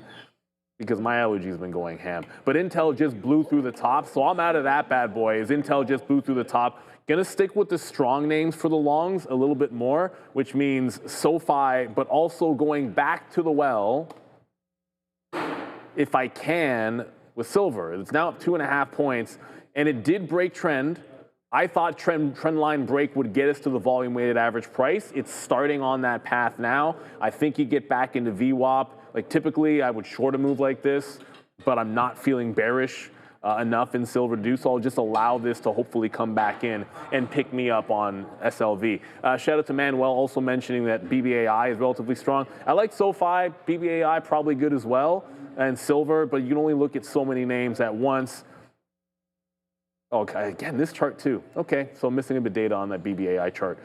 because my allergies have been going ham. But Intel just blew through the top, so I'm out of that bad boy. As Intel just blew through the top, gonna stick with the strong names for the longs a little bit more, which means SOFI, but also going back to the well, if I can, with silver. It's now up 2.5 points, and it did break trend. I thought trend line break would get us to the volume weighted average price. It's starting on that path now. I think you get back into VWAP. Like typically I would short a move like this, but I'm not feeling bearish enough in silver to do so. I'll just allow this to hopefully come back in and pick me up on SLV. Shout out to Manuel also mentioning that BBAI is relatively strong. I like SOFI, BBAI probably good as well, and silver, but you can only look at so many names at once. Okay, again, this chart too. Okay, so I'm missing a bit of data on that BBAI chart.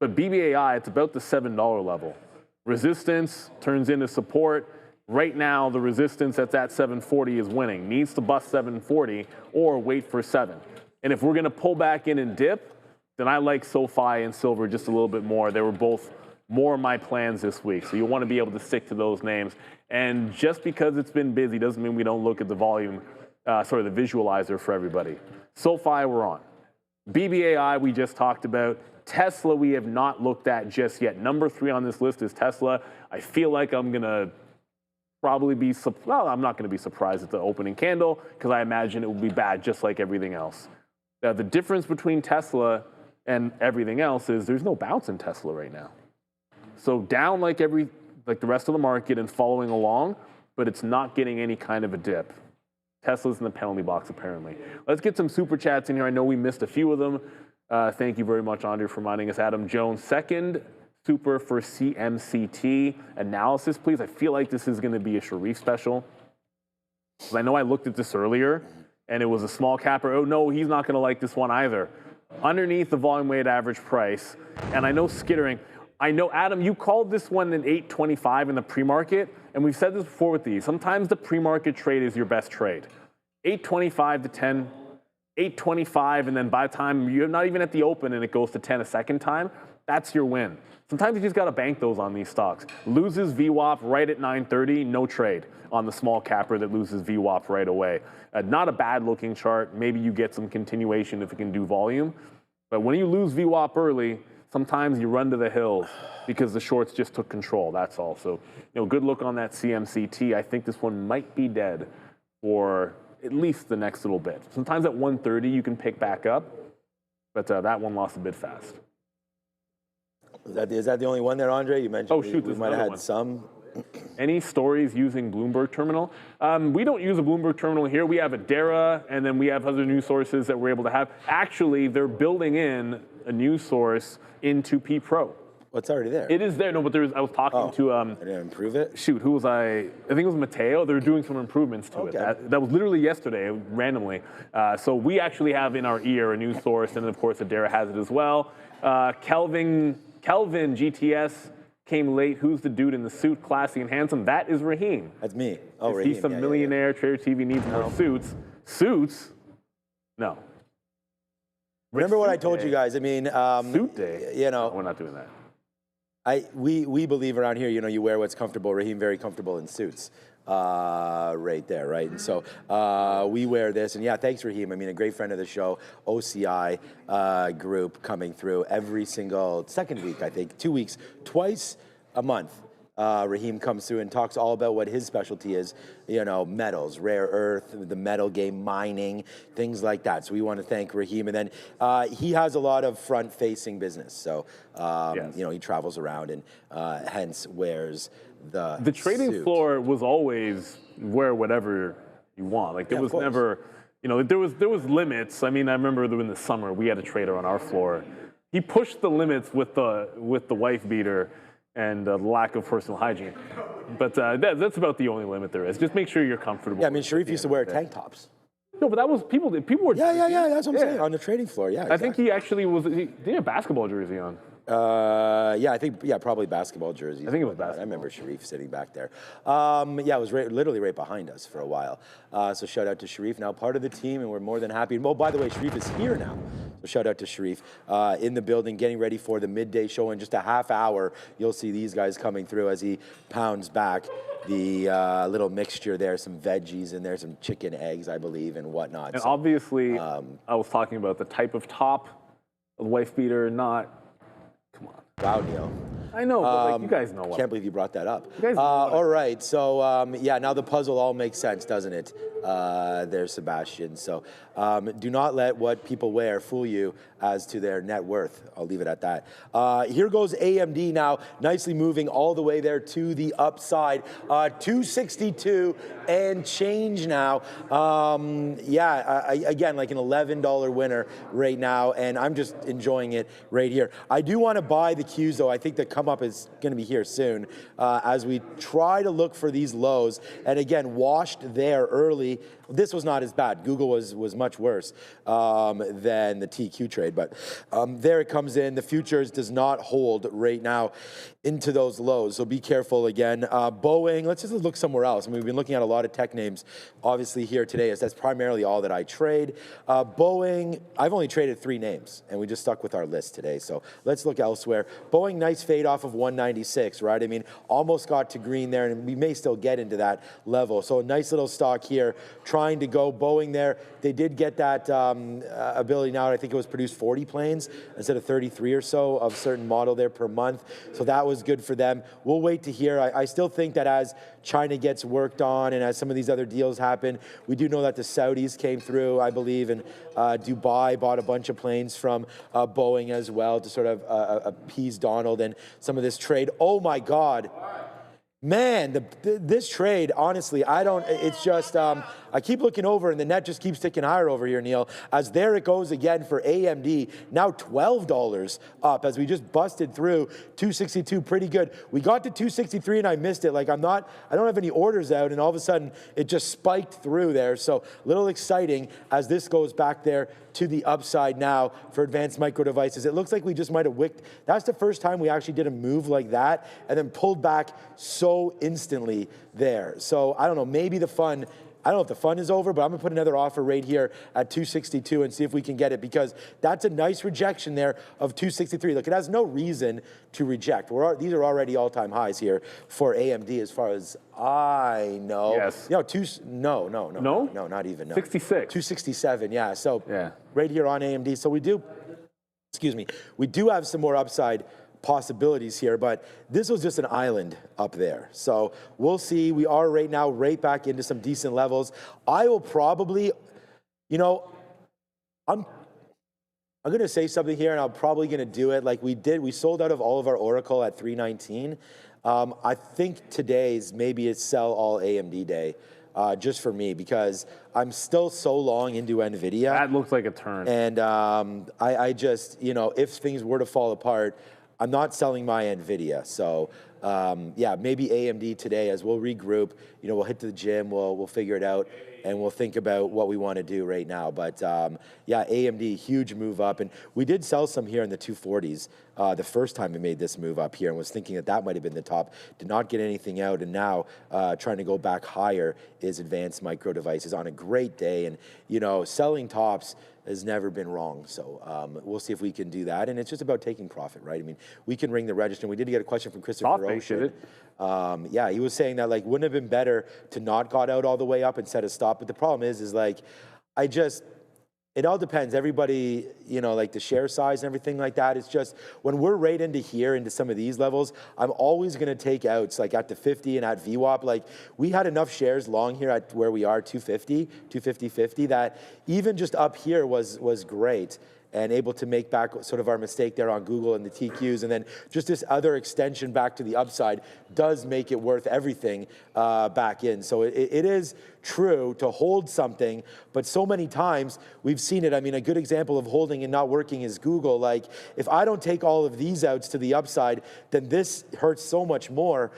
But BBAI, it's about the $7 level. Resistance turns into support. Right now, the resistance that's at 740 is winning. Needs to bust 740 or wait for 7. And if we're going to pull back in and dip, then I like SOFI and silver just a little bit more. They were both more my plans this week. So you want to be able to stick to those names. And just because it's been busy doesn't mean we don't look at the volume. The visualizer for everybody. SOFI, we're on. BBAI, we just talked about. Tesla, we have not looked at just yet. Number 3 on this list is Tesla. I feel like I'm going to probably be, well, I'm not going to be surprised at the opening candle because I imagine it will be bad just like everything else. Now, the difference between Tesla and everything else is there's no bounce in Tesla right now. So down like the rest of the market and following along, but it's not getting any kind of a dip. Tesla's in the penalty box, apparently. Let's get some super chats in here. I know we missed a few of them. Thank you very much, Andre, for reminding us. Adam Jones, second super for CMCT analysis, please. I feel like this is going to be a Sharif special. I know I looked at this earlier, and it was a small capper. Oh, no, he's not going to like this one either. Underneath the volume weighted average price, and I know skittering. I know, Adam, you called this one an 825 in the pre-market, and we've said this before with these. Sometimes the pre-market trade is your best trade. 825 to 10, 825, and then by the time you're not even at the open and it goes to 10 a second time, That's your win. Sometimes you just got to bank those on these stocks. Loses VWAP right at 9:30, no trade on the small capper that loses VWAP right away. Not a bad looking chart. Maybe you get some continuation if it can do volume. But when you lose VWAP early, sometimes you run to the hills because the shorts just took control. That's all. So, good look on that CMCT. I think this one might be dead for at least the next little bit. Sometimes at 130 you can pick back up, but that one lost a bit fast. Is that the only one there, Andre? You mentioned we might have had some. Any stories using Bloomberg terminal? We don't use a Bloomberg terminal here. We have a Dara, and then we have other news sources that we're able to have. Actually, they're building in a news source into P Pro. What's already there? It is there. No, but I was talking to. I didn't improve it. Shoot, who was I? I think it was Mateo. They're doing some improvements to it. That was literally yesterday, randomly. So we actually have in our ear a news source, and then of course Adara has it as well. Kelvin GTS came late. Who's the dude in the suit, classy and handsome? That is Raheem. That's me. Oh, Raheem. He's some millionaire. Trader TV needs more suits. Suits? No. Remember what I told you guys? I mean, suit day. No, we're not doing that. We believe around here, you wear what's comfortable. Raheem very comfortable in suits, right there, right? And so we wear this, and yeah, thanks Raheem. I mean, a great friend of the show, OCI group coming through every single second week, I think, 2 weeks, twice a month. Raheem comes through and talks all about what his specialty is, metals, rare earth, the metal game, mining, things like that. So we want to thank Raheem. And then he has a lot of front-facing business. So, he travels around and hence wears the trading suit. floor was always wear whatever you want. Like there was never, there was limits. I mean, I remember in the summer we had a trader on our floor. He pushed the limits with the wife beater and lack of personal hygiene. But that's about the only limit there is. Just make sure you're comfortable. Yeah, I mean, Sharif used to wear tank tops. No, but that was people were. Yeah, that's what I'm saying. On the trading floor, yeah. I think he actually was. He had a basketball jersey on. Probably basketball jerseys. I think it was basketball. I remember Sharif sitting back there. It was literally right behind us for a while. So shout out to Sharif, now part of the team, and we're more than happy. Oh, by the way, Sharif is here now. So shout out to Sharif in the building, getting ready for the midday show. In just a half hour, you'll see these guys coming through as he pounds back the little mixture there, some veggies in there, some chicken, eggs, I believe, and whatnot. And obviously, I was talking about the type of top, the wife beater, not. Come on. Wow, Neil. I know, but you guys know what. Can't believe you brought that up. You guys know all right, so now the puzzle all makes sense, doesn't it? There's Sebastian. So do not let what people wear fool you as to their net worth. I'll leave it at that. Here goes AMD now, nicely moving all the way there to the upside. 262 and change now. Again, like an $11 winner right now, and I'm just enjoying it right here. I do want to buy the Qs, though. I think the come up is going to be here soon as we try to look for these lows. And again, washed there early. This was not as bad. Google was much worse than the TQ trade, but there it comes in. The futures does not hold right now into those lows, so be careful again. Boeing, let's just look somewhere else. I mean, we've been looking at a lot of tech names, obviously here today, as that's primarily all that I trade. Boeing, I've only traded 3 names, and we just stuck with our list today, so let's look elsewhere. Boeing, nice fade off of 196, right? I mean, almost got to green there, and we may still get into that level. So a nice little stock here, trying to go. Boeing there, they did get that ability now. I think it was produced 40 planes instead of 33 or so of certain model there per month. So that was good for them. We'll wait to hear. I still think that as China gets worked on and as some of these other deals happen, we do know that the Saudis came through, I believe, and Dubai bought a bunch of planes from Boeing as well to sort of appease Donald and some of this trade. Oh my God. Man, this trade, honestly, it's just, I keep looking over and the net just keeps ticking higher over here, Neil, as there it goes again for AMD, now $12 up as we just busted through 262, pretty good. We got to 263 and I missed it. Like I don't have any orders out and all of a sudden it just spiked through there. So a little exciting as this goes back there to the upside now for advanced micro devices. It looks like we just might have wicked. That's the first time we actually did a move like that and then pulled back so instantly there. So I don't know, maybe the fun I don't know if the fun is over, but I'm gonna put another offer right here at 262 and see if we can get it, because that's a nice rejection there of 263. Look, it has no reason to reject. These are already all-time highs here for AMD as far as I know. Yes. No, not even. No. 66. 267, yeah. So yeah. Right here on AMD. So we do have some more upside possibilities here, but this was just an island up there. So we'll see. We are right now right back into some decent levels. I will probably, I'm going to say something here, and I'm probably going to do it like we did. We sold out of all of our Oracle at 319. I think today's maybe it's sell all AMD day. Just for me, because I'm still so long into NVIDIA. That looks like a turn. And I just, if things were to fall apart, I'm not selling my NVIDIA. So yeah, maybe AMD today as we'll regroup. We'll hit the gym, we'll figure it out, and we'll think about what we want to do right now. But yeah, AMD, huge move up. And we did sell some here in the 240s the first time we made this move up here, and was thinking that might have been the top. Did not get anything out, and now trying to go back higher is Advanced Micro Devices on a great day. And, selling tops has never been wrong. So we'll see if we can do that. And it's just about taking profit, right? I mean, we can ring the register. We did get a question from Christopher Ocean. Yeah, he was saying that, wouldn't it have been better to not got out all the way up and set a stop? But the problem is it all depends. Everybody, the share size and everything like that. It's just when we're right into here, into some of these levels, I'm always going to take outs at the 50 and at VWAP. We had enough shares long here at where we are, 250, that even just up here was great. And able to make back sort of our mistake there on Google and the TQs. And then just this other extension back to the upside does make it worth everything back in. So it is true to hold something, but so many times we've seen it. I mean, a good example of holding and not working is Google. If I don't take all of these outs to the upside, then this hurts so much more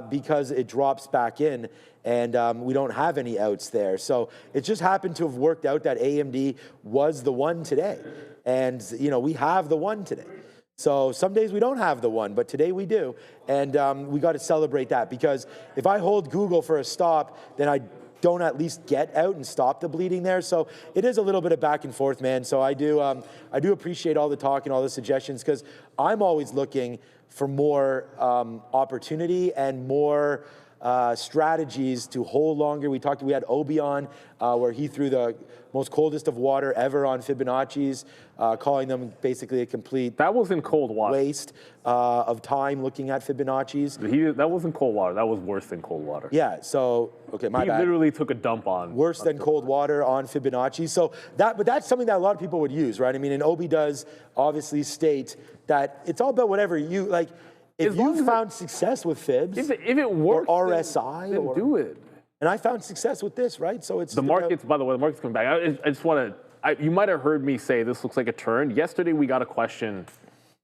because it drops back in. And we don't have any outs there. So it just happened to have worked out that AMD was the one today. And, we have the one today. So some days we don't have the one, but today we do. And we got to celebrate that, because if I hold Google for a stop, then I don't at least get out and stop the bleeding there. So it is a little bit of back and forth, man. So I do appreciate all the talk and all the suggestions, because I'm always looking for more opportunity and more strategies to hold longer. We had Obi on, where he threw the most coldest of water ever on Fibonacci's, calling them basically a complete that wasn't cold water waste of time looking at Fibonacci's. That wasn't cold water. That was worse than cold water. Yeah. So okay, my bad. He literally took a dump on worse than cold water on Fibonacci. So but that's something that a lot of people would use, right? I mean, and Obi does obviously state that it's all about whatever you like. If you found success with Fibs, if it works, or RSI, then do it. And I found success with this, right? So it's the markets. By the way, the market's coming back. I just want to. You might have heard me say this looks like a turn. Yesterday we got a question.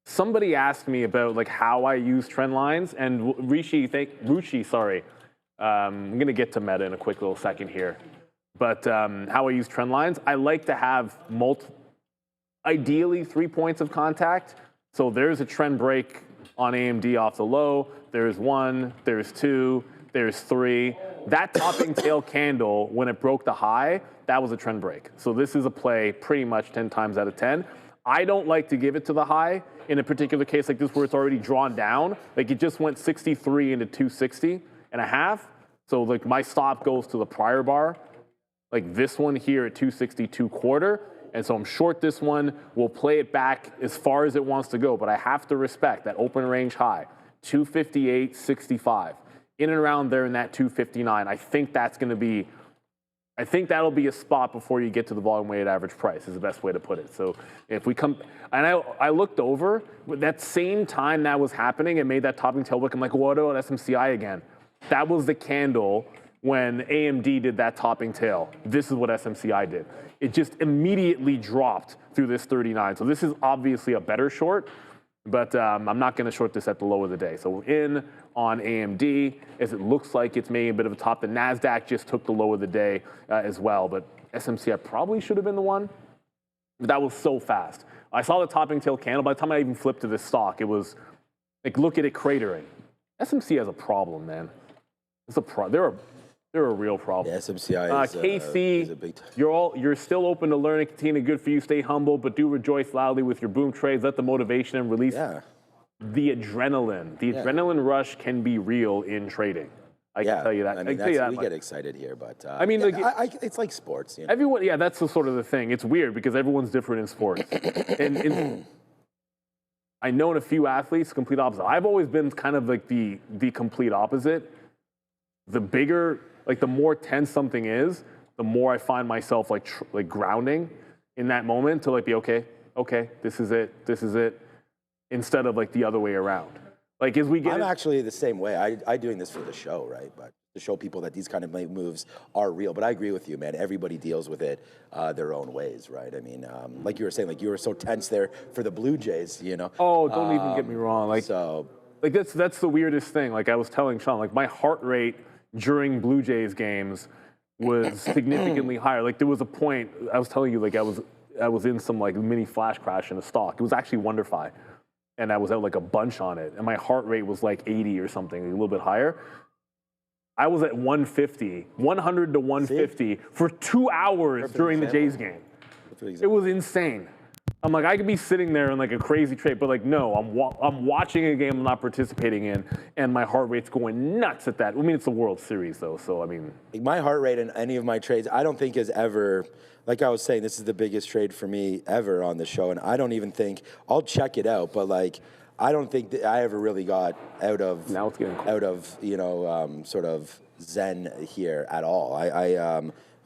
Somebody asked me about how I use trend lines, and Ruchi, sorry. I'm gonna get to Meta in a quick little second here, but how I use trend lines. I like to have ideally 3 points of contact. So there's a trend break on AMD off the low, there's 1, there's 2, there's 3. That topping tail candle, when it broke the high, that was a trend break. So this is a play pretty much 10 times out of 10. I don't like to give it to the high in a particular case like this where it's already drawn down. It just went 63 into 260 and a half. So my stop goes to the prior bar, like this one here at 262 quarter. And so I'm short this one. We'll play it back as far as it wants to go, but I have to respect that open range high, 258.65. In and around there in that 259. I think that'll be a spot before you get to the volume weighted average price is the best way to put it. So if we come, and I looked over, that same time that was happening and made that topping tail look, I'm like, what about SMCI again? That was the candle when AMD did that topping tail. This is what SMCI did. It just immediately dropped through this 39. So this is obviously a better short, but I'm not going to short this at the low of the day. So in on AMD, as it looks like it's making a bit of a top. The Nasdaq just took the low of the day as well, but SMCI probably should have been the one. But that was so fast. I saw the topping tail candle. By the time I even flipped to this stock, it was look at it cratering. SMC has a problem, man. It's they're They're a real problem. Yeah, SMCI is, KC, is a big you're still open to learn and continue. Good for you. Stay humble, but do rejoice loudly with your boom trades. Let the motivation and release the adrenaline. The adrenaline rush can be real in trading. I can tell you that. I mean, we get excited here, but I mean, it's like sports. You know? Everyone, that's the sort of the thing. It's weird because everyone's different in sports. and I know a few athletes, complete opposite. I've always been kind of like the complete opposite. The bigger, like the more tense something is, the more I find myself like grounding in that moment to like be okay, this is it, instead of like the other way around. Like as we get, I'm actually the same way. I'm doing this for the show, right? But to show people that these kind of moves are real. But I agree with you, man. Everybody deals with it their own ways, right? I mean, like you were saying, like you were so tense there for the Blue Jays, you know. Oh, don't even get me wrong. Like so, like that's the weirdest thing. Like I was telling Sean, like my heart rate during Blue Jays games was significantly higher. Like there was a point I was telling you, like I was in some like mini flash crash in a stock. It was actually WonderFi. And I was out like a bunch on it. And my heart rate was like 80 or something, a little bit higher. I was at 150, 100 to 150 for 2 hours during the Jays game. It was insane. I'm like, I could be sitting there in like a crazy trade, but like, no, I'm watching a game I'm not participating in, and my heart rate's going nuts at that. I mean, it's the World Series though, so I mean. My heart rate in any of my trades, I don't think is ever, like I was saying, this is the biggest trade for me ever on the show, and I don't even think, I'll check it out, but like, I don't think that I ever really got out of, you know, sort of zen here at all.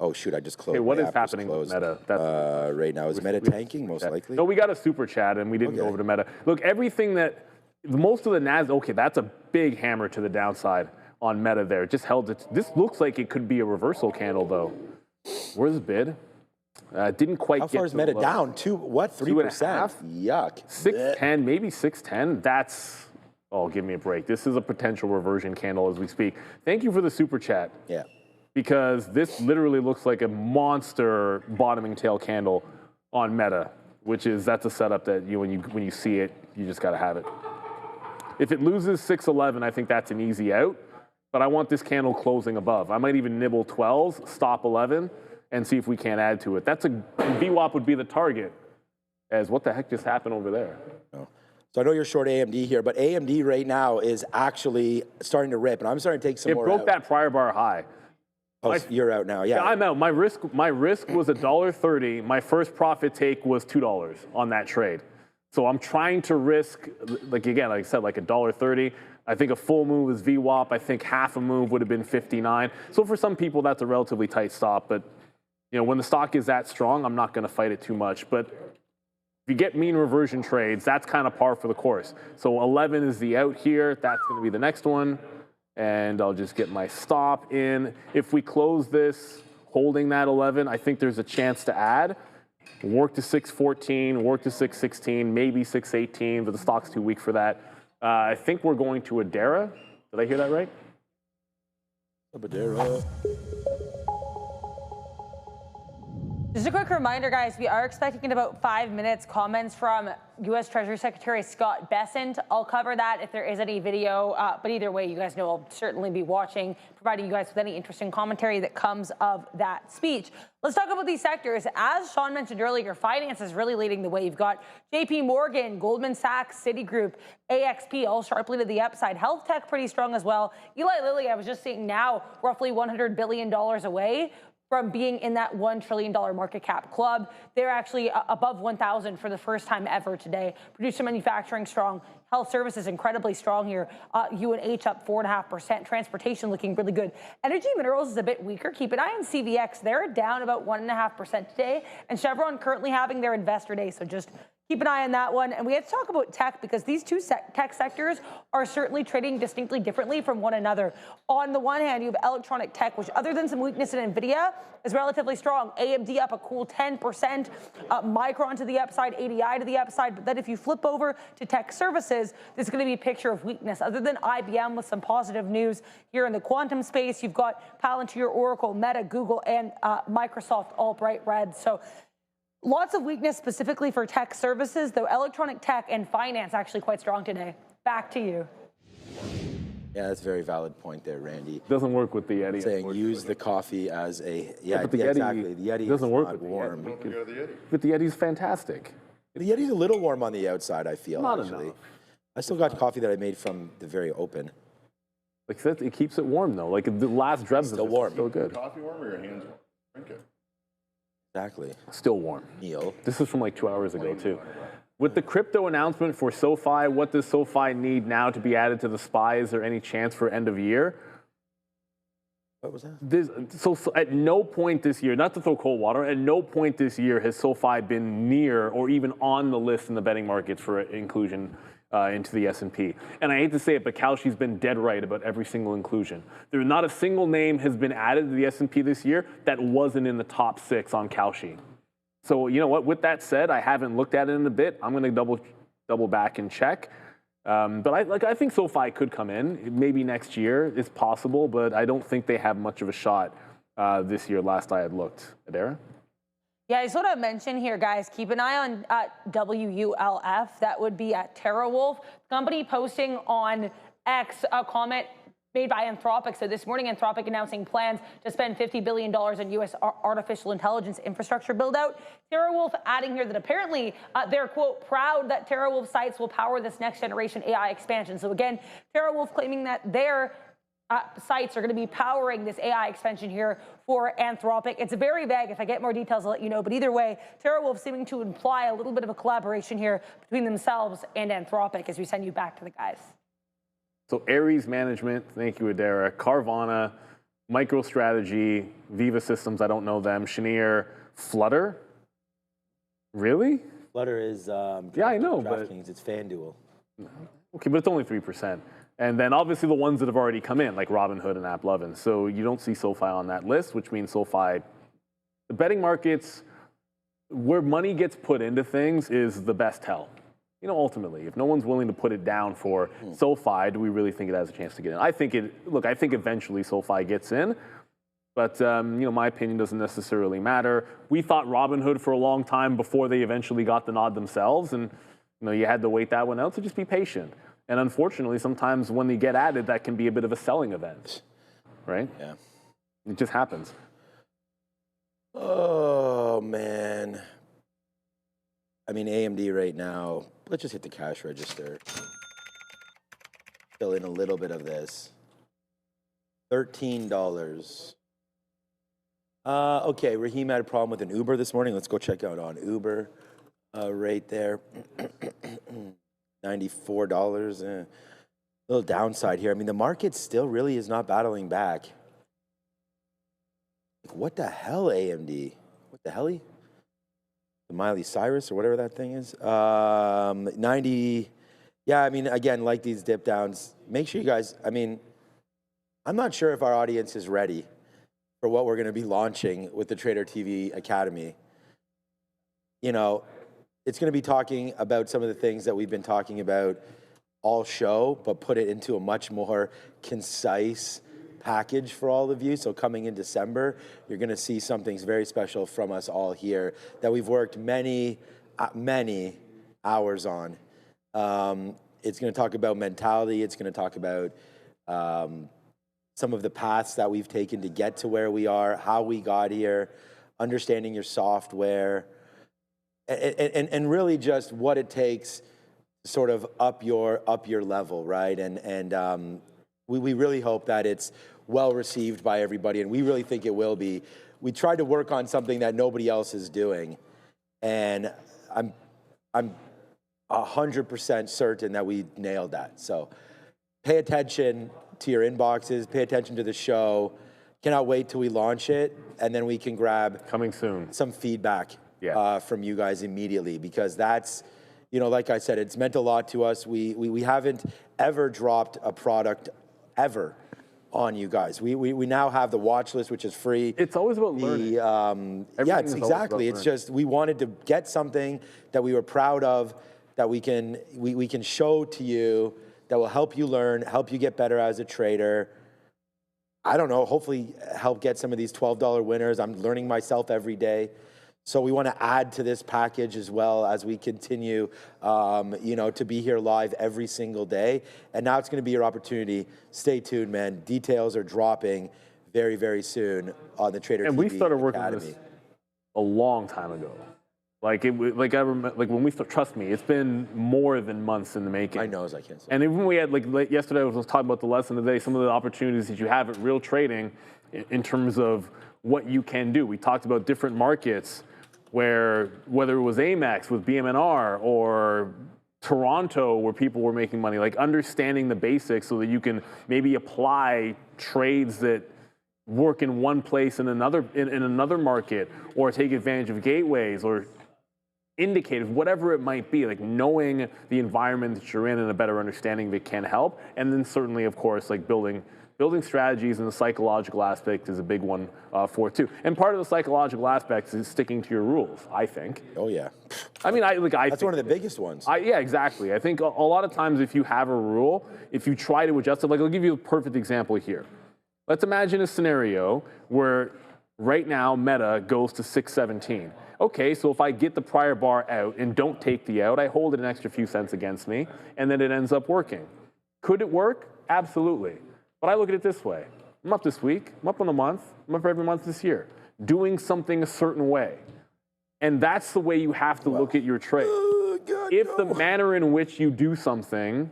Oh shoot, I just closed. Hey, what is happening with Meta? Right now? Is Meta tanking, most likely? No, we got a super chat and we didn't go over to Meta. Look, everything that, most of the Nasdaq, okay, that's a big hammer to the downside on Meta there. It just held it. This looks like it could be a reversal candle though. Where's the bid? Didn't quite get. How far is Meta down? 3%? Yuck. 610, maybe 610. That's, oh, give me a break. This is a potential reversion candle as we speak. Thank you for the super chat. Yeah. Because this literally looks like a monster bottoming tail candle on Meta, which is, that's a setup that when you see it, you just got to have it. If it loses 611, I think that's an easy out, but I want this candle closing above. I might even nibble 12s, stop 11, and see if we can't add to it. That's a, VWAP would be the target, as what the heck just happened over there? Oh. So I know you're short AMD here, but AMD right now is actually starting to rip, and I'm starting to take some more out. It broke that prior bar high. Oh, you're out now, yeah. I'm out. My risk was $1.30. My first profit take was $2 on that trade. So I'm trying to risk, like again, like I said, like $1.30. I think a full move is VWAP. I think half a move would have been 59. So for some people, that's a relatively tight stop. But you know, when the stock is that strong, I'm not going to fight it too much. But if you get mean reversion trades, that's kind of par for the course. So 11 is the out here. That's going to be the next one. And I'll just get my stop in. If we close this holding that 11, I think there's a chance to add. Work to 614, work to 616, maybe 618, but the stock's too weak for that. I think we're going to Adara. Did I hear that right? Adara. Just a quick reminder, guys, we are expecting in about 5 minutes comments from U.S. Treasury Secretary Scott Bessent. I'll cover that if there is any video, but either way, you guys know I'll certainly be watching, providing you guys with any interesting commentary that comes of that speech. Let's talk about these sectors. As Sean mentioned earlier, finance is really leading the way. You've got JP Morgan, Goldman Sachs, Citigroup, AXP, all sharply to the upside. Health tech pretty strong as well. Eli Lilly, I was just seeing now, roughly $100 billion away from being in that $1 trillion market cap club. They're actually above 1,000 for the first time ever today. Producer manufacturing strong. Health services incredibly strong here. UNH up 4.5%. Transportation looking really good. Energy minerals is a bit weaker. Keep an eye on CVX. They're down about 1.5% today. And Chevron currently having their investor day. So just keep an eye on that one. And we have to talk about tech because these two tech sectors are certainly trading distinctly differently from one another. On the one hand, you have electronic tech, which other than some weakness in NVIDIA, is relatively strong. AMD up a cool 10%, Micron to the upside, ADI to the upside. But then if you flip over to tech services, this is going to be a picture of weakness. Other than IBM with some positive news here in the quantum space, you've got Palantir, Oracle, Meta, Google, and Microsoft all bright red. So lots of weakness specifically for tech services, though electronic tech and finance actually quite strong today. Back to you. Yeah, that's a very valid point there, Randy. Doesn't work with the Yeti. Saying use the coffee as a but the Yeti exactly. The Yeti doesn't is work not with warm. The Yeti. But the Yeti's fantastic. The Yeti's a little warm on the outside, I feel. Not actually. enough. I still got coffee that I made from the very open. Like I said, it keeps it warm though. Like the last drebs Still of warm. Still good. Coffee warm or your hands warm? Drink it. Exactly. Still warm. Neil. This is from like 2 hours ago too. With the crypto announcement for SOFI, what does SOFI need now to be added to the SPY? Is there any chance for end of year? What was that? So at no point this year, not to throw cold water, at no point this year has SOFI been near or even on the list in the betting markets for inclusion into the S&P. And I hate to say it, but Kalshi's been dead right about every single inclusion. There's not a single name has been added to the S&P this year that wasn't in the top 6 on Kalshi. So you know what? With that said, I haven't looked at it in a bit. I'm going to double back and check. But I think SOFI could come in. Maybe next year it's possible, but I don't think they have much of a shot this year. Last I had looked. Adara? Yeah, I just want to mention here, guys, keep an eye on WULF. That would be at TerraWolf. Company posting on X a comment made by Anthropic. So this morning, Anthropic announcing plans to spend $50 billion in U.S. artificial intelligence infrastructure build-out. TerraWolf adding here that apparently they're, quote, proud that TerraWolf sites will power this next-generation AI expansion. So again, TerraWolf claiming that their sites are going to be powering this AI expansion here for Anthropic. It's very vague. If I get more details, I'll let you know. But either way, TerraWolf seeming to imply a little bit of a collaboration here between themselves and Anthropic as we send you back to the guys. So Ares Management, thank you, Adara. Carvana, MicroStrategy, Viva Systems, I don't know them. Cheniere, Flutter. Really? Flutter is yeah, I know, but it's FanDuel. Okay, but it's only 3%. And then obviously the ones that have already come in, like Robinhood and AppLovin. So you don't see SOFI on that list, which means SOFI, the betting markets, where money gets put into things is the best tell. You know, ultimately, if no one's willing to put it down for SOFI, do we really think it has a chance to get in? I think I think eventually SOFI gets in, but you know, my opinion doesn't necessarily matter. We thought Robinhood for a long time before they eventually got the nod themselves, and you know, you had to wait that one out, so just be patient. And unfortunately, sometimes when they get added, that can be a bit of a selling event, right? Yeah. It just happens. Oh, man. I mean, AMD right now, let's just hit the cash register. Fill in a little bit of this. $13. Okay, Raheem had a problem with an Uber this morning. Let's go check out on Uber right there. $94. A little downside here. I mean, the market still really is not battling back. What the hell, AMD? What the hell? The Miley Cyrus or whatever that thing is. 90. Yeah, I mean, again, like these dip downs, make sure you guys, I mean, I'm not sure if our audience is ready for what we're going to be launching with the Trader TV Academy. You know, it's going to be talking about some of the things that we've been talking about all show, but put it into a much more concise package for all of you. So coming in December, you're going to see something very special from us all here that we've worked many hours on. It's going to talk about mentality. It's going to talk about some of the paths that we've taken to get to where we are, how we got here, understanding your software, and really just what it takes to sort of up your level, right? And we really hope that it's well received by everybody, and we really think it will be. We tried to work on something that nobody else is doing, and I'm 100% certain that we nailed that. So pay attention to your inboxes, pay attention to the show. Cannot wait till we launch it, and then we can grab coming soon some feedback from you guys immediately, because that's, you know, like I said, it's meant a lot to us. We haven't ever dropped a product ever on you guys. We now have the watch list, which is free. It's always about learning. Yeah, it's exactly. It's just we wanted to get something that we were proud of, that we can show to you, that will help you learn, help you get better as a trader. I don't know, hopefully help get some of these $12 winners. I'm learning myself every day. So we want to add to this package as well as we continue, you know, to be here live every single day. And now it's going to be your opportunity. Stay tuned, man. Details are dropping very, very soon on the Trader TV And we started working on Academy. this a long time ago. Like like I remember, like when we trust me, it's been more than months in the making. I know, as I can't say. And even we had like yesterday, I was talking about the lesson today, some of the opportunities that you have at real trading in terms of what you can do. We talked about different markets where whether it was Amex with BMNR or Toronto where people were making money, like understanding the basics so that you can maybe apply trades that work in one place in another market, or take advantage of gateways or indicators, whatever it might be, like knowing the environment that you're in and a better understanding of it can help. And then certainly, of course, like building strategies, and the psychological aspect is a big one for it too. And part of the psychological aspect is sticking to your rules, I think. Oh yeah. I mean, that's one of the biggest ones. Yeah, exactly. I think a lot of times if you have a rule, if you try to adjust it, like I'll give you a perfect example here. Let's imagine a scenario where right now Meta goes to 617. Okay, so if I get the prior bar out and don't take the out, I hold it an extra few cents against me, and then it ends up working. Could it work? Absolutely. But I look at it this way. I'm up this week, I'm up on the month, I'm up every month this year, doing something a certain way. And that's the way you have to look at your trade. If the manner in which you do something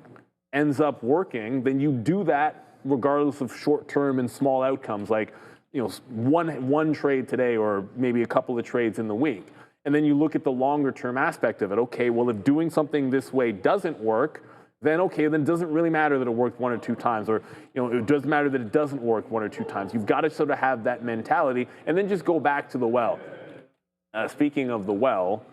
ends up working, then you do that regardless of short-term and small outcomes, like one trade today or maybe a couple of trades in the week. And then you look at the longer-term aspect of it. Okay, well, if doing something this way doesn't work, then okay, then it doesn't really matter that it worked one or two times, or it doesn't matter that it doesn't work one or two times. You've got to sort of have that mentality, and then just go back to the well. Speaking of the well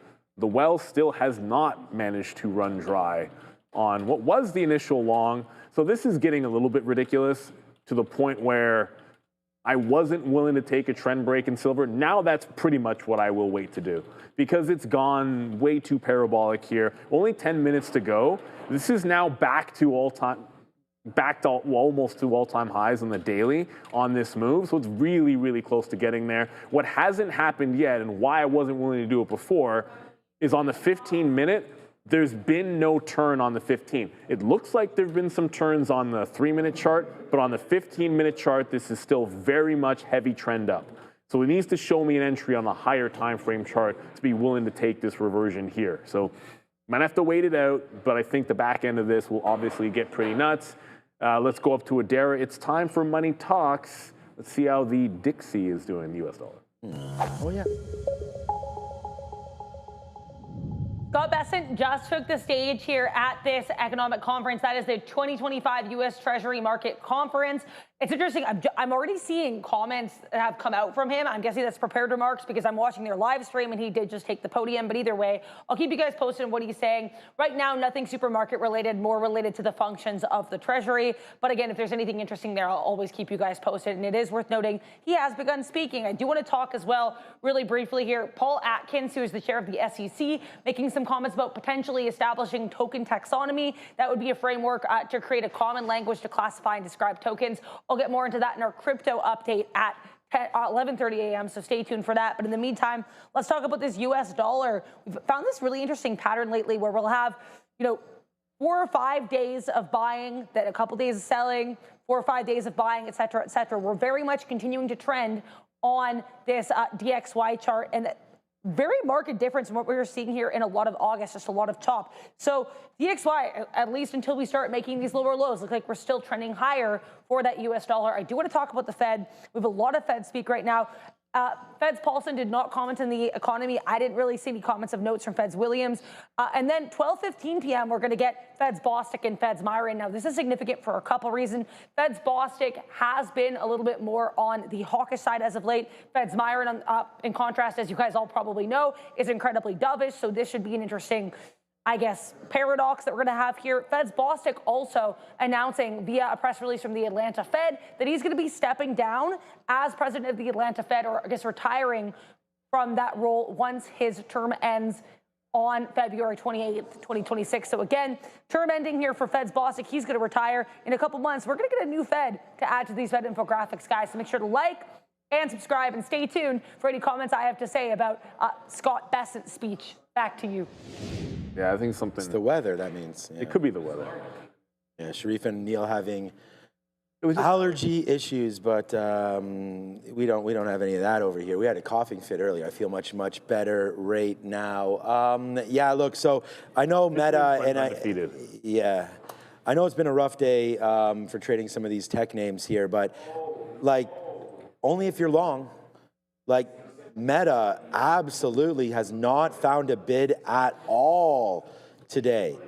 still has not managed to run dry on what was the initial long. So this is getting a little bit ridiculous to the point where I wasn't willing to take a trend break in silver. Now that's pretty much what I will wait to do, because it's gone way too parabolic here. Only 10 minutes to go. This is now back to almost to all-time highs on the daily on this move. So it's really, really close to getting there. What hasn't happened yet, and why I wasn't willing to do it before, is on the 15-minute, there's been no turn on the 15. It looks like there've been some turns on the 3-minute chart, but on the 15-minute chart, this is still very much heavy trend up. So it needs to show me an entry on the higher time frame chart to be willing to take this reversion here. So might have to wait it out, but I think the back end of this will obviously get pretty nuts. Let's go up to Adara. It's time for Money Talks. Let's see how the Dixie is doing in the US dollar. Oh yeah. Scott Bessent just took the stage here at this economic conference. That is the 2025 U.S. Treasury Market Conference. It's interesting. I'm already seeing comments that have come out from him. I'm guessing that's prepared remarks because I'm watching their live stream and he did just take the podium. But either way, I'll keep you guys posted on what he's saying. Right now, nothing super market related, more related to the functions of the Treasury. But again, if there's anything interesting there, I'll always keep you guys posted. And it is worth noting, he has begun speaking. I do want to talk as well, really briefly here. Paul Atkins, who is the chair of the SEC, making some comments about potentially establishing token taxonomy. That would be a framework to create a common language to classify and describe tokens. I'll get more into that in our crypto update at 11:30 a.m., so stay tuned for that. But in the meantime, let's talk about this U.S. dollar. We've found this really interesting pattern lately where we'll have, 4 or 5 days of buying, then a couple days of selling, 4 or 5 days of buying, et cetera, et cetera. We're very much continuing to trend on this DXY chart, and very marked difference in what we were seeing here in a lot of August, just a lot of top. So DXY, at least until we start making these lower lows, look like we're still trending higher for that U.S. dollar. I do want to talk about the Fed. We have a lot of Fed speak right now. Fed's Paulson did not comment on the economy. I didn't really see any comments of notes from Fed's Williams. And then 12:15 p.m., we're going to get Fed's Bostic and Fed's Myron. Now, this is significant for a couple reasons. Fed's Bostic has been a little bit more on the hawkish side as of late. Fed's Myron, in contrast, as you guys all probably know, is incredibly dovish. So this should be an interesting, paradox that we're going to have here. Fed's Bostic also announcing via a press release from the Atlanta Fed that he's going to be stepping down as president of the Atlanta Fed, or I guess retiring from that role once his term ends on February 28th, 2026. So again, term ending here for Fed's Bostic. He's going to retire in a couple months. We're going to get a new Fed to add to these Fed infographics, guys. So make sure to like and subscribe, and stay tuned for any comments I have to say about Scott Bessent's speech. Back to you. Yeah, I think something. It's the weather, that means. Yeah. It could be the weather. Yeah, Sharif and Neil having allergy issues, but we don't have any of that over here. We had a coughing fit earlier. I feel much better right now. Yeah, look, so I know Meta and I know it's been a rough day for trading some of these tech names here, but like only if you're long. Like Meta absolutely has not found a bid at all today.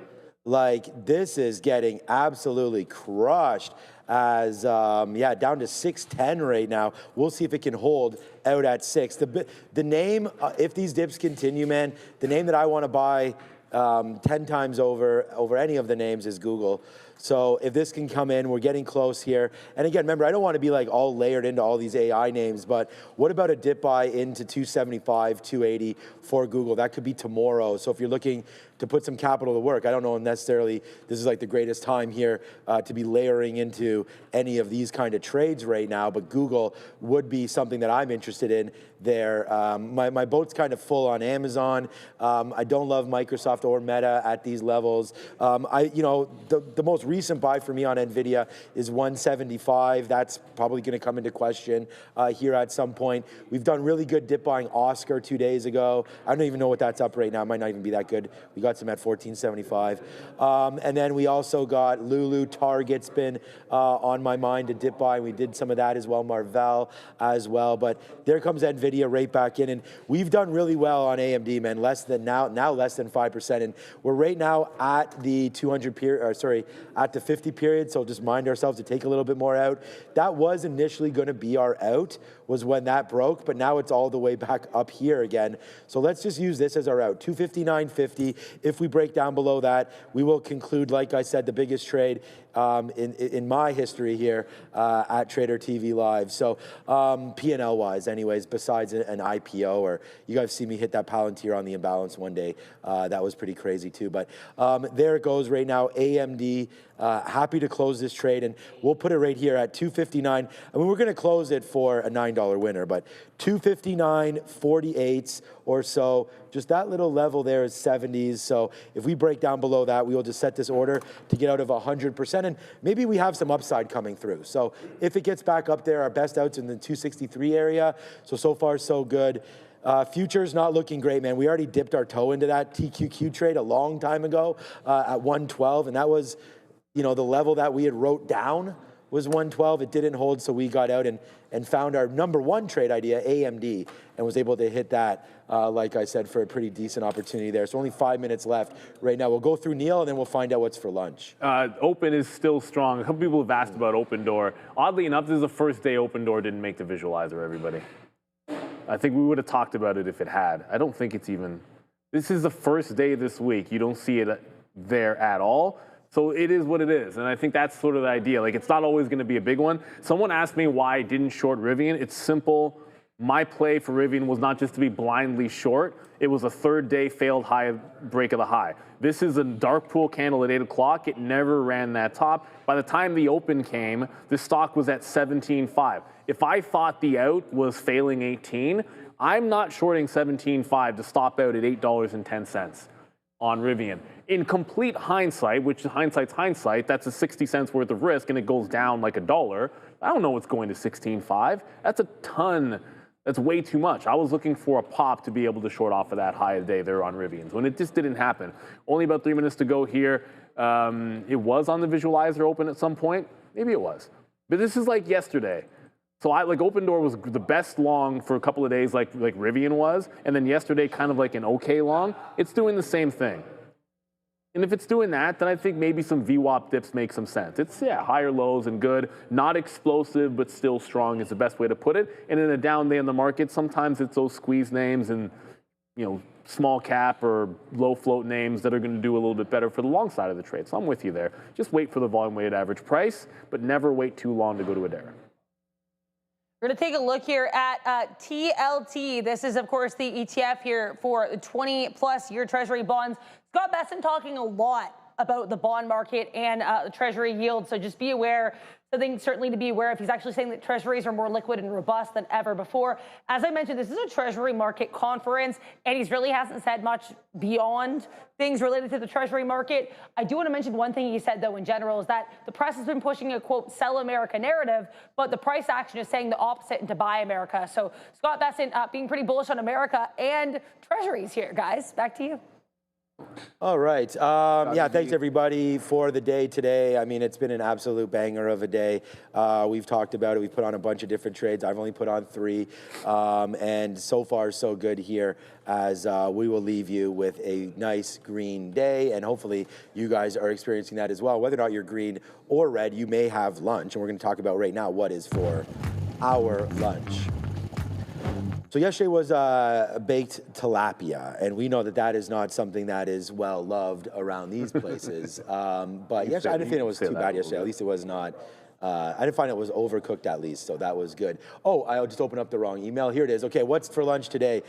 Like this is getting absolutely crushed as, yeah, down to 610 right now. We'll see if it can hold out at 6. The name, if these dips continue, man, the name that I want to buy 10 times over any of the names is Google. So if this can come in, we're getting close here. And again, remember, I don't want to be like all layered into all these AI names, but what about a dip buy into 275, 280 for Google? That could be tomorrow. So if you're looking to put some capital to work, I don't know necessarily this is like the greatest time here to be layering into any of these kind of trades right now, but Google would be something that I'm interested in there. My boat's kind of full on Amazon. I don't love Microsoft or Meta at these levels. The most recent buy for me on NVIDIA is 175. That's probably going to come into question here at some point. We've done really good dip buying Oscar 2 days ago. I don't even know what that's up right now. It might not even be that good. We got some at 1475. And then we also got Lulu. Target's been on my mind to dip buy. We did some of that as well, Marvell as well. But there comes NVIDIA right back in. And we've done really well on AMD, man. Less than 5%. And we're right now at the 200 period, or sorry, at the 50 period. So just mind ourselves to take a little bit more out. That was initially going to be our out, was when that broke, but now it's all the way back up here again. So let's just use this as our out, 259.50. If we break down below that, we will conclude, like I said, the biggest trade in my history here at Trader TV Live. So P&L wise, anyways, besides an IPO, or you guys see me hit that Palantir on the imbalance one day. That was pretty crazy too. But there it goes right now. AMD, happy to close this trade, and we'll put it right here at 259. I mean, we're going to close it for a $9 winner, but 259.48 or so. Just that little level there is 70s. So if we break down below that, we will just set this order to get out of 100%, and maybe we have some upside coming through. So if it gets back up there, our best out's in the 263 area. So far, so good. Futures not looking great, man. We already dipped our toe into that TQQ trade a long time ago at 112, and that was, the level that we had wrote down was 112. It didn't hold, so we got out and found our number one trade idea, AMD, and was able to hit that, like I said, for a pretty decent opportunity there. So only 5 minutes left right now. We'll go through Neil, and then we'll find out what's for lunch. Open is still strong. A couple people have asked about Open Door. Oddly enough, this is the first day Open Door didn't make the visualizer, everybody. I think we would have talked about it if it had. I don't think it's even. This is the first day this week. You don't see it there at all. So it is what it is. And I think that's sort of the idea. Like, it's not always going to be a big one. Someone asked me why I didn't short Rivian. It's simple. My play for Rivian was not just to be blindly short. It was a third day failed high break of the high. This is a dark pool candle at 8 o'clock. It never ran that top. By the time the open came, the stock was at 17.5. If I thought the out was failing 18, I'm not shorting 17.5 to stop out at $8.10 on Rivian. In complete hindsight, which hindsight's hindsight, that's a 60 cents worth of risk and it goes down like $1. I don't know what's going to 16.5. That's a ton. That's way too much. I was looking for a pop to be able to short off of that high of the day there on Rivians, when it just didn't happen. Only about 3 minutes to go here. It was on the visualizer open at some point. Maybe it was. But this is like yesterday. So Open Door was the best long for a couple of days like Rivian was, and then yesterday kind of like an okay long. It's doing the same thing. And if it's doing that, then I think maybe some VWAP dips make some sense. It's, higher lows and good. Not explosive, but still strong is the best way to put it. And in a down day in the market, sometimes it's those squeeze names and, small cap or low float names that are going to do a little bit better for the long side of the trade. So I'm with you there. Just wait for the volume weighted average price, but never wait too long to go to a dare. We're going to take a look here at TLT. This is, of course, the ETF here for 20-plus year Treasury bonds. Scott Bessent talking a lot about the bond market and the Treasury yield, so just be aware something certainly to be aware of. He's actually saying that treasuries are more liquid and robust than ever before. As I mentioned, this is a treasury market conference, and he really hasn't said much beyond things related to the treasury market. I do want to mention one thing he said, though, in general, is that the press has been pushing a, quote, sell America narrative, but the price action is saying the opposite and to buy America. So Scott Bessent being pretty bullish on America and treasuries here, guys. Back to you. All right. Yeah, thanks everybody for the day today. I mean, it's been an absolute banger of a day. We've talked about it. We've put on a bunch of different trades. I've only put on 3. And so far, so good here as we will leave you with a nice green day. And hopefully you guys are experiencing that as well. Whether or not you're green or red, you may have lunch. And we're going to talk about right now what is for our lunch. So yesterday was baked tilapia, and we know that that is not something that is well loved around these places. But yesterday, I didn't think it was too bad yesterday. At least it was not. I didn't find it was overcooked at least, so that was good. Oh, I just opened up the wrong email. Here it is. Okay, what's for lunch today?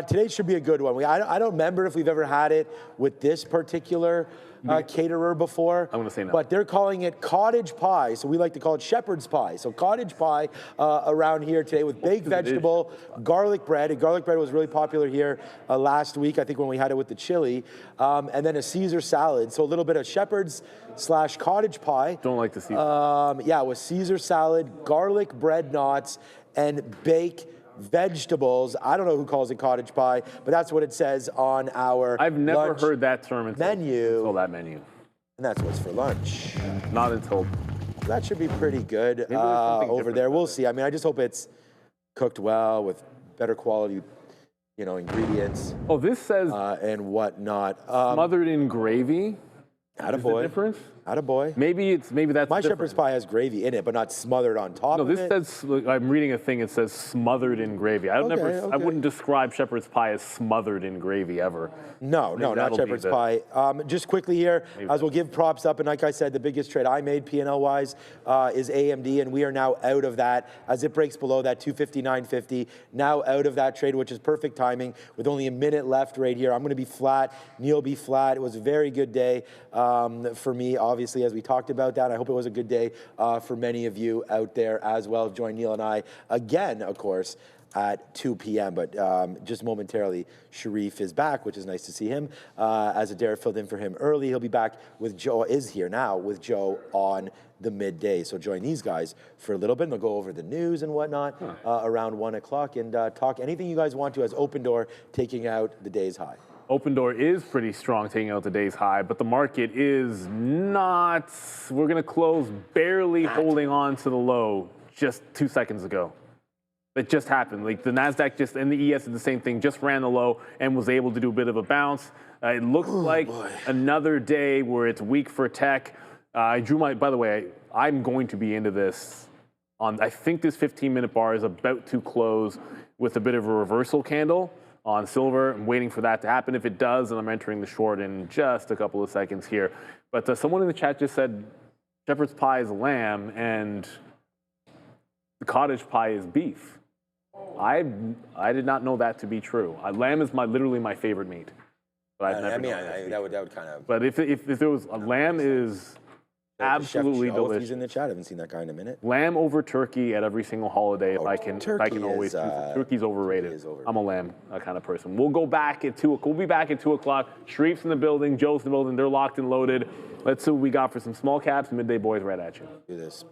Today should be a good one. I don't remember if we've ever had it with this particular caterer before. I'm going to say no. But they're calling it cottage pie, so we like to call it shepherd's pie. So cottage pie around here today with baked vegetable, garlic bread. And garlic bread was really popular here last week, I think, when we had it with the chili. And then a Caesar salad. So a little bit of shepherd's / cottage pie. Don't like the Caesar. Yeah, with Caesar salad, garlic bread knots, and baked vegetables. I don't know who calls it cottage pie, but that's what it says on our I've never heard that term until that menu. And that's what's for lunch. Not until. That should be pretty good over there. We'll see. I mean, I just hope it's cooked well with better quality, you know, ingredients. Oh, this says and whatnot. Smothered in gravy. Attaboy. Difference? Attaboy. Maybe that's my shepherd's pie has gravy in it, but not smothered on top of it. No, this says, I'm reading a thing, it says smothered in gravy. I wouldn't describe shepherd's pie as smothered in gravy ever. No, not shepherd's pie. Just quickly here, as we'll give props up, and like I said, the biggest trade I made P&L-wise is AMD, and we are now out of that as it breaks below that 259.50. Now out of that trade, which is perfect timing with only a minute left right here. I'm going to be flat. Neil be flat. It was a very good day for me, obviously, as we talked about that. I hope it was a good day for many of you out there as well. Join Neil and I again, of course, at 2 p.m. But just momentarily, Sharif is back, which is nice to see him. As Adair filled in for him early, he'll be back with Joe, is here now with Joe on the midday. So join these guys for a little bit, and they'll go over the news and whatnot around 1 o'clock and talk anything you guys want to as Open Door taking out the day's high. Open Door is pretty strong, taking out today's high, but the market is not. We're going to close barely holding on to the low just 2 seconds ago. It just happened. Like the Nasdaq and the ES did the same thing, just ran the low and was able to do a bit of a bounce. It looks like another day where it's weak for tech. I drew by the way, I'm going to be into this on, I think this 15-minute bar is about to close with a bit of a reversal candle on silver. I'm waiting for that to happen. If it does, then I'm entering the short in just a couple of seconds here. But someone in the chat just said shepherd's pie is lamb and the cottage pie is beef. I did not know that to be true. Lamb is literally my favorite meat. But I've never that would kind of. But if there was a lamb is absolutely delicious. He's in the chat. I haven't seen that guy in a minute. Lamb over turkey at every single holiday. If I can always choose it. Turkey's overrated. I'm a lamb kind of person. We'll go back at 2 o'clock. We'll be back at 2 o'clock. Sharif's in the building. Joe's in the building. They're locked and loaded. Let's see what we got for some small caps. Midday boys right at you. Do this.